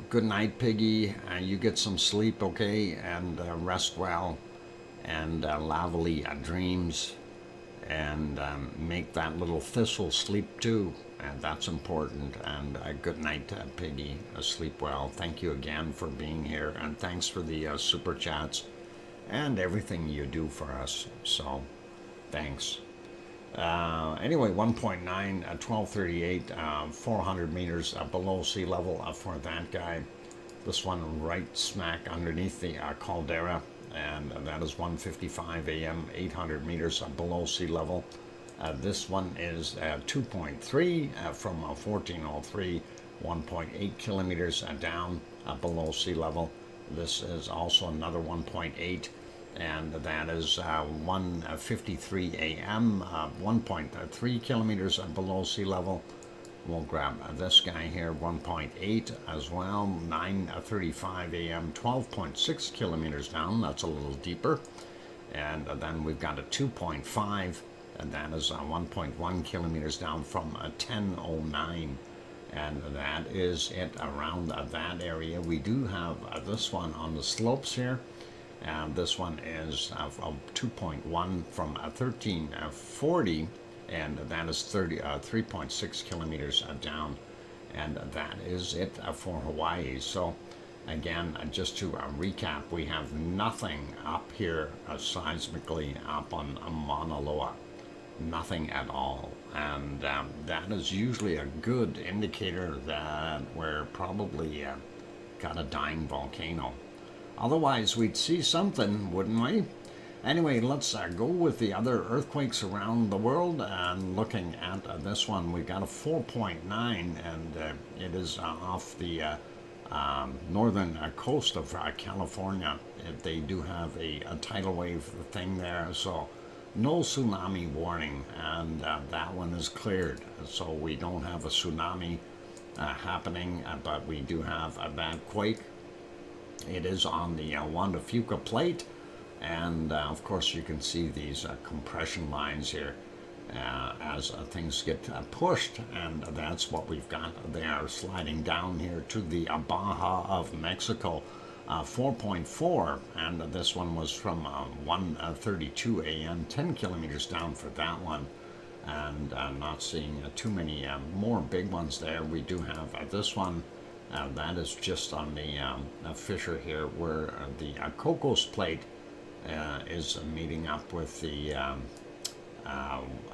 Good night, Piggy. You get some sleep, okay, and rest well, and lovely dreams, and make that little thistle sleep too. And that's important. And good night, Piggy. Sleep well. Thank you again for being here, and thanks for the super chats and everything you do for us. So, thanks. Anyway, 1.9, 12:38, 400 meters below sea level for that guy. This one right smack underneath the caldera, and that is 1:55 a.m., 800 meters below sea level. This one is 2.3 from 1403, 1.8 kilometers down below sea level. This is also another 1.8, and that is 1:53 a.m., 1.3 kilometers below sea level. We'll grab this guy here, 1.8 as well, 9:35 a.m., 12.6 kilometers down. That's a little deeper. And then we've got a 2.5, and that is 1.1 kilometers down from 10:09. And that is it around that area. We do have this one on the slopes here. And this one is 2.1 from 1340, and that is 3.6 kilometers down. And that is it for Hawaii. So again, just to recap, we have nothing up here seismically up on Mauna Loa. Nothing at all. And that is usually a good indicator that we're probably got a dying volcano. Otherwise, we'd see something, wouldn't we? Anyway, let's go with the other earthquakes around the world. And looking at this one, we've got a 4.9, and it is off the northern coast of California. They do have a tidal wave thing there, so no tsunami warning, and that one is cleared. So we don't have a tsunami happening, but we do have a bad quake. It is on the Wanda Fuca plate, and of course you can see these compression lines here as things get pushed, and that's what we've got there, sliding down here to the Baja of Mexico. 4.4, and this one was from 1:32 a.m., 10 kilometers down for that one. And not seeing too many more big ones there. We do have this one. That is just on the fissure here where the Cocos plate is meeting up with the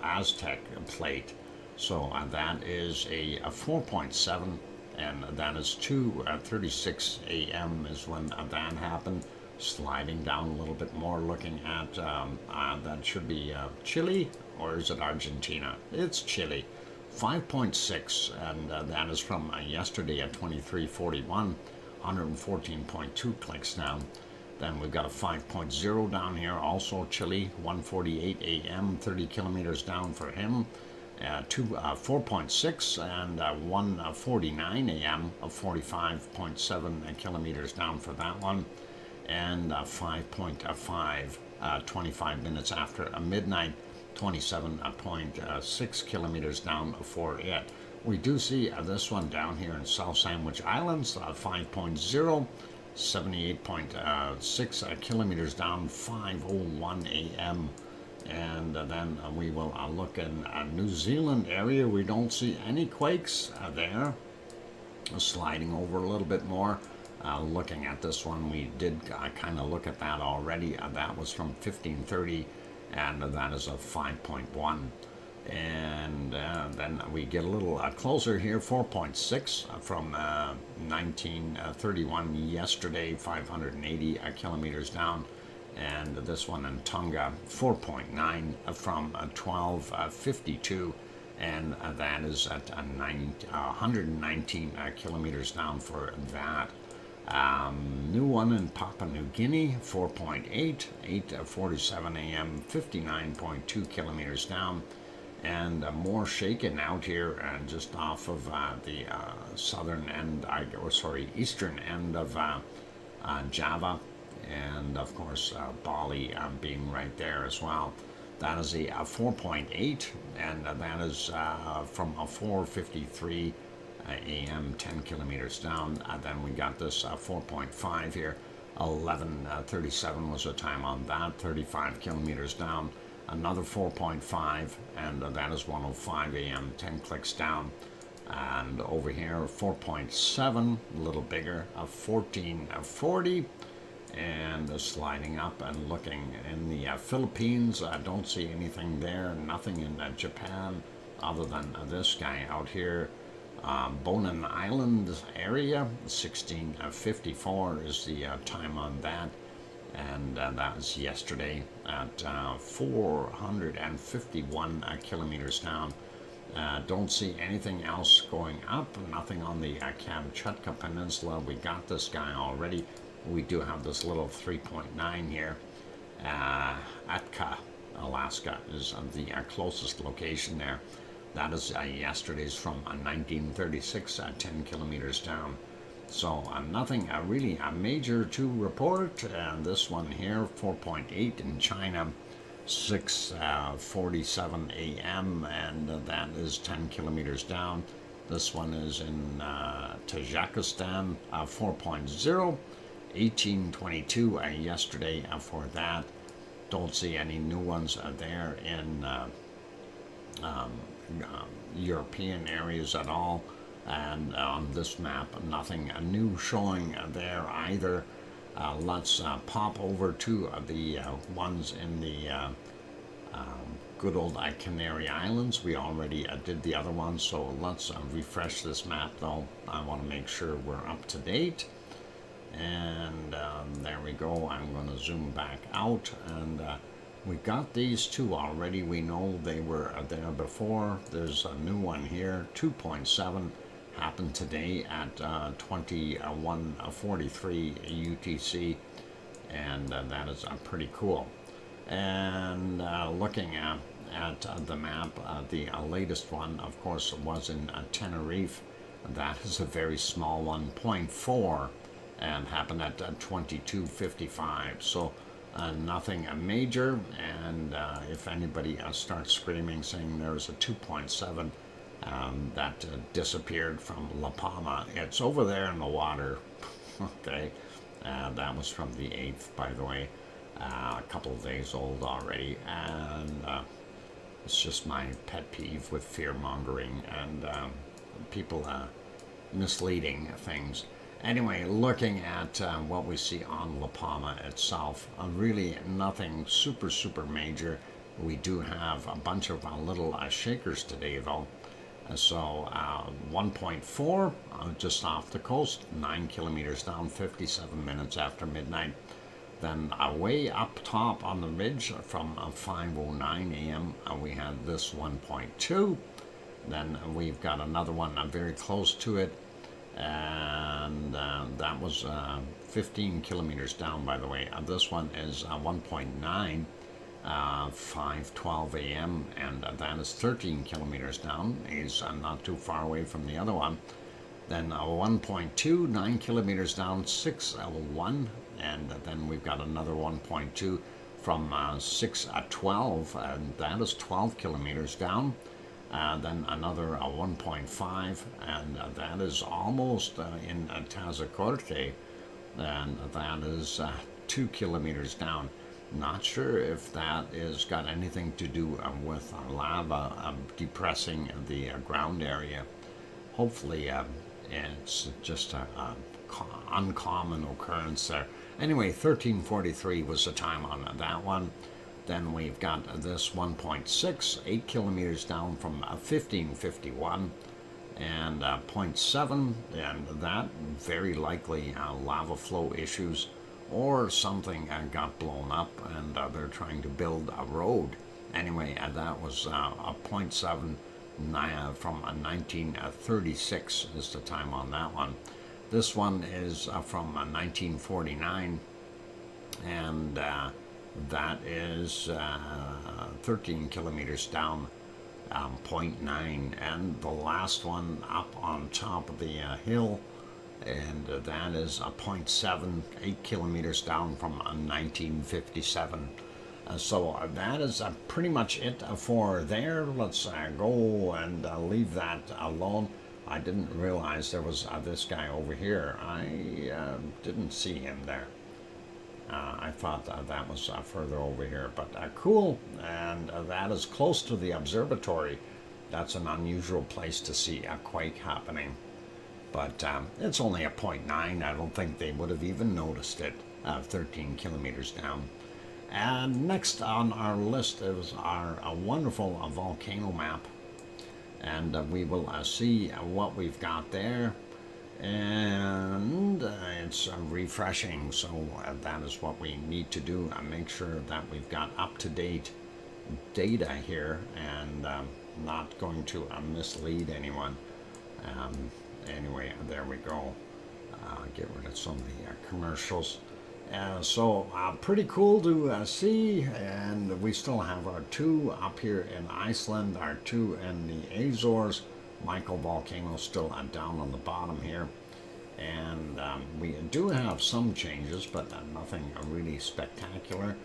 Aztec plate. So that is a 4.7, and that is 2:36 a.m. is when that happened. Sliding down a little bit more, looking at that should be Chile, or is it Argentina? It's Chile. 5.6, and that is from yesterday at 23:41, 114.2 clicks down. Then we've got a 5.0 down here, also chilly, 1:48 a.m., 30 kilometers down for him. 4.6 and 1:49 a.m. of 45.7 kilometers down for that one, and 5.5, 25 minutes after midnight, 27.6 kilometers down for it. We do see this one down here in South Sandwich Islands, 5.0, 78.6 kilometers down, 5:01 a.m. And then we will look in New Zealand area. We don't see any quakes there. Sliding over a little bit more. Looking at this one, we did kind of look at that already. That was from 1530, and that is a 5.1. And then we get a little closer here, 4.6 from 1931 yesterday, 580 kilometers down. And this one in Tonga, 4.9 from 1252, and that is at 119 kilometers down for that. New one in Papua New Guinea, 4.8, 8:47 a.m., 59.2 kilometers down, and more shaken out here just off of the southern end, eastern end of Java. And of course Bali being right there as well. That is a 4.8, and that is from 4:53 a.m., 10 kilometers down. Then we got this 4.5 here, 11:37 was the time on that, 35 kilometers down. Another 4.5, and that is 1:05 a.m., 10 clicks down. And over here 4.7, a little bigger, 14:40. And sliding up and looking in the Philippines. I don't see anything there, nothing in Japan other than this guy out here. Bonin Island area, 16:54 is the time on that, and that was yesterday at 451 kilometers down. Don't see anything else going up, nothing on the Kamchatka Peninsula. We got this guy already. We do have this little 3.9 here. Atka, Alaska is the closest location there. That is yesterday's from 1936, 10 kilometers down. So nothing really major to report. This one here, 4.8 in China, 6:47 a.m., and that is 10 kilometers down. This one is in Tajikistan, 4.0. 1822 yesterday for that. Don't see any new ones there in European areas at all, and on this map nothing new showing there either. Let's pop over to the ones in the good old Canary Islands. We already did the other ones, so let's refresh this map though. I want to make sure we're up to date. And there we go. I'm going to zoom back out, and we got these two already. We know they were there before. There's a new one here, 2.7, happened today at 21:43 UTC, and that is pretty cool. And looking at the map, the latest one, of course, was in Tenerife. That is a very small one, 0.4. And happened at 22:55, so nothing major. And if anybody starts screaming saying there's a 2.7 that disappeared from La Palma, it's over there in the water. Okay, that was from the 8th, by the way, a couple of days old already, and it's just my pet peeve with fear mongering and people misleading things. Anyway, looking at what we see on La Palma itself, really nothing super major. We do have a bunch of little shakers today though. So 1.4 just off the coast, 9 kilometers down, 57 minutes after midnight. Then way up top on the ridge from 5:09 a.m. We had this 1.2. Then we've got another one very close to it, and that was 15 kilometers down, by the way. This one is 1.9, 5:12 a.m., and that is 13 kilometers down. He's not too far away from the other one. Then 1.2, 9 kilometers down, 6:01, and then we've got another 1.2 from 6:12, and that is 12 kilometers down. Then another 1.5, and that is almost in Tazacorte, and that is 2 kilometers down. Not sure if that is got anything to do with lava depressing the ground area. Hopefully it's just a uncommon occurrence there. Anyway, 13:43 was the time on that one. Then we've got this 1.6, 8 kilometers down from 1551, and 0.7, and that very likely lava flow issues, or something got blown up and they're trying to build a road. Anyway, that was a 0.7 from 1936 is the time on that one. This one is from 1949, and that is 13 kilometers down, 0.9, and the last one up on top of the hill, and that is a 0.7, 8 kilometers down from 1957. So that is pretty much it for there. Let's go and leave that alone. I didn't realize there was this guy over here. I didn't see him there. I thought that was further over here, but cool, and that is close to the observatory. That's an unusual place to see a quake happening, but it's only a 0.9. I don't think they would have even noticed it 13 kilometers down. And next on our list is our wonderful volcano map, and we will see what we've got there. And it's refreshing, so that is what we need to do, make sure that we've got up-to-date data here, and not going to mislead anyone. Anyway, there we go. Get rid of some of the commercials. So pretty cool to see, and we still have our two up here in Iceland, our two in the Azores. Michael volcano still down on the bottom here, and we do have some changes, but nothing really spectacular.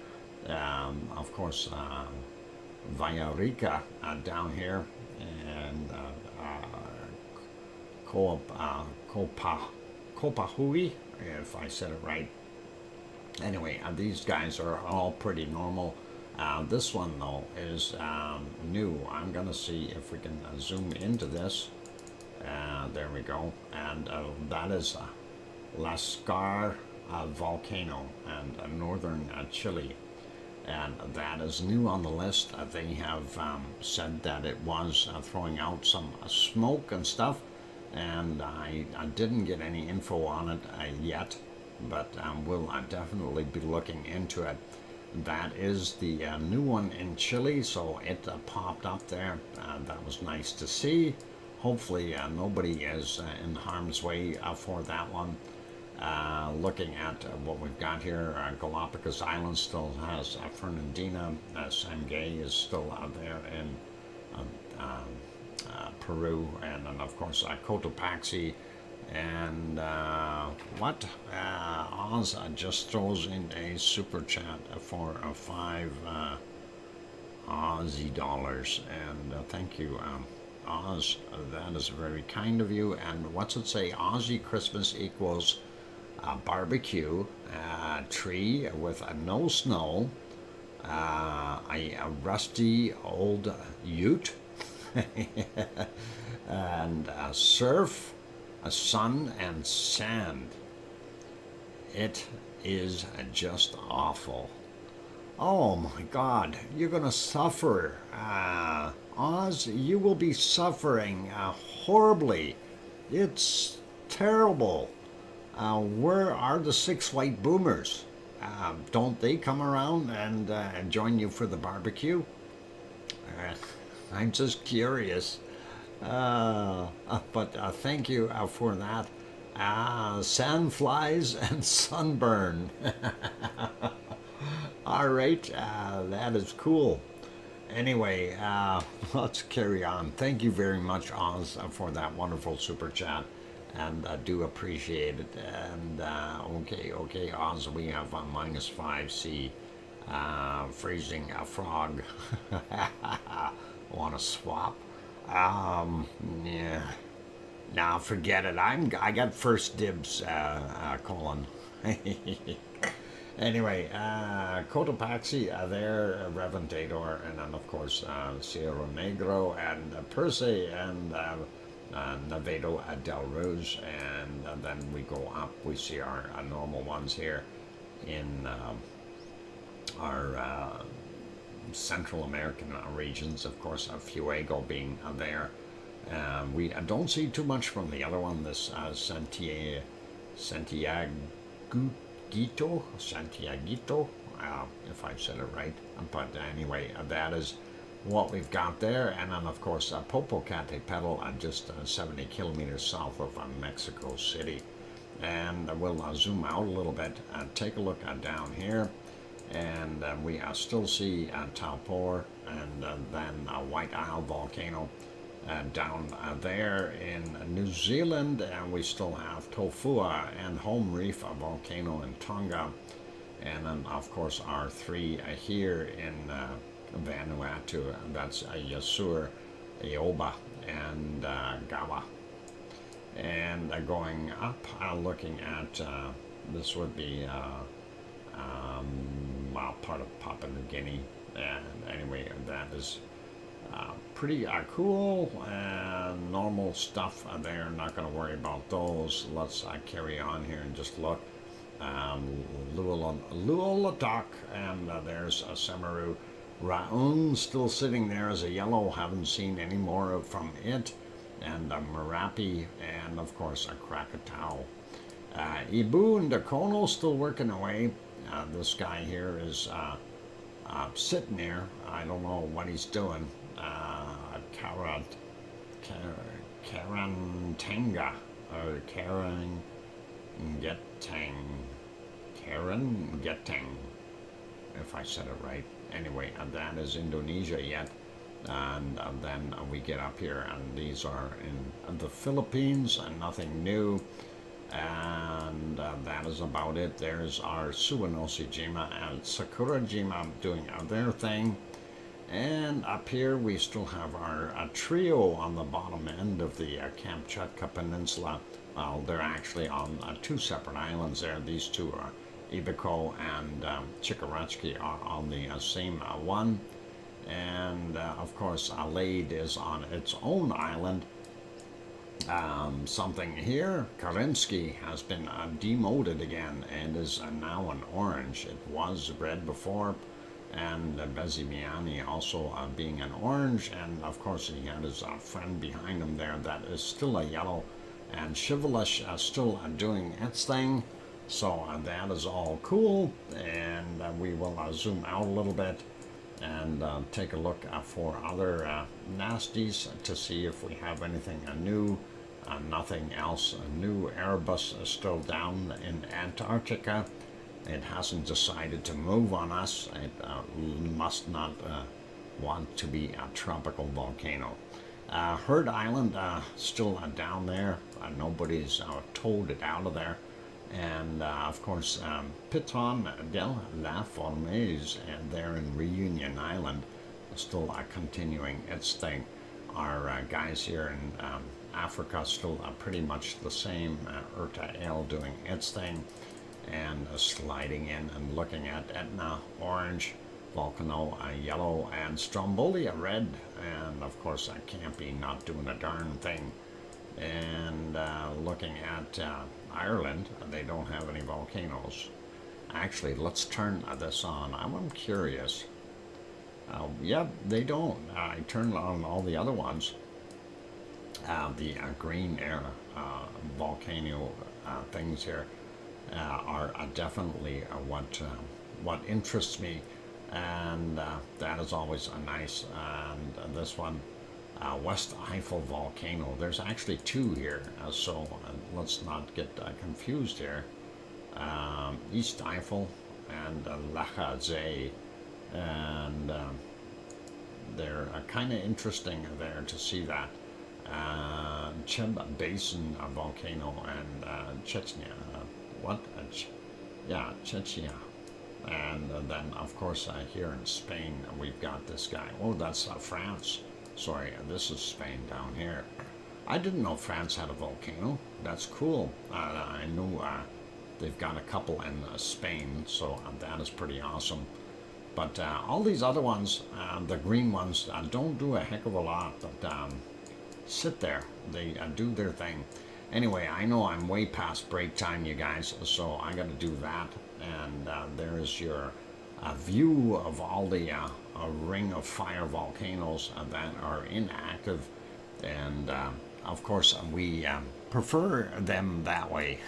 Of course, Villarrica down here, and Copahui, if I said it right. Anyway, these guys are all pretty normal. This one, though, is new. I'm going to see if we can zoom into this. There we go. And that is Lascar volcano, and northern Chile. And that is new on the list. They have said that it was throwing out some smoke and stuff, and I didn't get any info on it yet, but we'll definitely be looking into it. That is the new one in Chile, so it popped up there. That was nice to see. Hopefully nobody is in harm's way for that one. Looking at what we've got here, Galapagos Island still has Fernandina. Sangay is still out there in Peru, and then of course Cotopaxi. And Oz just throws in a super chat for 5 Aussie dollars, and thank you, Oz. That is very kind of you. And what's it say? Aussie Christmas equals a barbecue, a tree with no snow, a rusty old ute, and a surf, a sun, and sand. It is just awful. Oh my God, you're gonna suffer. Oz, you will be suffering horribly. It's terrible. Where are the 6 white boomers? Don't they come around and join you for the barbecue? I'm just curious. But thank you for that. Sandflies and sunburn. All right, that is cool. Anyway, let's carry on. Thank you very much, Oz, for that wonderful super chat, and I do appreciate it. And okay, Oz, we have a -5 C, freezing a frog. Want to swap? Yeah. Nah, forget it. I got first dibs, Colin. Anyway, Cotopaxi, there, Reventador, and then of course Sierra Negro and Perse and Navedo del Ruz, and then we go up. We see our normal ones here in our Central American regions, of course, Fuego being there. We don't see too much from the other one, this Santiaguito, if I said it right. But anyway, that is what we've got there. And then, of course, Popocatépetl, just 70 kilometers south of Mexico City. And we'll zoom out a little bit and take a look down here. And we still see Taupor and then White Isle volcano down there in New Zealand, and we still have Tofua and Home Reef volcano in Tonga, and then of course our three here in Vanuatu, and that's Yasur, Eoba, and Gawa. And going up, looking at this would be well, part of Papua New Guinea, and anyway, that is pretty cool and normal stuff there. Not going to worry about those. Let's carry on here and just look. Luolatak, and there's Semaru. Raun still sitting there as a yellow. Haven't seen any more from it. And Morapi, and of course Krakatau. Ibu and Dakono still working away. This guy here is sitting there. I don't know what he's doing. Karantanga, or Karen Getang, if I said it right. Anyway, that is Indonesia yet. And then we get up here, and these are in the Philippines, and nothing new. And that is about it. There's our Suwanosi-jima and Sakura-jima doing their thing. And up here we still have our trio on the bottom end of the Kamchatka Peninsula. Well, they're actually on two separate islands there. These two are Ibiko and Chikarachki are on the same one. And of course, Lade is on its own island. Something here, Karinsky has been demoted again and is now an orange. It was red before. And Bezimiani also being an orange, and of course he had his friend behind him there that is still a yellow, and Shivalish still doing its thing. So that is all cool, and we will zoom out a little bit and take a look for other nasties to see if we have anything new. Nothing else new. Erebus is still down in Antarctica. It hasn't decided to move on us. It must not want to be a tropical volcano. Heard Island still down there. Nobody's towed it out of there. And of course, Piton de la Formes, and there in Reunion Island, still continuing its thing. Our guys here in Africa still pretty much the same. Urta L doing its thing. And sliding in and looking at Etna, orange, Volcano, yellow, and Stromboli, red, and of course Campy not doing a darn thing. And looking at Ireland, they don't have any volcanoes. Actually, let's turn this on. I'm curious. Yep, they don't. I turned on all the other ones. The green air volcano things here are definitely what interests me, and that is always nice. And this one, West Eiffel volcano. There's actually two here, so let's not get confused here. East Eiffel and Lachazé, and they're kind of interesting there to see that. Cheb Basin volcano and Chechnya. Yeah, Chechnya. And then, of course, here in Spain, we've got this guy. Oh, that's France. Sorry, this is Spain down here. I didn't know France had a volcano. That's cool. I knew they've got a couple in Spain, so that is pretty awesome. But all these other ones, the green ones, don't do a heck of a lot, but sit there. They do their thing. Anyway, I know I'm way past break time, you guys, so I got to do that. And there is your view of all the ring of fire volcanoes that are inactive. And of course, we prefer them that way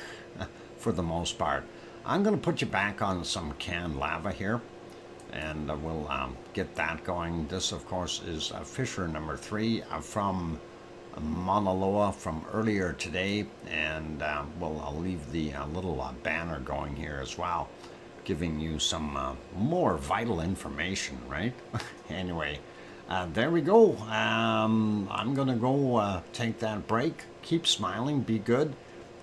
for the most part. I'm going to put you back on some canned lava here, and we'll get that going. This, of course, is fissure number 3 from Monaloa from earlier today, and I'll leave the little banner going here as well, giving you some more vital information, right? Anyway, there we go. I'm gonna go take that break. Keep smiling, be good,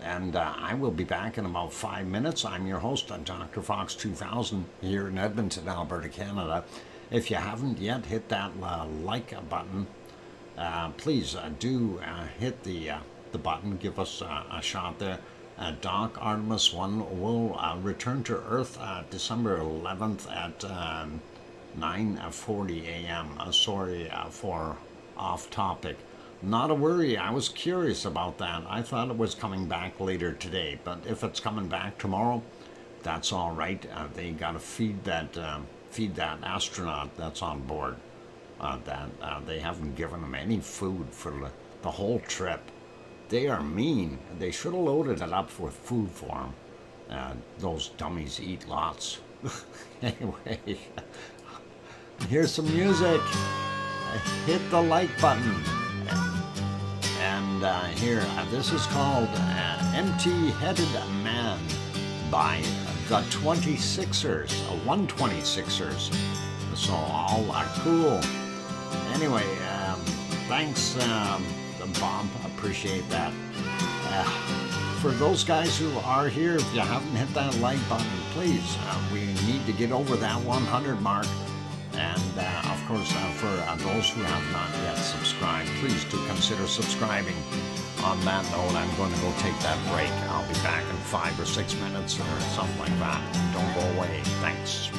and I will be back in about 5 minutes. I'm your host, DrFox2000, here in Edmonton, Alberta, Canada. If you haven't yet, hit that like button. Please do hit the button, give us a shot there. Doc Artemis 1 will return to Earth December 11th at 9:40 a.m. Sorry for off topic. Not a worry, I was curious about that. I thought it was coming back later today, but if it's coming back tomorrow, that's all right. They got to feed that astronaut that's on board. They haven't given him any food for the whole trip. They are mean. They should have loaded it up with food for him. Those dummies eat lots. Anyway, here's some music. Hit the like button. And here, this is called Empty-Headed Man by the 26ers, 126ers. So all are cool. Anyway, thanks, Bob. Appreciate that. For those guys who are here, if you haven't hit that like button, please. We need to get over that 100 mark. And of course, for those who have not yet subscribed, please do consider subscribing. On that note, I'm going to go take that break. I'll be back in 5 or 6 minutes or something like that. Don't go away. Thanks.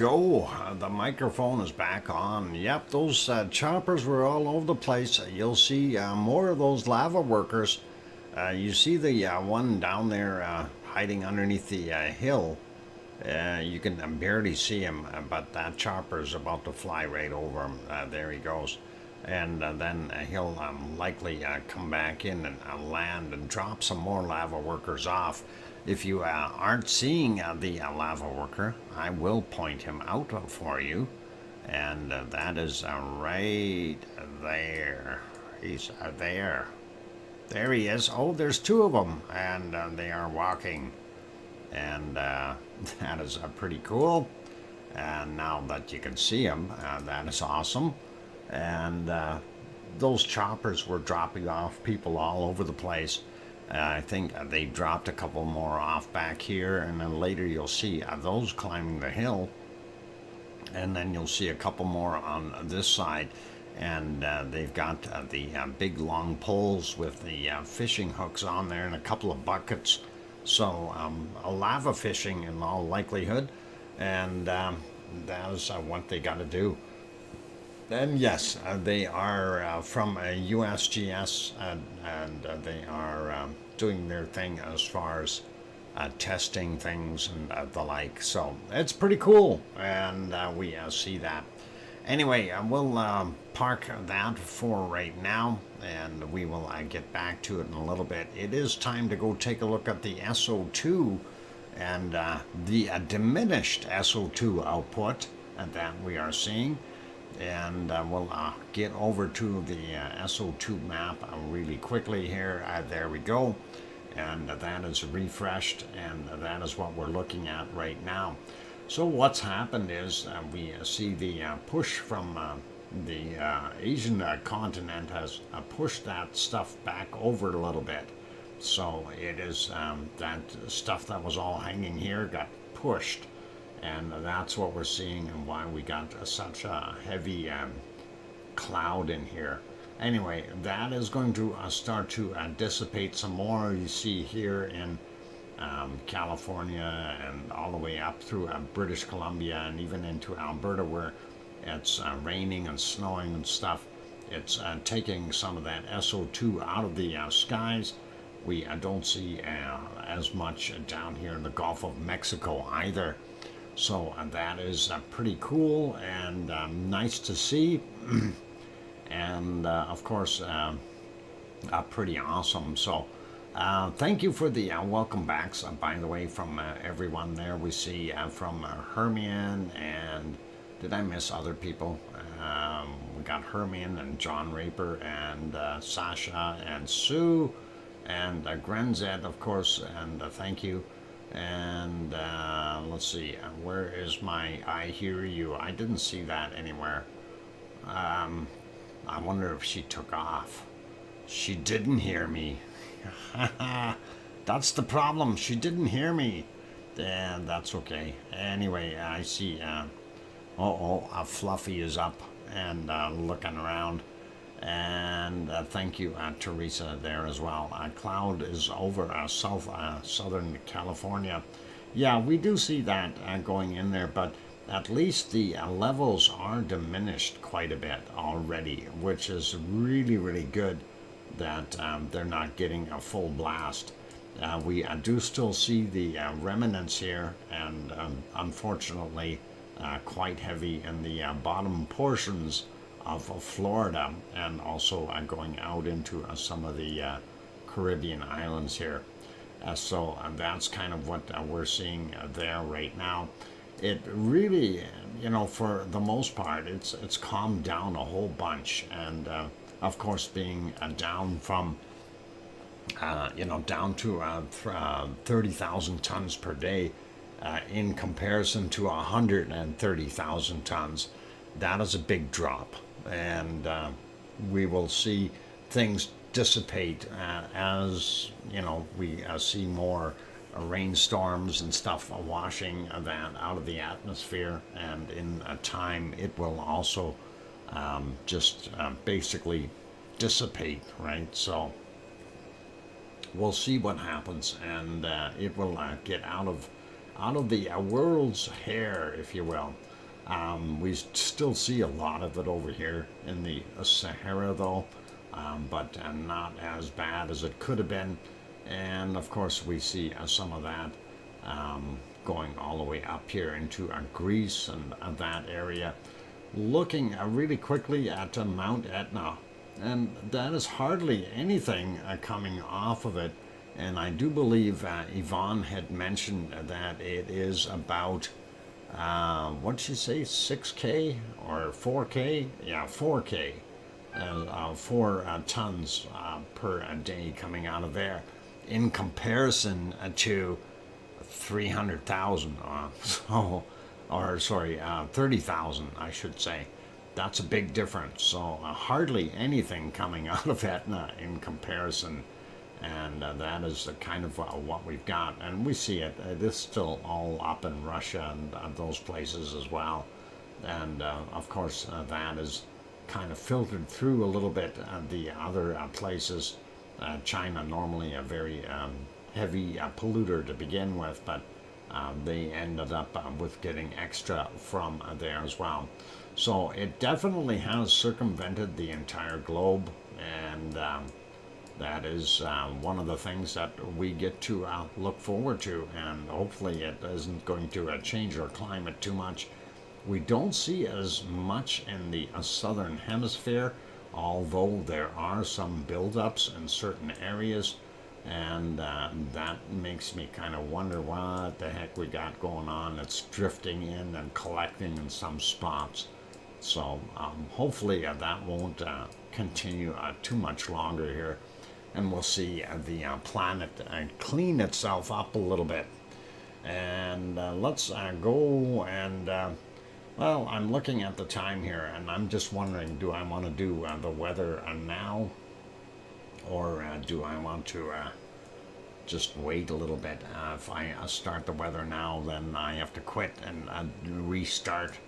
go. The microphone is back on. Yep, those choppers were all over the place. You'll see more of those lava workers. You see the one down there hiding underneath the hill. You can barely see him, but that chopper is about to fly right over him. There he goes. And then he'll likely come back in and land and drop some more lava workers off. If you aren't seeing the lava worker, I will point him out for you. And that is right there. He's there. There he is. Oh, there's two of them, and they are walking. And that is pretty cool. And now that you can see him, that is awesome. And those choppers were dropping off people all over the place. I think they dropped a couple more off back here, and then later you'll see those climbing the hill. And then you'll see a couple more on this side. And they've got the big long poles with the fishing hooks on there and a couple of buckets. So a lava fishing in all likelihood. And that is what they got to do. And yes, they are from USGS, and they are doing their thing as far as testing things and the like. So it's pretty cool, and we see that. Anyway, we'll park that for right now, and we will get back to it in a little bit. It is time to go take a look at the SO2 and the diminished SO2 output that we are seeing. And we'll get over to the SO2 map really quickly here. There we go. And that is refreshed, and that is what we're looking at right now. So what's happened is we see the push from the Asian continent has pushed that stuff back over a little bit. So it is that stuff that was all hanging here got pushed. And that's what we're seeing, and why we got such a heavy cloud in here. Anyway, that is going to start to dissipate some more. You see here in California and all the way up through British Columbia and even into Alberta, where it's raining and snowing and stuff. It's taking some of that SO2 out of the skies. We don't see as much down here in the Gulf of Mexico either. So that is pretty cool and nice to see, and of course pretty awesome. So thank you for the welcome backs, by the way, from everyone there. We see from Hermian, and did I miss other people? We got Hermian and John Raper and Sasha and Sue and Grenzed, of course, and thank you. And let's see, where is my I hear you? I didn't see that anywhere. I wonder if she took off. She didn't hear me. That's the problem. She didn't hear me. And that's okay. Anyway, I see, Fluffy is up and looking around. And thank you, Teresa, there as well. Cloud is over southern California. Yeah, we do see that going in there, but at least the levels are diminished quite a bit already, which is really, really good that they're not getting a full blast. We do still see the remnants here, and unfortunately quite heavy in the bottom portions of Florida, and also going out into some of the Caribbean islands here. So that's kind of what we're seeing there right now. It really, for the most part, it's calmed down a whole bunch, and of course being down from down to 30,000 tons per day in comparison to 130,000 tons. That is a big drop, and we will see things dissipate as we see more rainstorms and stuff washing that out of the atmosphere, and in time it will also just basically dissipate, right? So we'll see what happens, and it will get out of the world's hair, if you will. We still see a lot of it over here in the Sahara, though, but not as bad as it could have been. And of course, we see some of that going all the way up here into Greece and that area. Looking really quickly at Mount Etna, and that is hardly anything coming off of it. And I do believe Yvonne had mentioned that it is about, what did she say, 6K or 4K? Yeah, 4K, 4 tons per day coming out of there, in comparison to 300,000. Or sorry, 30,000, I should say. That's a big difference. So hardly anything coming out of Etna in comparison. And that is kind of what we've got. And we see it. It is still all up in Russia and those places as well. And of course, that is kind of filtered through a little bit the other places. China, normally a very heavy polluter to begin with, but they ended up with getting extra from there as well. So it definitely has circumvented the entire globe, and that is one of the things that we get to look forward to, and hopefully it isn't going to change our climate too much. We don't see as much in the southern hemisphere, although there are some buildups in certain areas. And that makes me kind of wonder what the heck we got going on. It's drifting in and collecting in some spots. So hopefully that won't continue too much longer here. And we'll see the planet clean itself up a little bit. And let's go and, well, I'm looking at the time here, and I'm just wondering, do I want to do the weather now? Or do I want to just wait a little bit? If I start the weather now, then I have to quit and restart.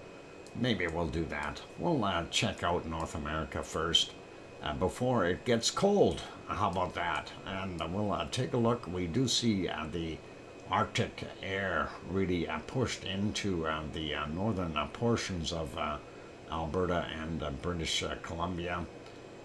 Maybe we'll do that. We'll check out North America first before it gets cold. How about that? And we'll take a look. We do see the Arctic air really pushed into the northern portions of Alberta and British Columbia,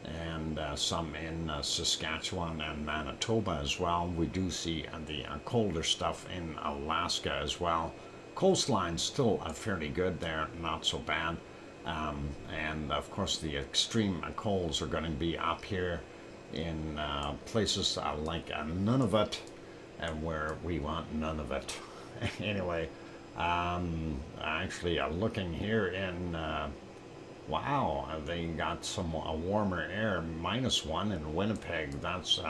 and some in Saskatchewan and Manitoba as well. We do see the colder stuff in Alaska as well. Coastline's still fairly good there, not so bad. And of course the extreme colds are going to be up here in places like Nunavut, and where we want none of it. Anyway, actually looking here in wow, they got some warmer air, -1 in Winnipeg. That's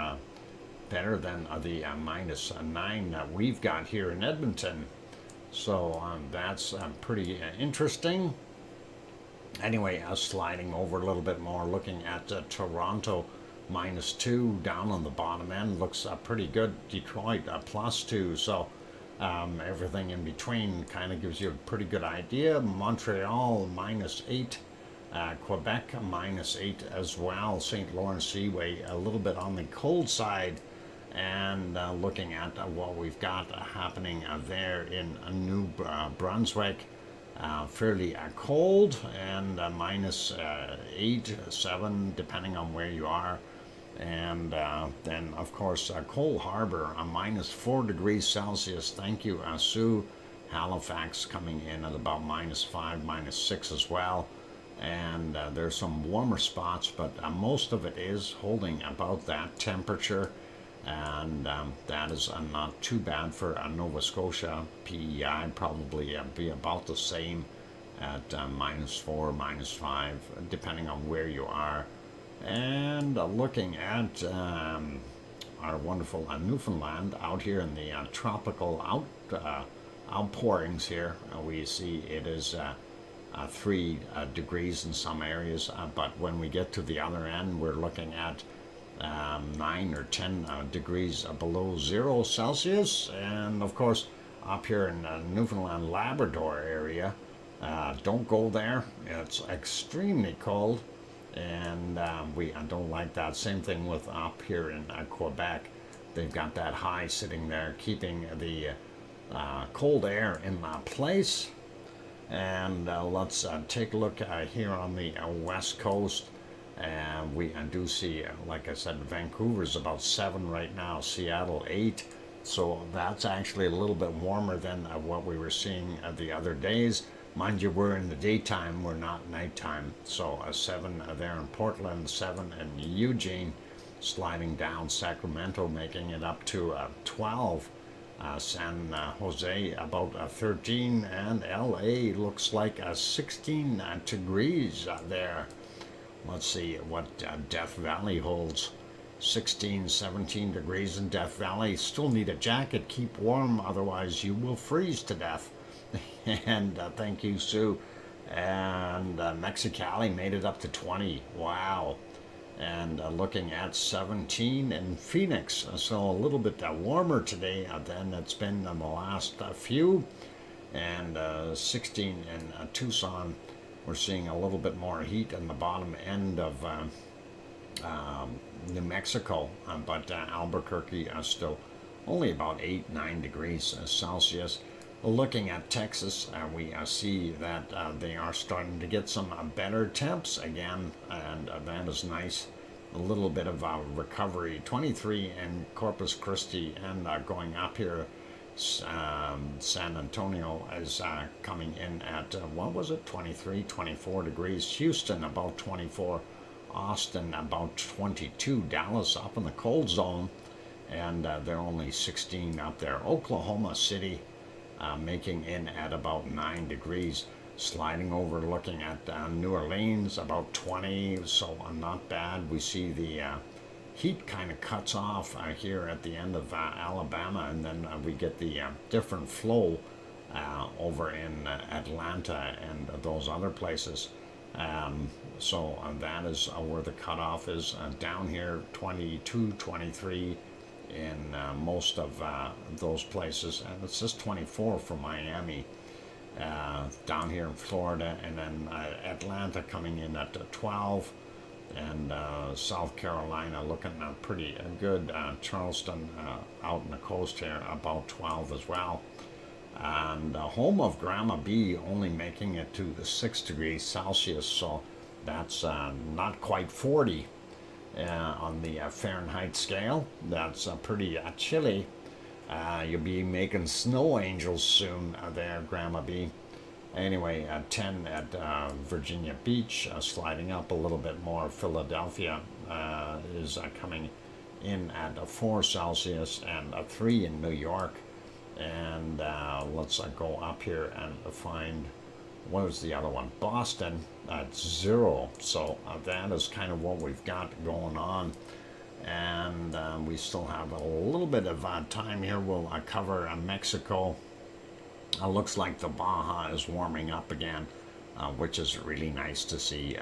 better than the -9 that we've got here in Edmonton. So that's pretty interesting. Anyway, sliding over a little bit more, looking at Toronto, -2 down on the bottom end. Looks pretty good. Detroit, +2. So everything in between kind of gives you a pretty good idea. Montreal, -8. Quebec, -8 as well. St. Lawrence Seaway, a little bit on the cold side. And looking at what we've got happening there in New Brunswick, fairly cold, and -8, 7, depending on where you are. And then, of course, Cole Harbor, -4 degrees Celsius. Thank you, Sue. Halifax coming in at about -5, -6 as well. And there's some warmer spots, but most of it is holding about that temperature. And that is not too bad for Nova Scotia. PEI probably be about the same at -4, -5, depending on where you are. And looking at our wonderful Newfoundland out here in the tropical outpourings here, we see it is 3 degrees in some areas, but when we get to the other end, we're looking at 9 or 10 degrees below 0 Celsius. And of course, up here in Newfoundland Labrador area, don't go there. It's extremely cold, and we don't like that. Same thing with up here in Quebec. They've got that high sitting there, keeping the cold air in place. And let's take a look here on the west coast. And we do see, like I said, Vancouver's about 7 right now, Seattle 8. So that's actually a little bit warmer than what we were seeing the other days. Mind you, we're in the daytime, we're not nighttime. So 7 there in Portland, 7 in Eugene, sliding down Sacramento, making it up to 12. San Jose about 13, and LA looks like 16 degrees there. Let's see what Death Valley holds. 16, 17 degrees in Death Valley. Still need a jacket, keep warm, otherwise you will freeze to death. And thank you, Sue. And Mexicali made it up to 20. Wow. And looking at 17 in Phoenix, so a little bit warmer today than it's been in the last few. And 16 in Tucson. We're seeing a little bit more heat in the bottom end of New Mexico, but Albuquerque still only about 8-9 degrees Celsius. Looking at Texas, we see that they are starting to get some better temps again, and that is nice. A little bit of recovery. 23 in Corpus Christi, and going up here, San Antonio is coming in at, what was it, 23, 24 degrees. Houston about 24. Austin about 22. Dallas up in the cold zone, and they're only 16 up there. Oklahoma City making in at about 9 degrees. Sliding over, looking at New Orleans, about 20, so not bad. We see the heat kind of cuts off here at the end of Alabama, and then we get the different flow over in Atlanta and those other places. So that is where the cutoff is. Down here, 22, 23 in most of those places, and it's just 24 for Miami. Down here in Florida, and then Atlanta coming in at 12, and South Carolina looking pretty good. Charleston out in the coast here about 12 as well. And home of Grandma B only making it to the 6 degrees Celsius, so that's not quite 40 on the Fahrenheit scale. That's pretty chilly. You'll be making snow angels soon there, Grandma B. Anyway, 10 at Virginia Beach, sliding up a little bit more. Philadelphia is coming in at 4 Celsius, and 3 in New York. And let's go up here and find, what is the other one? Boston at 0. So that is kind of what we've got going on. And we still have a little bit of time here. We'll cover Mexico. Looks like the Baja is warming up again, which is really nice to see.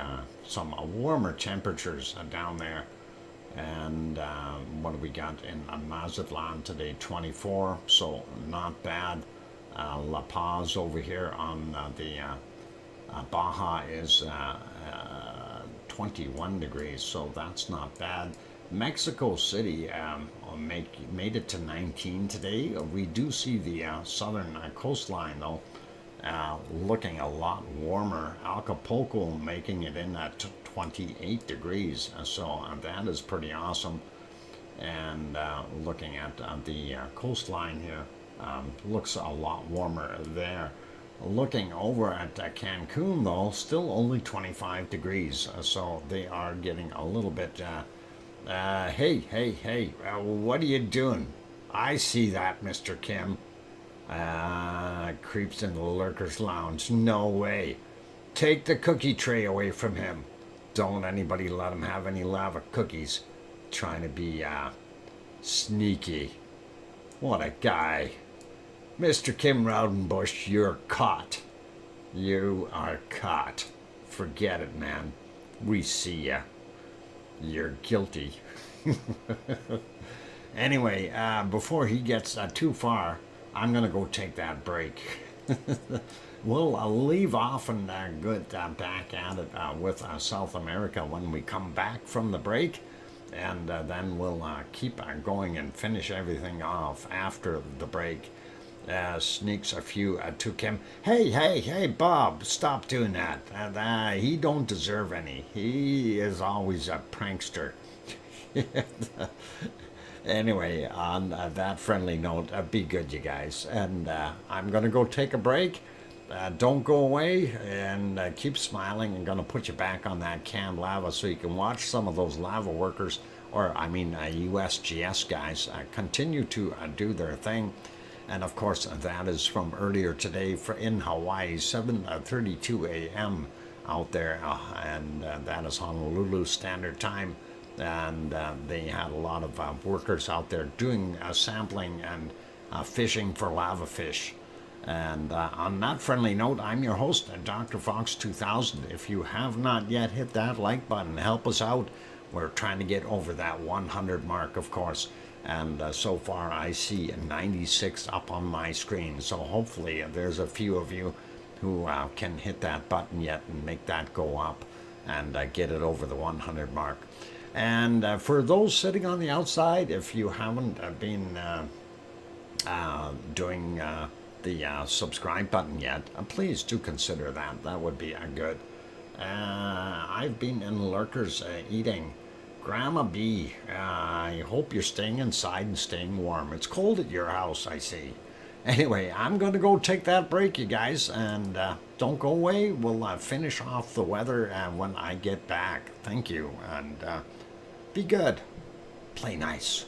Some warmer temperatures down there. And what do we got in Mazatlan today? 24, so not bad. La Paz over here on the Baja is 21 degrees, so that's not bad. Mexico City made it to 19 today. We do see the southern coastline, though, looking a lot warmer. Acapulco making it in at 28 degrees, so that is pretty awesome. And looking at the coastline here, looks a lot warmer there. Looking over at Cancun, though, still only 25 degrees, so they are getting a little bit... hey, what are you doing? I see that, Mr. Kim. Creeps in the lurker's lounge. No way. Take the cookie tray away from him. Don't anybody let him have any lava cookies. Trying to be, sneaky. What a guy. Mr. Kim Rowdenbush, you're caught. You are caught. Forget it, man. We see ya. You're guilty. Anyway, before he gets too far, I'm going to go take that break. We'll leave off and get back at it with South America when we come back from the break. And then we'll keep going and finish everything off after the break. sneaks a few to Kim. Hey, Bob, stop doing that. He don't deserve any. He is always a prankster. Anyway, on that friendly note, be good, you guys. And I'm going to go take a break. Don't go away and keep smiling. I'm going to put you back on that canned lava so you can watch some of those lava workers, or I mean USGS guys, continue to do their thing. And of course, that is from earlier today in Hawaii, 7:32 a.m. out there, and that is Honolulu Standard Time. And they had a lot of workers out there doing sampling and fishing for lava fish. And on that friendly note, I'm your host, DrFox2000. If you have not yet hit that like button, help us out. We're trying to get over that 100 mark, of course. And so far, I see 96 up on my screen. So hopefully, there's a few of you who can hit that button yet and make that go up and get it over the 100 mark. And for those sitting on the outside, if you haven't been doing the subscribe button yet, please do consider that. That would be good. I've been in lurkers eating. Grandma B, I hope you're staying inside and staying warm. It's cold at your house, I see. Anyway, I'm going to go take that break, you guys, and don't go away. We'll finish off the weather when I get back. Thank you, and be good. Play nice.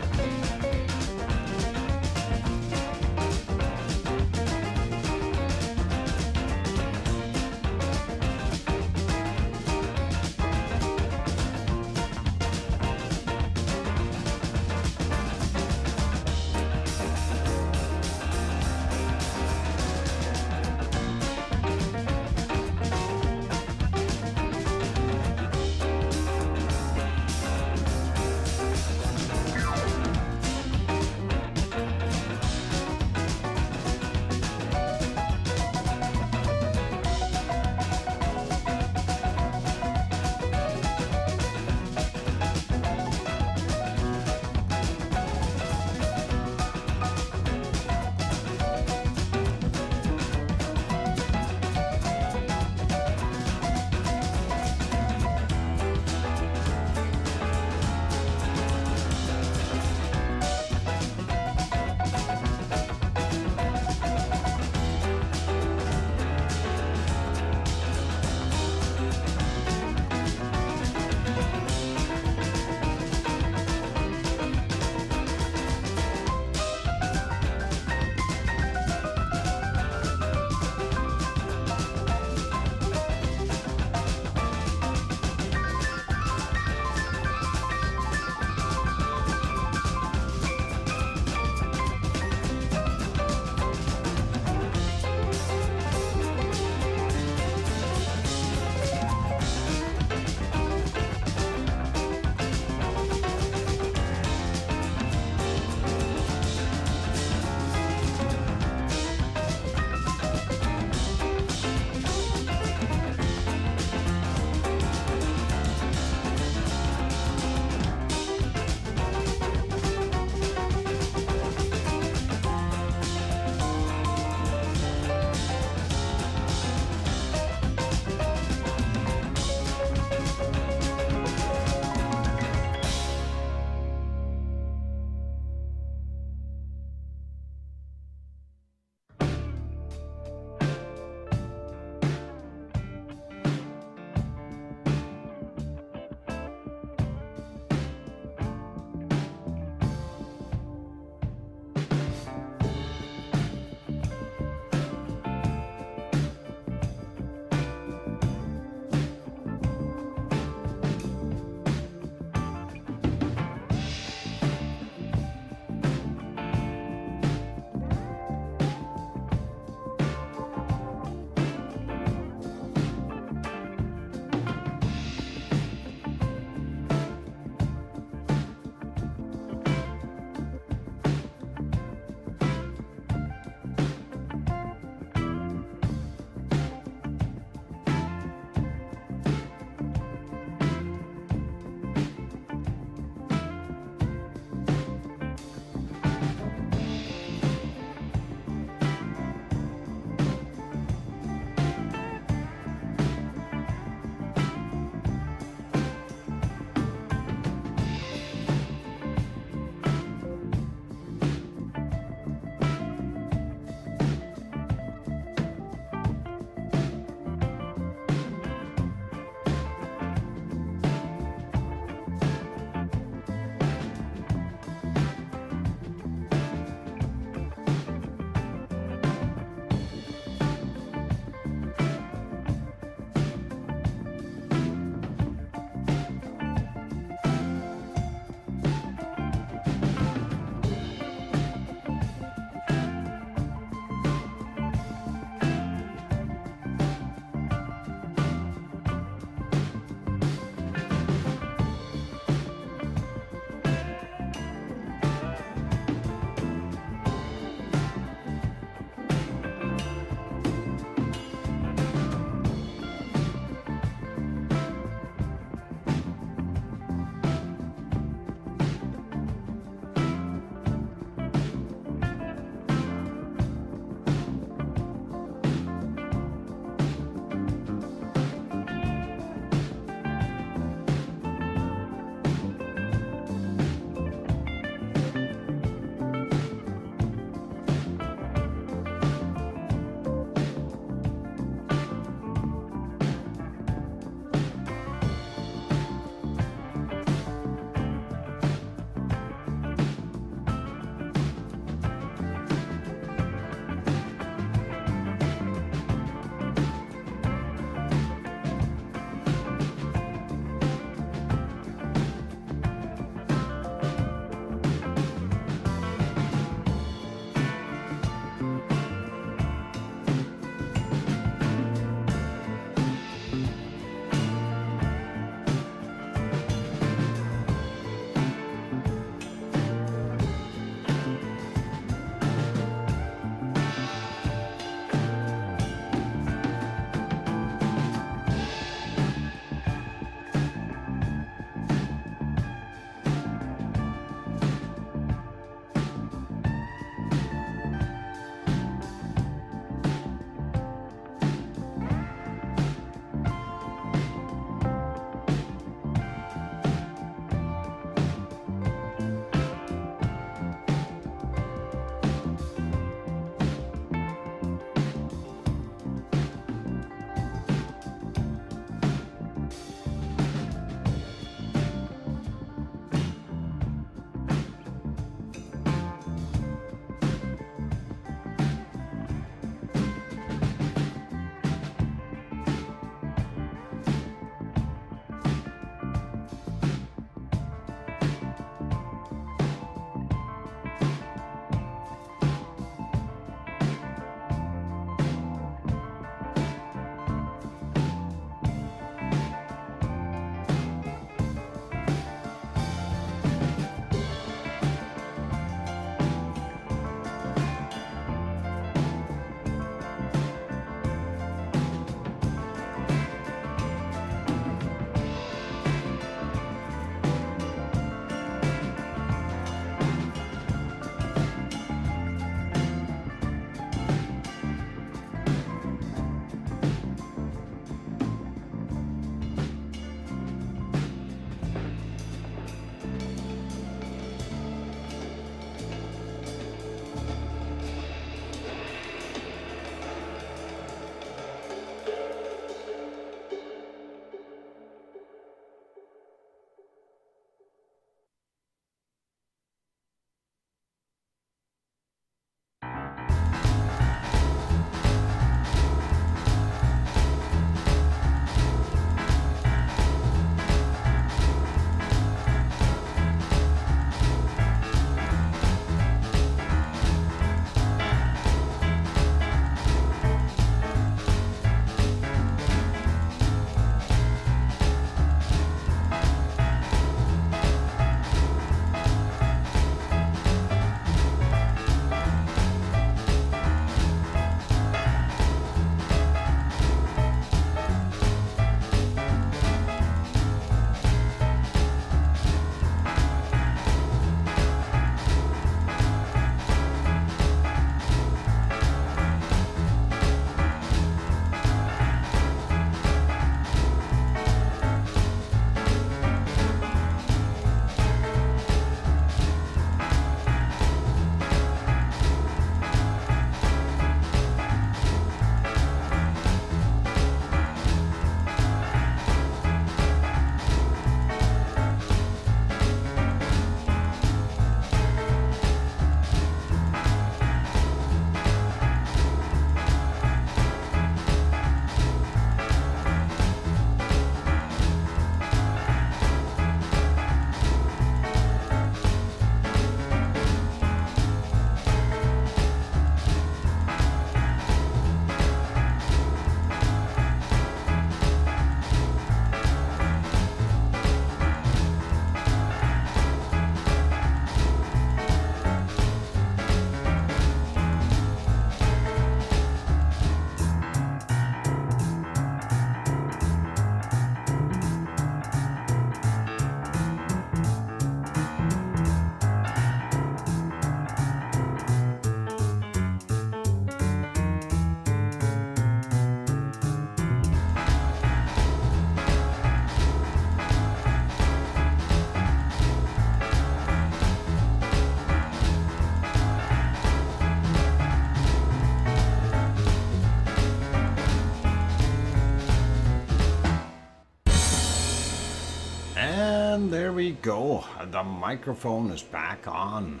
And there we go. The microphone is back on.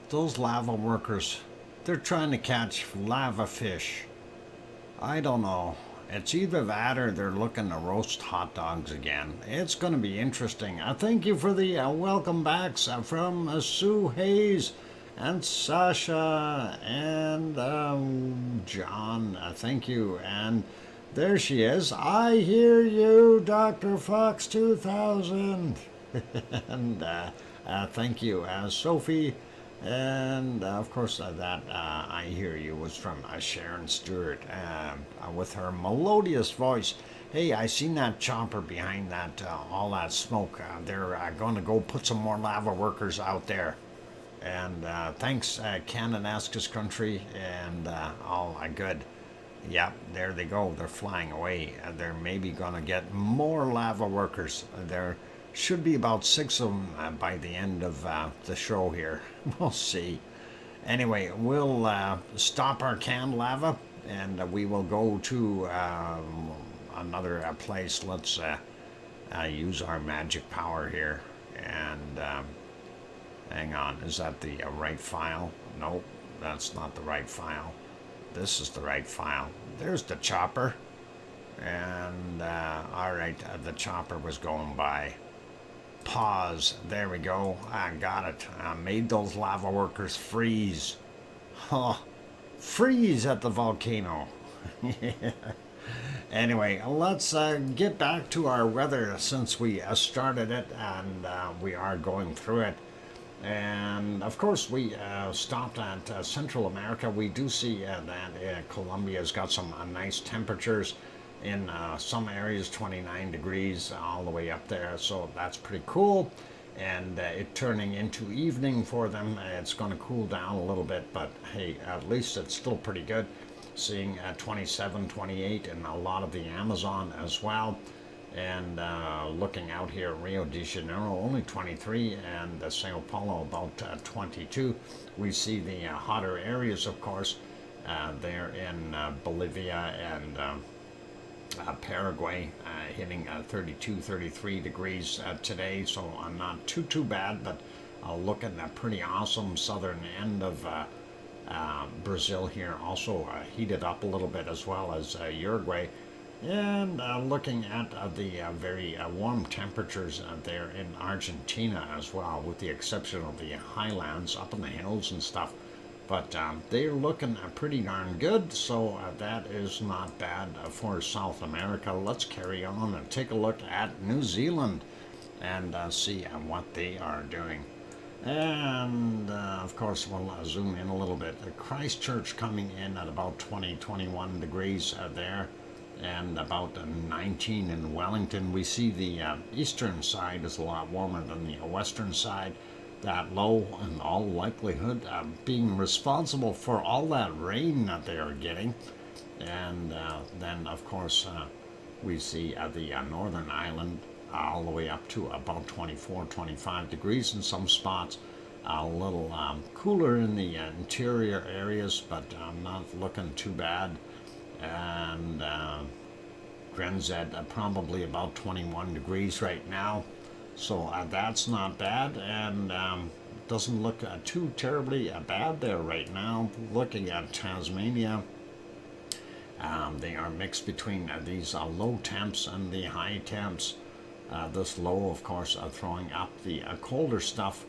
Those lava workers, they're trying to catch lava fish. I don't know. It's either that or they're looking to roast hot dogs again. It's going to be interesting. Thank you for the welcome backs from Sue Hayes and Sasha and John. Thank you. And there she is. I hear you, DrFox2000. And thank you, Sophie. And of course, that I hear you was from Sharon Stewart with her melodious voice. Hey, I seen that chopper behind that, all that smoke. They're going to go put some more lava workers out there. And thanks, Kananaskis Country, and all good. Yep, there they go. They're flying away. They're maybe going to get more lava workers. There should be about 6 of them by the end of the show here. We'll see. Anyway, we'll stop our canned lava and we will go to another place. Let's use our magic power here. And hang on, is that the right file? Nope, that's not the right file. This is the right file. There's the chopper. And all right, the chopper was going by. Pause. There we go. I got it. I made those lava workers freeze. Huh. Freeze at the volcano. Anyway, let's get back to our weather since we started it and we are going through it. And of course, we stopped at Central America. We do see that Colombia's got some nice temperatures. In some areas, 29 degrees all the way up there, so that's pretty cool. And it turning into evening for them, it's going to cool down a little bit, but hey, at least it's still pretty good. Seeing 27, 28 in a lot of the Amazon as well. And looking out here, Rio de Janeiro only 23, and Sao Paulo about 22. We see the hotter areas, of course, there in Bolivia and Paraguay hitting 32, 33 degrees today, so not too bad, but looking at a pretty awesome southern end of Brazil here, also heated up a little bit as well as Uruguay. And looking at the very warm temperatures there in Argentina as well, with the exception of the highlands up in the hills and stuff. But they're looking pretty darn good, so that is not bad for South America. Let's carry on and take a look at New Zealand and see what they are doing. And of course, we'll zoom in a little bit. Christchurch coming in at about 20, 21 degrees there, and about 19 in Wellington. We see the eastern side is a lot warmer than the western side. That low, in all likelihood, being responsible for all that rain that they are getting. And then, of course, we see the northern island all the way up to about 24, 25 degrees in some spots. A little cooler in the interior areas, but not looking too bad. And Grenz probably about 21 degrees right now. So that's not bad, and doesn't look too terribly bad there right now. Looking at Tasmania, they are mixed between these low temps and the high temps. This low, of course, throwing up the colder stuff,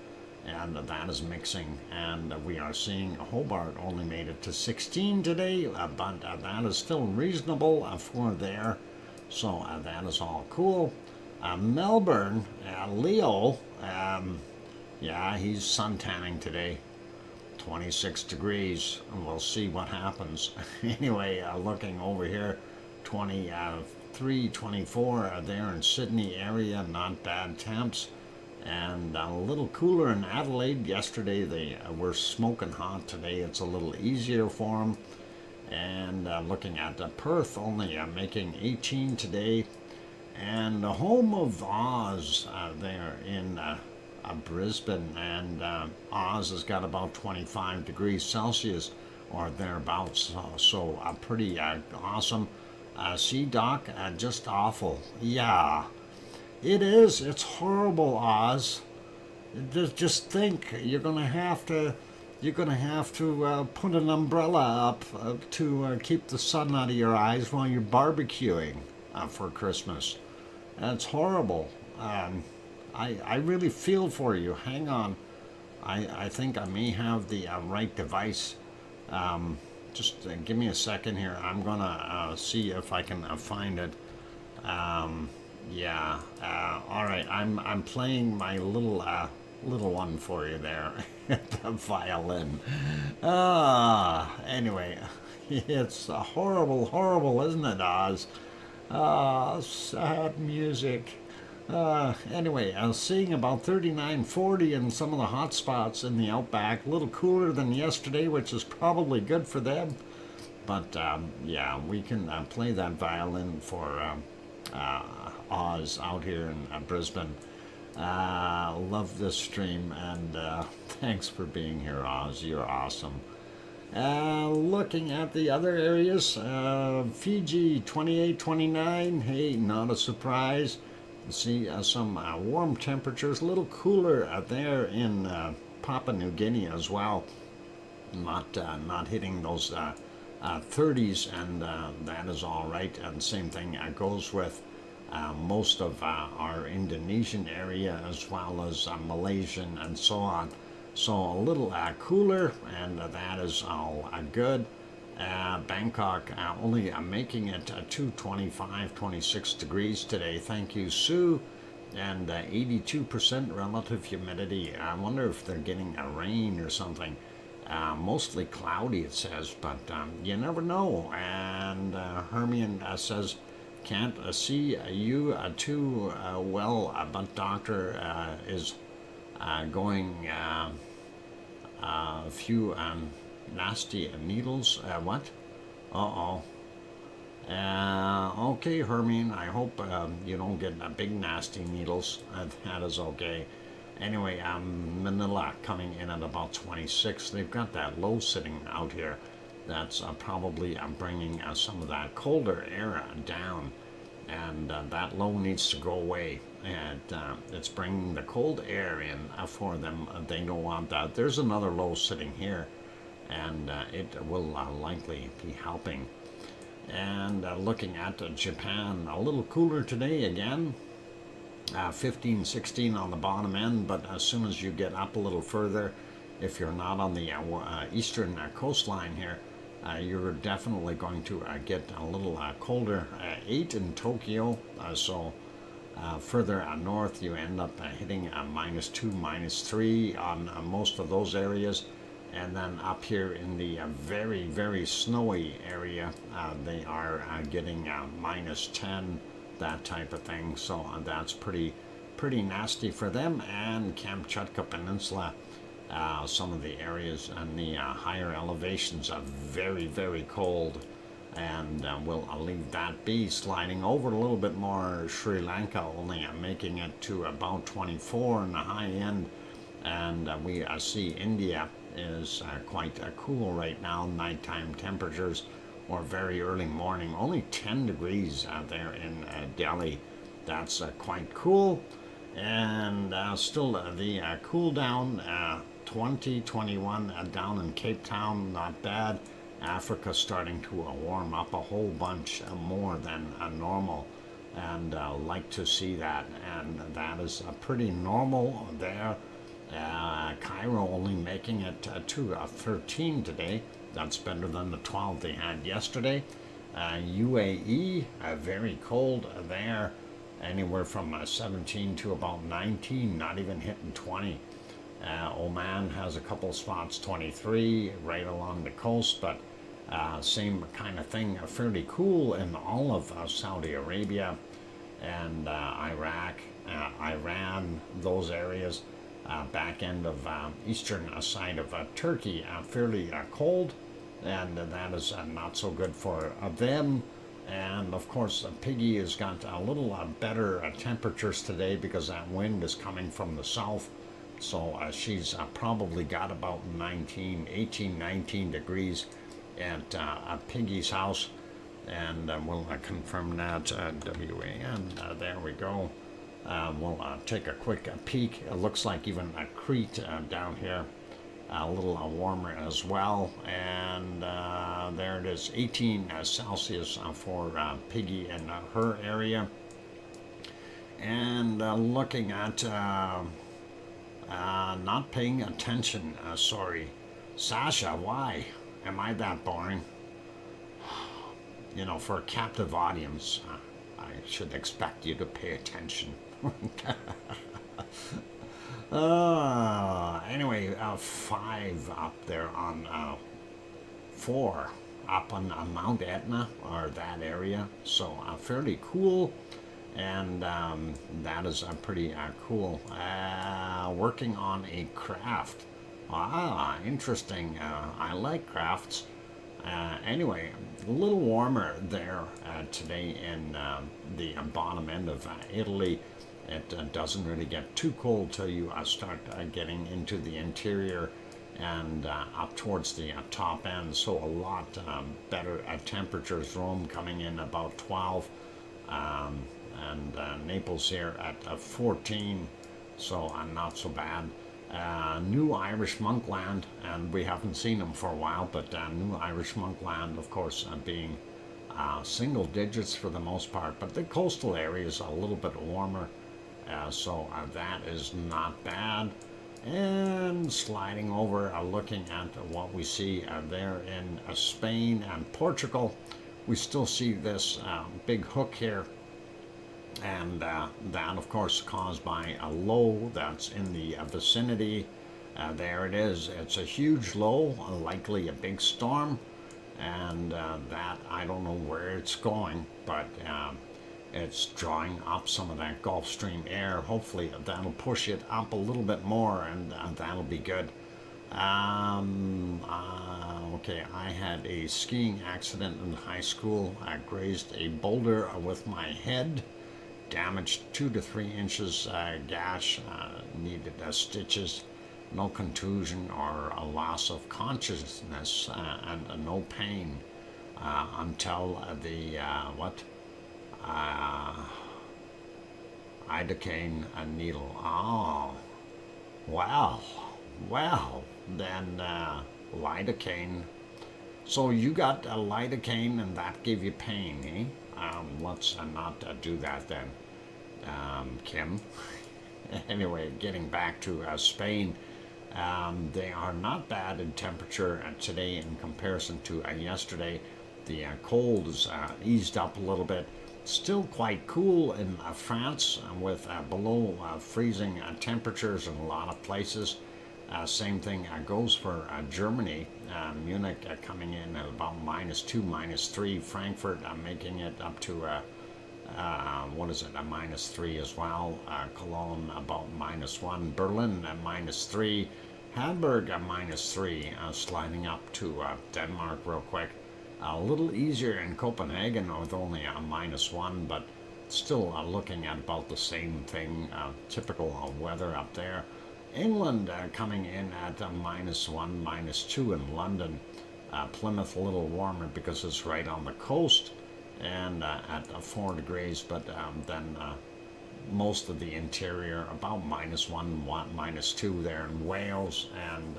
and that is mixing. And we are seeing Hobart only made it to 16 today, but that is still reasonable for there. So that is all cool. Melbourne, Leo, yeah, he's suntanning today, 26 degrees, and we'll see what happens. Anyway, looking over here, 23, 24 there in Sydney area, not bad temps, and a little cooler in Adelaide. Yesterday they were smoking hot. Today it's a little easier for them. And looking at Perth, only making 18 today. And the home of Oz there in Brisbane, and Oz has got about 25 degrees Celsius or thereabouts, so pretty awesome. Sea Dock, just awful. Yeah, It is. It's horrible, Oz. Just think, you're gonna have to put an umbrella up to keep the sun out of your eyes while you're barbecuing for Christmas. That's horrible. I really feel for you. Hang on. I think I may have the right device. Just give me a second here. I'm gonna see if I can find it. Yeah. All right. I'm playing my little one for you there, the violin. Anyway, it's horrible, horrible, isn't it, Oz? Sad music. Anyway, I was seeing about 39, 40 in some of the hot spots in the outback. A little cooler than yesterday, which is probably good for them. But yeah, we can play that violin for Oz out here in Brisbane. Love this stream, and thanks for being here, Oz. You're awesome. Looking at the other areas, Fiji 28, 29. Hey, not a surprise. See some warm temperatures, a little cooler there in Papua New Guinea as well. Not hitting those 30s, and that is all right. And same thing goes with most of our Indonesian area, as well as Malaysian and so on. So a little cooler, and that is all good. Bangkok only making it to 25, 26 degrees today. Thank you, Sue. And 82% relative humidity. I wonder if they're getting a rain or something. Mostly cloudy, it says, but you never know. And Hermione says, can't see you too well, but doctor is going a few nasty needles. What? Uh-oh. Okay, Hermine, I hope you don't get big nasty needles. That is okay. Anyway, Manila coming in at about 26. They've got that low sitting out here. That's probably bringing some of that colder air down. And that low needs to go away. And it's bringing the cold air in for them. They don't want that. There's another low sitting here, and it will likely be helping. And looking at Japan, a little cooler today again. 15, 16 on the bottom end, but as soon as you get up a little further, if you're not on the eastern coastline here, you're definitely going to get a little colder. 8 in Tokyo, so further north you end up hitting -2, -3 on most of those areas. And then up here in the very, very snowy area, they are getting -10, that type of thing. So that's pretty nasty for them. And Kamchatka Peninsula, some of the areas and the higher elevations are very, very cold. And we'll leave that be. Sliding over a little bit more, Sri Lanka only making it to about 24 in the high end. And we see India is quite cool right now. Nighttime temperatures, or very early morning, only 10 degrees out there in Delhi. That's quite cool. And still the cool down, 20, 21 down in Cape Town, not bad. Africa starting to warm up a whole bunch more than normal, and like to see that. And that is pretty normal there. Cairo only making it to 13 today. That's better than the 12 they had yesterday. UAE, very cold there, anywhere from 17 to about 19, not even hitting 20. Oman has a couple spots, 23, right along the coast, but same kind of thing, fairly cool in all of Saudi Arabia and Iraq, Iran, those areas. Back end of eastern side of Turkey, fairly cold, and that is not so good for them. And of course, Piggy has got a little better temperatures today because that wind is coming from the south. So she's probably got about 18, 19 degrees at Piggy's house. And we'll confirm that, WAN. There we go. We'll take a quick peek. It looks like even Crete down here a little warmer as well. And there it is, 18 Celsius for Piggy and her area. And looking at not paying attention, sorry. Sasha, why? Am I that boring? You know, for a captive audience, I should expect you to pay attention. Anyway, 5 up there on 4 up on Mount Etna, or that area. So fairly cool. And that is pretty cool. Working on a craft. Interesting. I like crafts. Anyway, a little warmer there today in the bottom end of Italy. It doesn't really get too cold till you start getting into the interior and up towards the top end. So a lot better temperatures. Rome coming in about 12. And Naples here at 14, so not so bad. New Irish Monkland, and we haven't seen them for a while, but New Irish Monkland, of course, being single digits for the most part, but the coastal area is a little bit warmer, so that is not bad. And sliding over, looking at what we see there in Spain and Portugal, we still see this big hook here. And that, of course, caused by a low that's in the vicinity. There it is. It's a huge low, likely a big storm. And that, I don't know where it's going, but it's drawing up some of that Gulf Stream air. Hopefully that'll push it up a little bit more, and that'll be good. Okay, I had a skiing accident in high school. I grazed a boulder with my head. Damaged 2 to 3 inches gash, needed stitches, no contusion or a loss of consciousness, and no pain until the lidocaine needle. Oh, well, then lidocaine. So you got a lidocaine and that gave you pain, eh? Let's not do that then, Kim. Anyway, getting back to Spain, they are not bad in temperature today in comparison to yesterday. The cold is eased up a little bit. Still quite cool in France with below freezing temperatures in a lot of places. Same thing goes for Germany. Munich coming in at about -2, -3. Frankfurt making it up to a -3 as well. Cologne about -1. Berlin at -3. Hamburg at -3. Sliding up to Denmark real quick. A little easier in Copenhagen with only a -1, but still looking at about the same thing. Typical weather up there. England coming in at -1, -2 in London. Plymouth a little warmer because it's right on the coast and at 4 degrees, but then most of the interior about -1, -2 there in Wales, and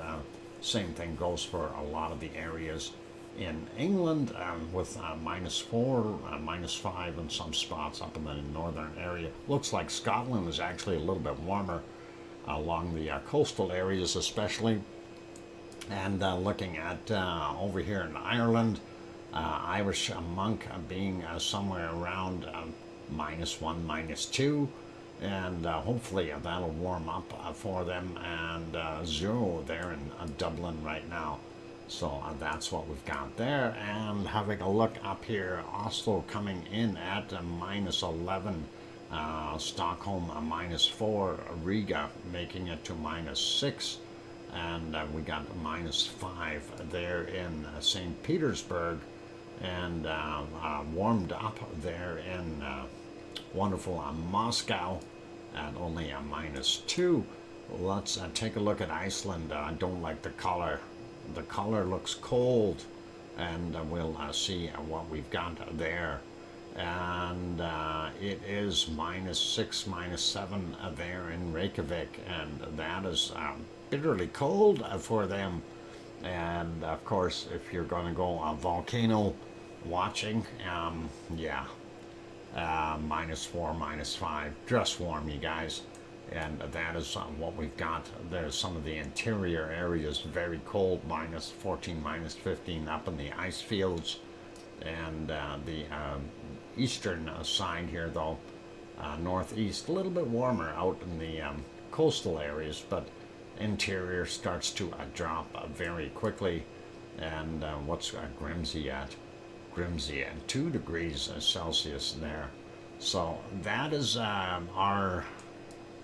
same thing goes for a lot of the areas in England with -4, -5 in some spots up in the northern area. Looks like Scotland is actually a little bit warmer along the coastal areas especially. And looking at over here in Ireland, Irish monk being somewhere around -1, -2, and hopefully that'll warm up for them, and 0 there in Dublin right now. So that's what we've got there. And having a look up here, Oslo coming in at -11. Stockholm -4, Riga making it to -6, and we got -5 there in St. Petersburg, and warmed up there in wonderful Moscow at only a -2. Let's take a look at Iceland. I don't like the color. The color looks cold, and we'll see what we've got there. and it is -6, -7 there in Reykjavik, and that is bitterly cold for them. And of course, if you're going to go volcano watching, yeah, -4, -5, just warm, you guys. And that is what we've got. There's some of the interior areas very cold, -14, -15 up in the ice fields. And the eastern side here, though, northeast, a little bit warmer out in the coastal areas, but interior starts to drop very quickly. And what's Grimsby at? Grimsby at 2 degrees Celsius there. So that is our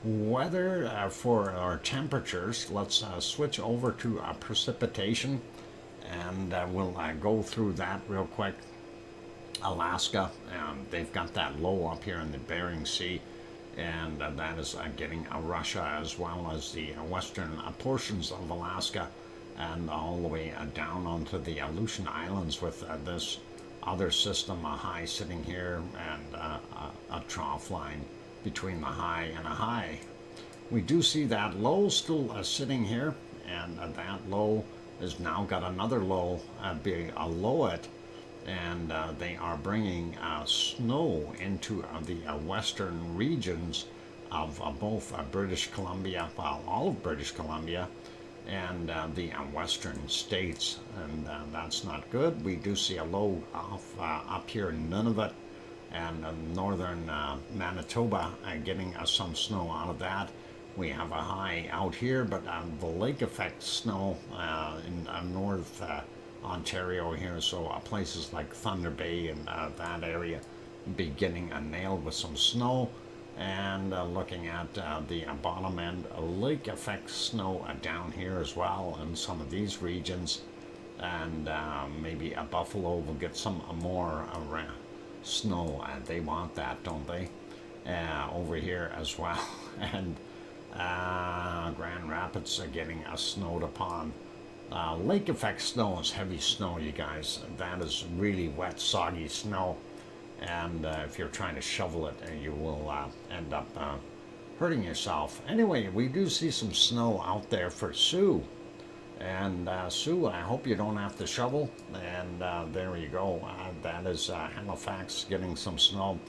weather for our temperatures. Let's switch over to precipitation, and we'll go through that real quick. Alaska, they've got that low up here in the Bering Sea, and that is getting Russia, as well as the western portions of Alaska, and all the way down onto the Aleutian Islands with this other system, a high sitting here, and a trough line between the high and a high. We do see that low still sitting here, and that low has now got another low below it, and they are bringing snow into the western regions of both British Columbia, well, all of British Columbia, and the western states, and that's not good. We do see a low up here in Nunavut and northern Manitoba, getting some snow out of that. We have a high out here, but the lake effect snow in North Ontario here, so places like Thunder Bay and that area beginning nailed with some snow. And looking at the bottom end, lake effect snow down here as well in some of these regions, and maybe Buffalo will get some more snow. They want that, don't they? Over here as well. And Grand Rapids are getting snowed upon. Lake effect snow is heavy snow, you guys. That is really wet, soggy snow. And if you're trying to shovel it, you will end up hurting yourself. Anyway, we do see some snow out there for Sue. And Sue, I hope you don't have to shovel. And there you go. That is Halifax getting some snow.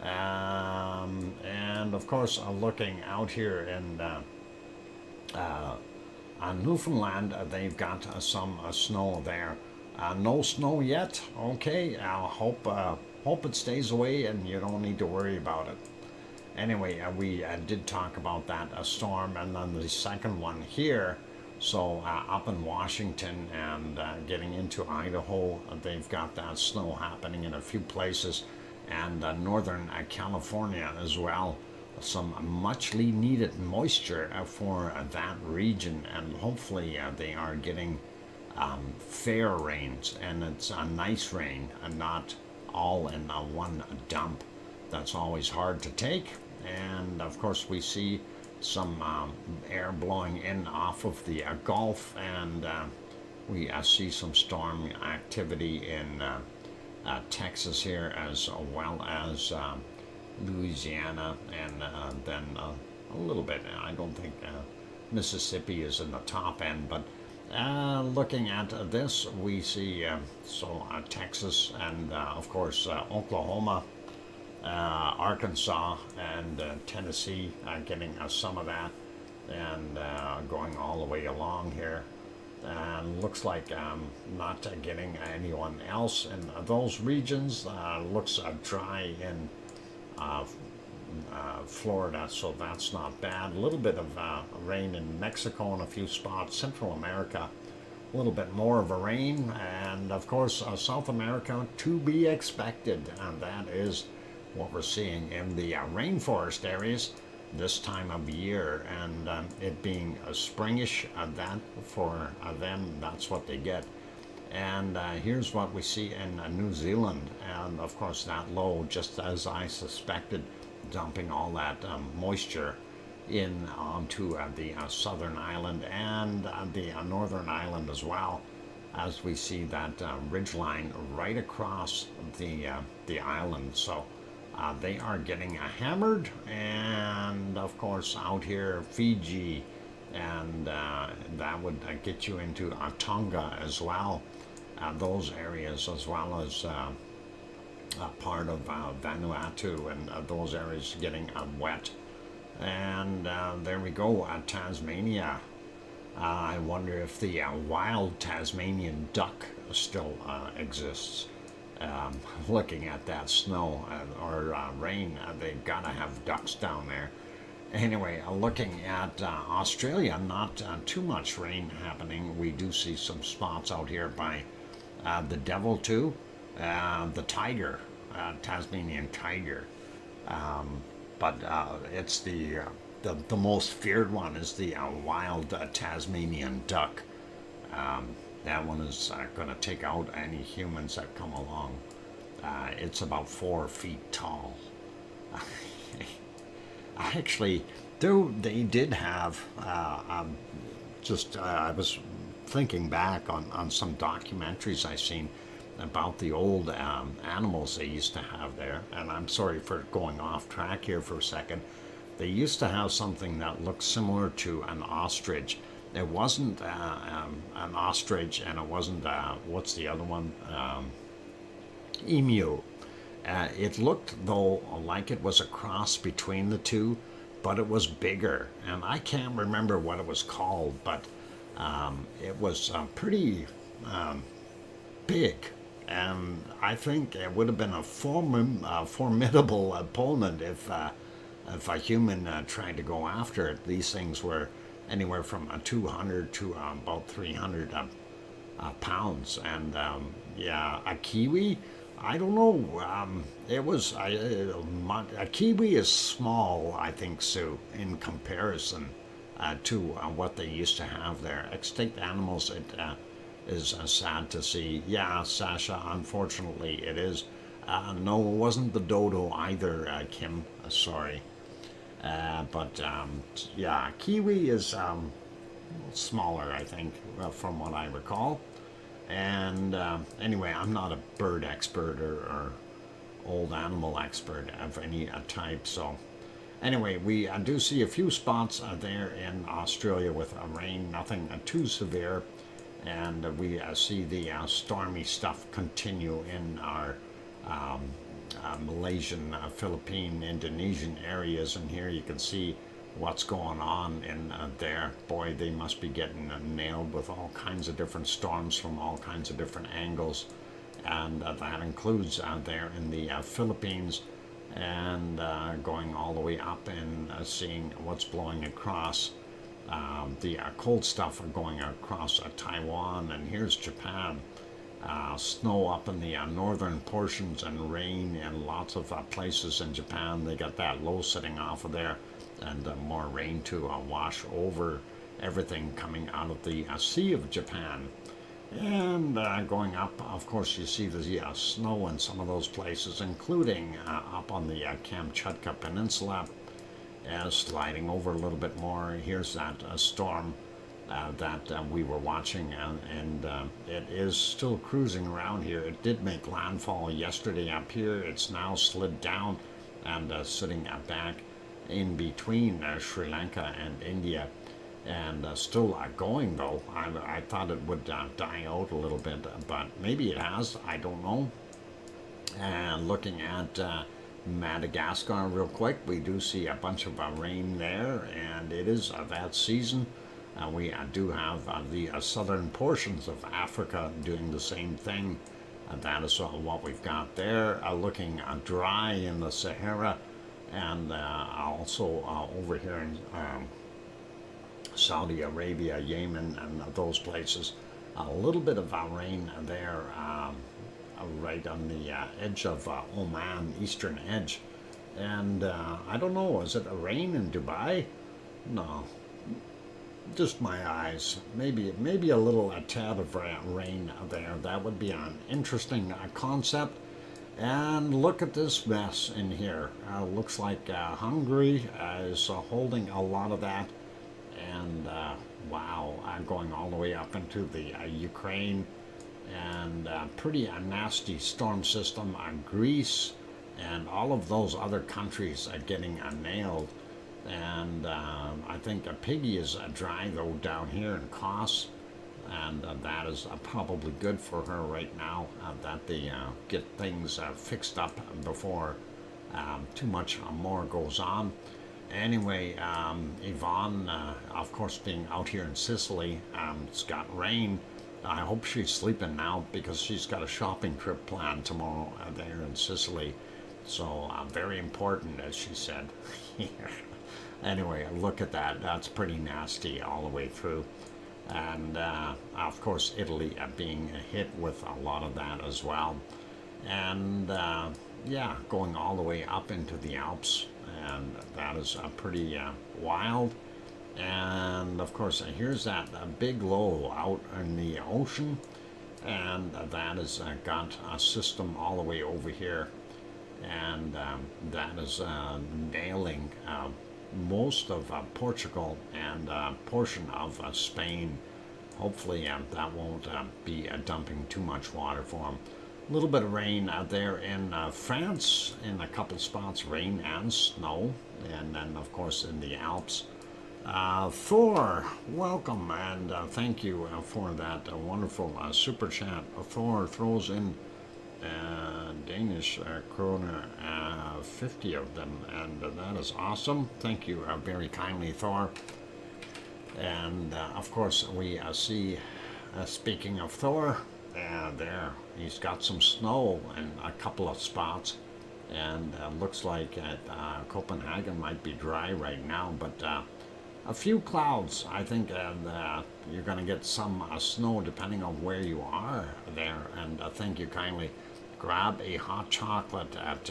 And of course, looking out here in on Newfoundland, they've got some snow there. No snow yet. Okay, I hope it stays away and you don't need to worry about it. Anyway, we did talk about that storm, and then the second one here. So up in Washington and getting into Idaho, they've got that snow happening in a few places, and northern California as well. Some muchly needed moisture for that region, and hopefully they are getting fair rains, and it's a nice rain and not all in one dump. That's always hard to take. And of course we see some air blowing in off of the Gulf, and we see some storm activity in Texas here, as well as Louisiana, and then a little bit, I don't think Mississippi is in the top end, but looking at this, we see Texas, and of course Oklahoma, Arkansas, and Tennessee getting some of that, and going all the way along here. And looks like not getting anyone else in those regions. Looks dry in Florida, so that's not bad. A little bit of rain in Mexico in a few spots. Central America, a little bit more of a rain, and of course South America to be expected, and that is what we're seeing in the rainforest areas this time of year, and it being springish, that for them, that's what they get. And here's what we see in New Zealand, and of course that low, just as I suspected, dumping all that moisture in onto the southern island and the northern island as well. as we see that ridge line right across the island. So they are getting hammered, and of course out here Fiji, and that would get you into Tonga as well. Those areas, as well as part of Vanuatu, and those areas getting wet. And there we go, Tasmania. I wonder if the wild Tasmanian duck still exists. Looking at that snow or rain, they've got to have ducks down there. Anyway, looking at Australia, not too much rain happening. We do see some spots out here by the devil too, the tiger, Tasmanian tiger. But it's the most feared one is the wild Tasmanian duck. That one is going to take out any humans that come along. It's about 4 feet tall. Actually, they did have I was thinking back on some documentaries I seen about the old animals they used to have there, and I'm sorry for going off track here for a second. They used to have something that looked similar to an ostrich. It wasn't an ostrich, and it wasn't what's the other one? Emu. It looked though like it was a cross between the two, but it was bigger, and I can't remember what it was called, but it was pretty big, and I think it would have been a formidable opponent if a human tried to go after it. These things were anywhere from 200 to about 300 pounds, and yeah, a kiwi. I don't know. It was a kiwi is small, I think, Sue, in comparison to what they used to have there. Extinct animals. It is sad to see. Yeah, Sasha. Unfortunately, it is. No, it wasn't the dodo either, Kim. Sorry. But yeah, kiwi is smaller, I think, from what I recall. And anyway, I'm not a bird expert or old animal expert of any type. So anyway, we do see a few spots there in Australia with rain, nothing too severe. And we see the stormy stuff continue in our Malaysian, Philippine, Indonesian areas. And here you can see what's going on in there. Boy, they must be getting nailed with all kinds of different storms from all kinds of different angles, and that includes there in the Philippines, and going all the way up and seeing what's blowing across the cold stuff going across Taiwan, and here's Japan. Snow up in the northern portions and rain in lots of places in Japan. They got that low sitting off of there, and more rain to wash over everything coming out of the Sea of Japan. And going up, of course, you see the snow in some of those places, including up on the Kamchatka Peninsula, sliding over a little bit more. Here's that storm that we were watching, and it is still cruising around here. It did make landfall yesterday up here. It's now slid down and sitting back in between Sri Lanka and India, and still going though. I thought it would die out a little bit, but maybe it has, I don't know. And looking at Madagascar real quick, we do see a bunch of rain there, and it is that season. We do have the southern portions of Africa doing the same thing. That is what we've got there, looking dry in the Sahara, and also over here in Saudi Arabia, Yemen, and those places. A little bit of rain there, right on the edge of Oman, eastern edge. And I don't know, is it a rain in Dubai? No, just my eyes. Maybe a little a tad of rain there. That would be an interesting concept. And look at this mess in here. Looks like Hungary is holding a lot of that. And wow, going all the way up into the Ukraine. and pretty nasty storm system. Greece and all of those other countries are getting nailed. And I think Piggy is dry though down here in Kos, and that is probably good for her right now, that they get things fixed up before too much more goes on. Anyway, Yvonne, of course, being out here in Sicily, it's got rain. I hope she's sleeping now because she's got a shopping trip planned tomorrow there in Sicily. So very important, as she said. Anyway, look at that. That's pretty nasty all the way through. And of course, Italy being hit with a lot of that as well. And yeah, going all the way up into the Alps. And that is pretty wild. And of course, here's that big low out in the ocean. And that has got a system all the way over here. And that is nailing most of Portugal and a portion of Spain. Hopefully that won't be dumping too much water for them. A little bit of rain out there in France, in a couple spots, rain and snow. And then, of course, in the Alps. Thor, welcome, and thank you for that wonderful super chat. Thor throws in Danish kroner, 50 of them, and that is awesome. Thank you very kindly, Thor. And of course, we see, speaking of Thor, there he's got some snow in a couple of spots, and looks like Copenhagen might be dry right now, but a few clouds. I think you're going to get some snow depending on where you are there. And thank you kindly. Grab a hot chocolate at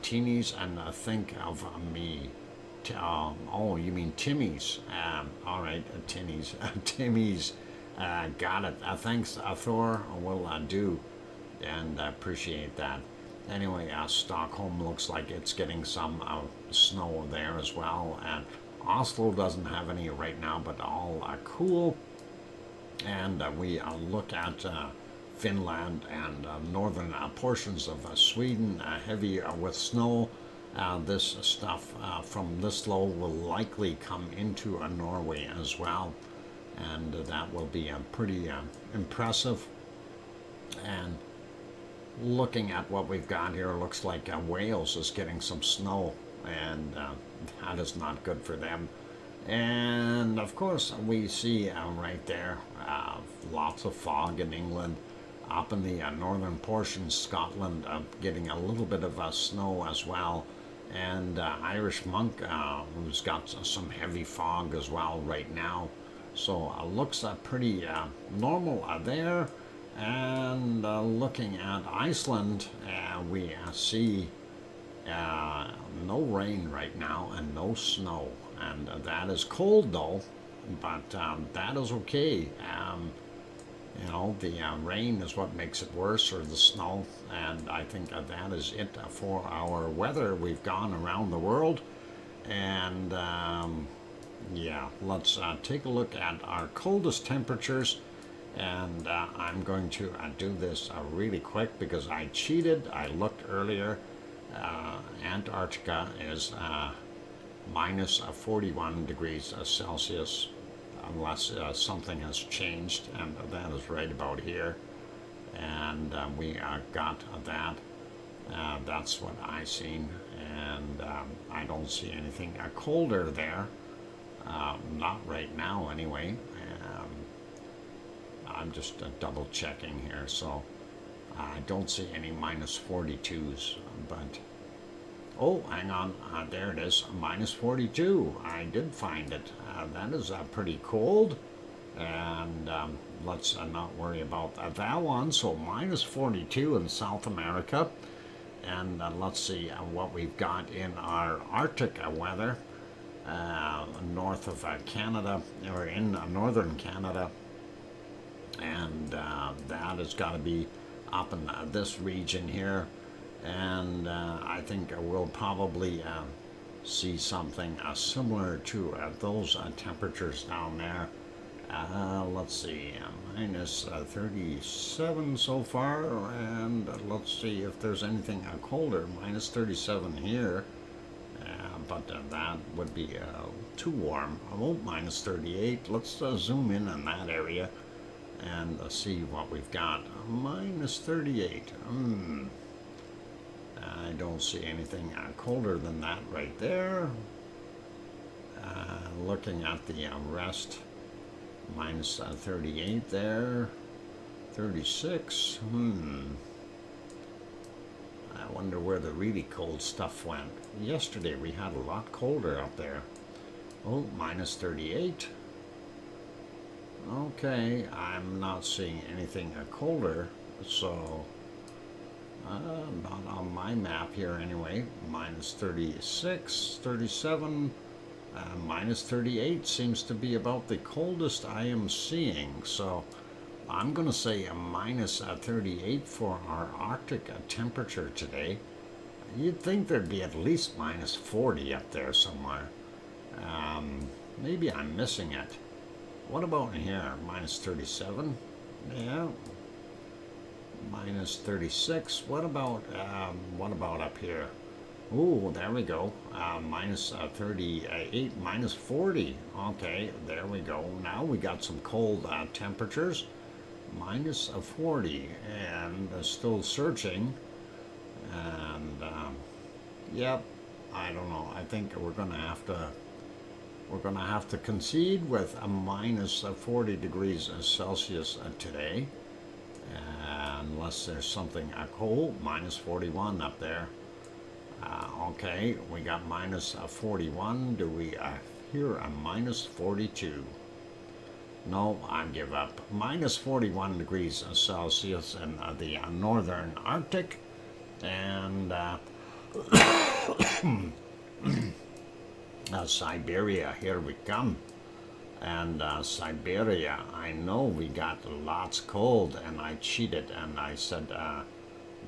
Teeny's and think of me. Oh, you mean Timmy's. All right, Timmy's. Timmy's. Got it. Thanks, Thor. Will do. And appreciate that. Anyway, Stockholm looks like it's getting some snow there as well. And Oslo doesn't have any right now, but all cool. And we look at Finland and northern portions of Sweden, heavy with snow. This stuff from this low will likely come into Norway as well. And that will be pretty impressive. And looking at what we've got here, looks like Wales is getting some snow. And that is not good for them. And of course, we see right there lots of fog in England. Up in the northern portion, Scotland getting a little bit of snow as well. And Irish Monk, who's got some heavy fog as well right now. So looks pretty normal there. And looking at Iceland, we see no rain right now and no snow, and that is cold though, but that is okay. You know, the rain is what makes it worse, or the snow, and I think that is it for our weather. We've gone around the world, and yeah, let's take a look at our coldest temperatures. And I'm going to do this really quick because I cheated. I looked earlier. Antarctica is minus 41 degrees Celsius, unless something has changed, and that is right about here. And we got that. That's what I seen, and I don't see anything colder there. Not right now, anyway. I'm just double checking here, so I don't see any minus 42s, but oh, hang on, there it is, minus 42. I did find it. That is pretty cold, and let's not worry about that one. So minus 42 in South America, and let's see what we've got in our Arctic weather, north of Canada, or in northern Canada. And that has got to be up in this region here, and I think we'll probably see something similar to those temperatures down there. Let's see, minus 37 so far, and let's see if there's anything colder. Minus 37 here, but that would be too warm. Oh, minus 38. Let's zoom in on that area and see what we've got. Minus 38. I don't see anything colder than that right there. Looking at the rest, minus 38 there, 36. I wonder where the really cold stuff went. Yesterday we had a lot colder up there. Oh, minus 38. Okay, I'm not seeing anything colder, so not on my map here anyway. Minus 36, 37, minus 38 seems to be about the coldest I am seeing, so I'm going to say a minus 38 for our Arctic temperature today. You'd think there'd be at least minus 40 up there somewhere. Maybe I'm missing it. What about in here? Minus 37? Yeah. Minus 36. What about up here? Ooh, there we go. Minus 38, minus 40. Okay, there we go. Now we got some cold temperatures. Minus 40, and still searching. And yep, I don't know. I think we're gonna have to concede with a minus 40 degrees Celsius today, unless there's something cold. Minus 41 up there. Okay, we got minus 41. Do we hear a minus 42? No, I give up. Minus 41 degrees Celsius in the northern Arctic, and Siberia, here we come. And Siberia, I know we got lots cold, and I cheated, and I said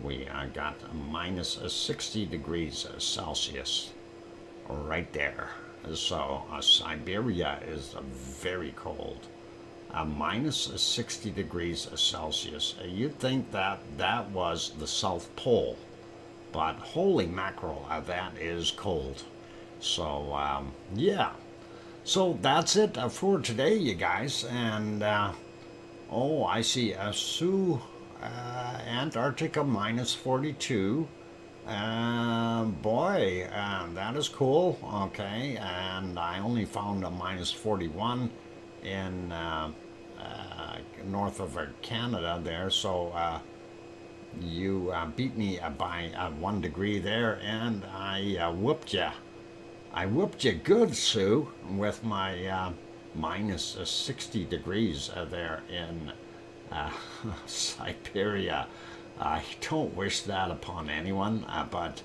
we got minus 60 degrees Celsius right there. So Siberia is very cold. Minus 60 degrees Celsius. You'd think that that was the South Pole, but holy mackerel, that is cold. So yeah, so that's it for today, you guys. And oh, I see Sue, Antarctica minus 42. Boy, that is cool. Okay, and I only found a minus 41 in north of Canada there, so you beat me by 1 degree there, and I whooped you. I whooped you good, Sue, with my minus 60 degrees there in Siberia. I don't wish that upon anyone, but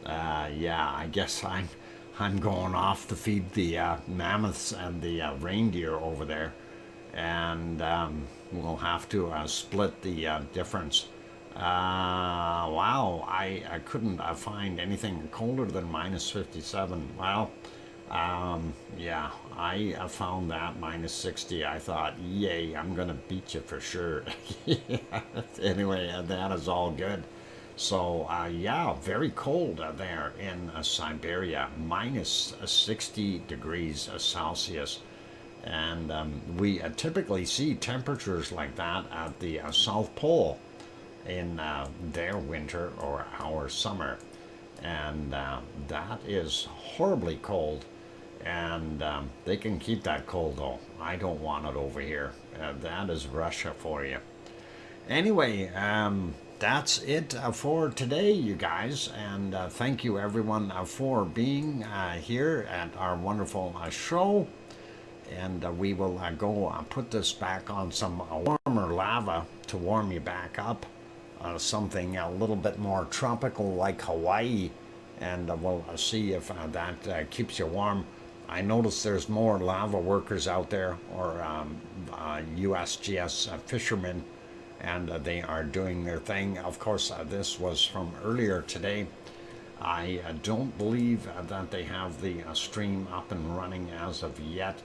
yeah, I guess I'm going off to feed the mammoths and the reindeer over there, and we'll have to split the difference. Wow, I couldn't find anything colder than minus 57. Well, yeah, I found that minus 60. I thought, yay, I'm gonna beat you for sure. Yeah, anyway, that is all good. So yeah, very cold there in Siberia, minus 60 degrees Celsius. And we typically see temperatures like that at the South Pole in their winter or our summer. And that is horribly cold. And they can keep that cold though. I don't want it over here. That is Russia for you. Anyway, that's it for today, you guys, and thank you everyone for being here at our wonderful show. And we will go put this back on some warmer lava to warm you back up, something a little bit more tropical like Hawaii, and we'll see if that keeps you warm. I notice there's more lava workers out there, or USGS fishermen, and they are doing their thing. Of course, this was from earlier today. I don't believe that they have the stream up and running as of yet.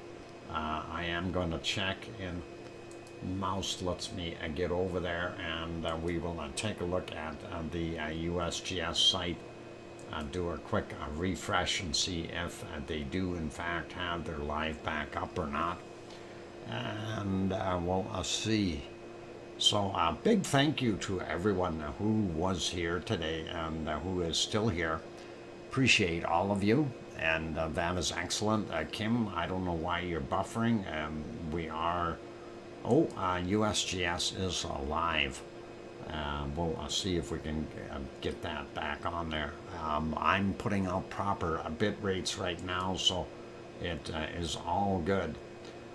I am going to check in. Mouse lets me get over there, and we will take a look at the USGS site, do a quick refresh and see if they do in fact have their live back up or not, and we'll see. So a big thank you to everyone who was here today and who is still here. Appreciate all of you, and that is excellent. Kim, I don't know why you're buffering. We are, USGS is live. We'll see if we can get that back on there. I'm putting out proper bit rates right now, so it is all good.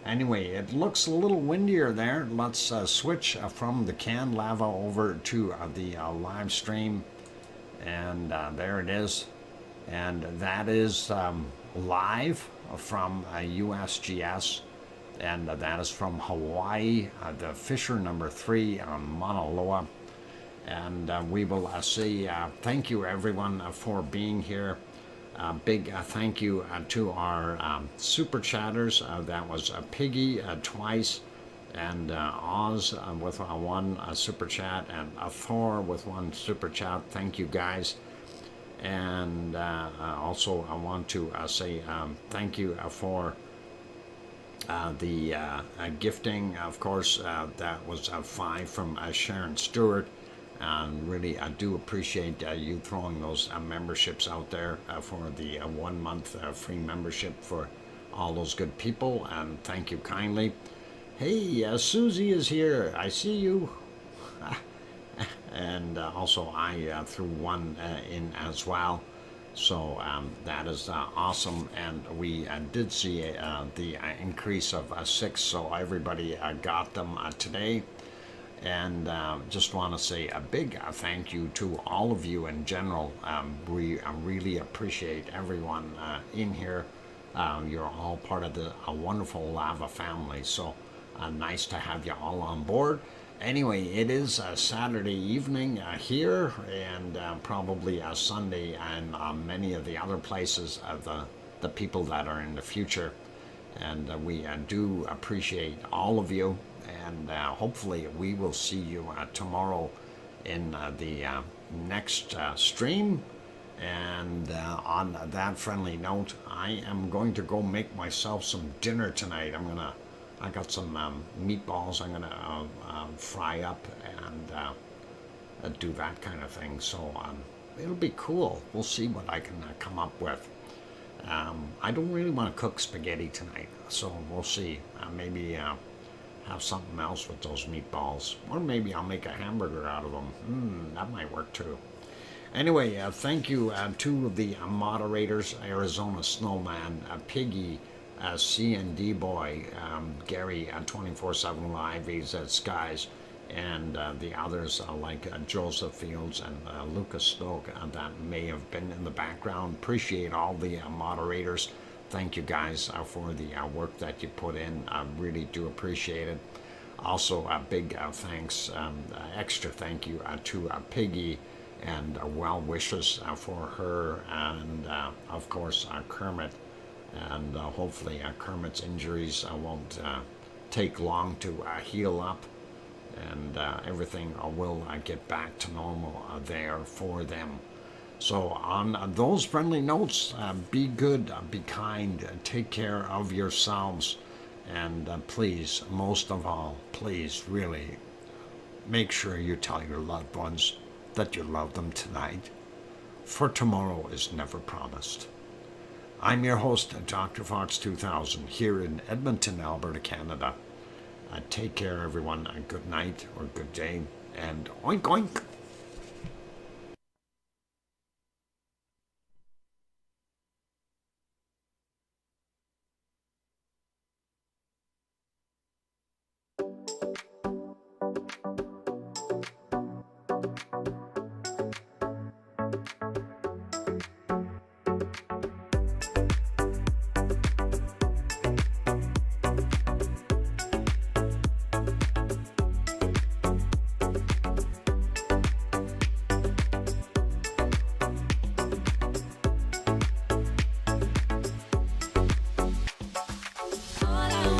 Anyway, it looks a little windier there. Let's switch from the canned lava over to the live stream, and there it is. And that is live from USGS, and that is from Hawaii, the Fisher number 3 on Mauna Loa. And we will say thank you everyone for being here. Big thank you to our super chatters. That was Piggy twice, and Oz with one super chat, and Thor with 1 super chat. Thank you guys. And also I want to say thank you for the gifting. Of course, that was 5 from Sharon Stewart. And really, I do appreciate you throwing those memberships out there for the 1 month free membership for all those good people. And thank you kindly. Hey, Susie is here. I see you. And also, I threw 1 in as well. So that is awesome. And we did see the increase of 6. So everybody got them today. And just want to say a big thank you to all of you in general. We really appreciate everyone in here. You're all part of the wonderful lava family. So nice to have you all on board. Anyway, it is Saturday evening here, and probably Sunday and many of the other places of the people that are in the future. And we do appreciate all of you. And hopefully we will see you tomorrow in the next stream. And on that friendly note, I am going to go make myself some dinner tonight. I got some meatballs I'm gonna fry up and do that kind of thing. So it'll be cool. We'll see what I can come up with. I don't really want to cook spaghetti tonight, so we'll see. Maybe have something else with those meatballs, or maybe I'll make a hamburger out of them. That might work too. Anyway, thank you to the moderators: Arizona Snowman, Piggy, C&D Boy, Gary 24/7 Live, AZ Skies, and the others like Joseph Fields and Lucas Stoke that may have been in the background. Appreciate all the moderators. Thank you guys for the work that you put in. I really do appreciate it. Also, a big thanks, extra thank you to Piggy, and well wishes for her, and of course Kermit. And hopefully Kermit's injuries won't take long to heal up, and everything will get back to normal there for them. So on those friendly notes, be good, be kind, take care of yourselves, and please, most of all, please really make sure you tell your loved ones that you love them tonight, for tomorrow is never promised. I'm your host, DrFox2000, here in Edmonton, Alberta, Canada. Take care, everyone. Good night or good day, and oink oink. All I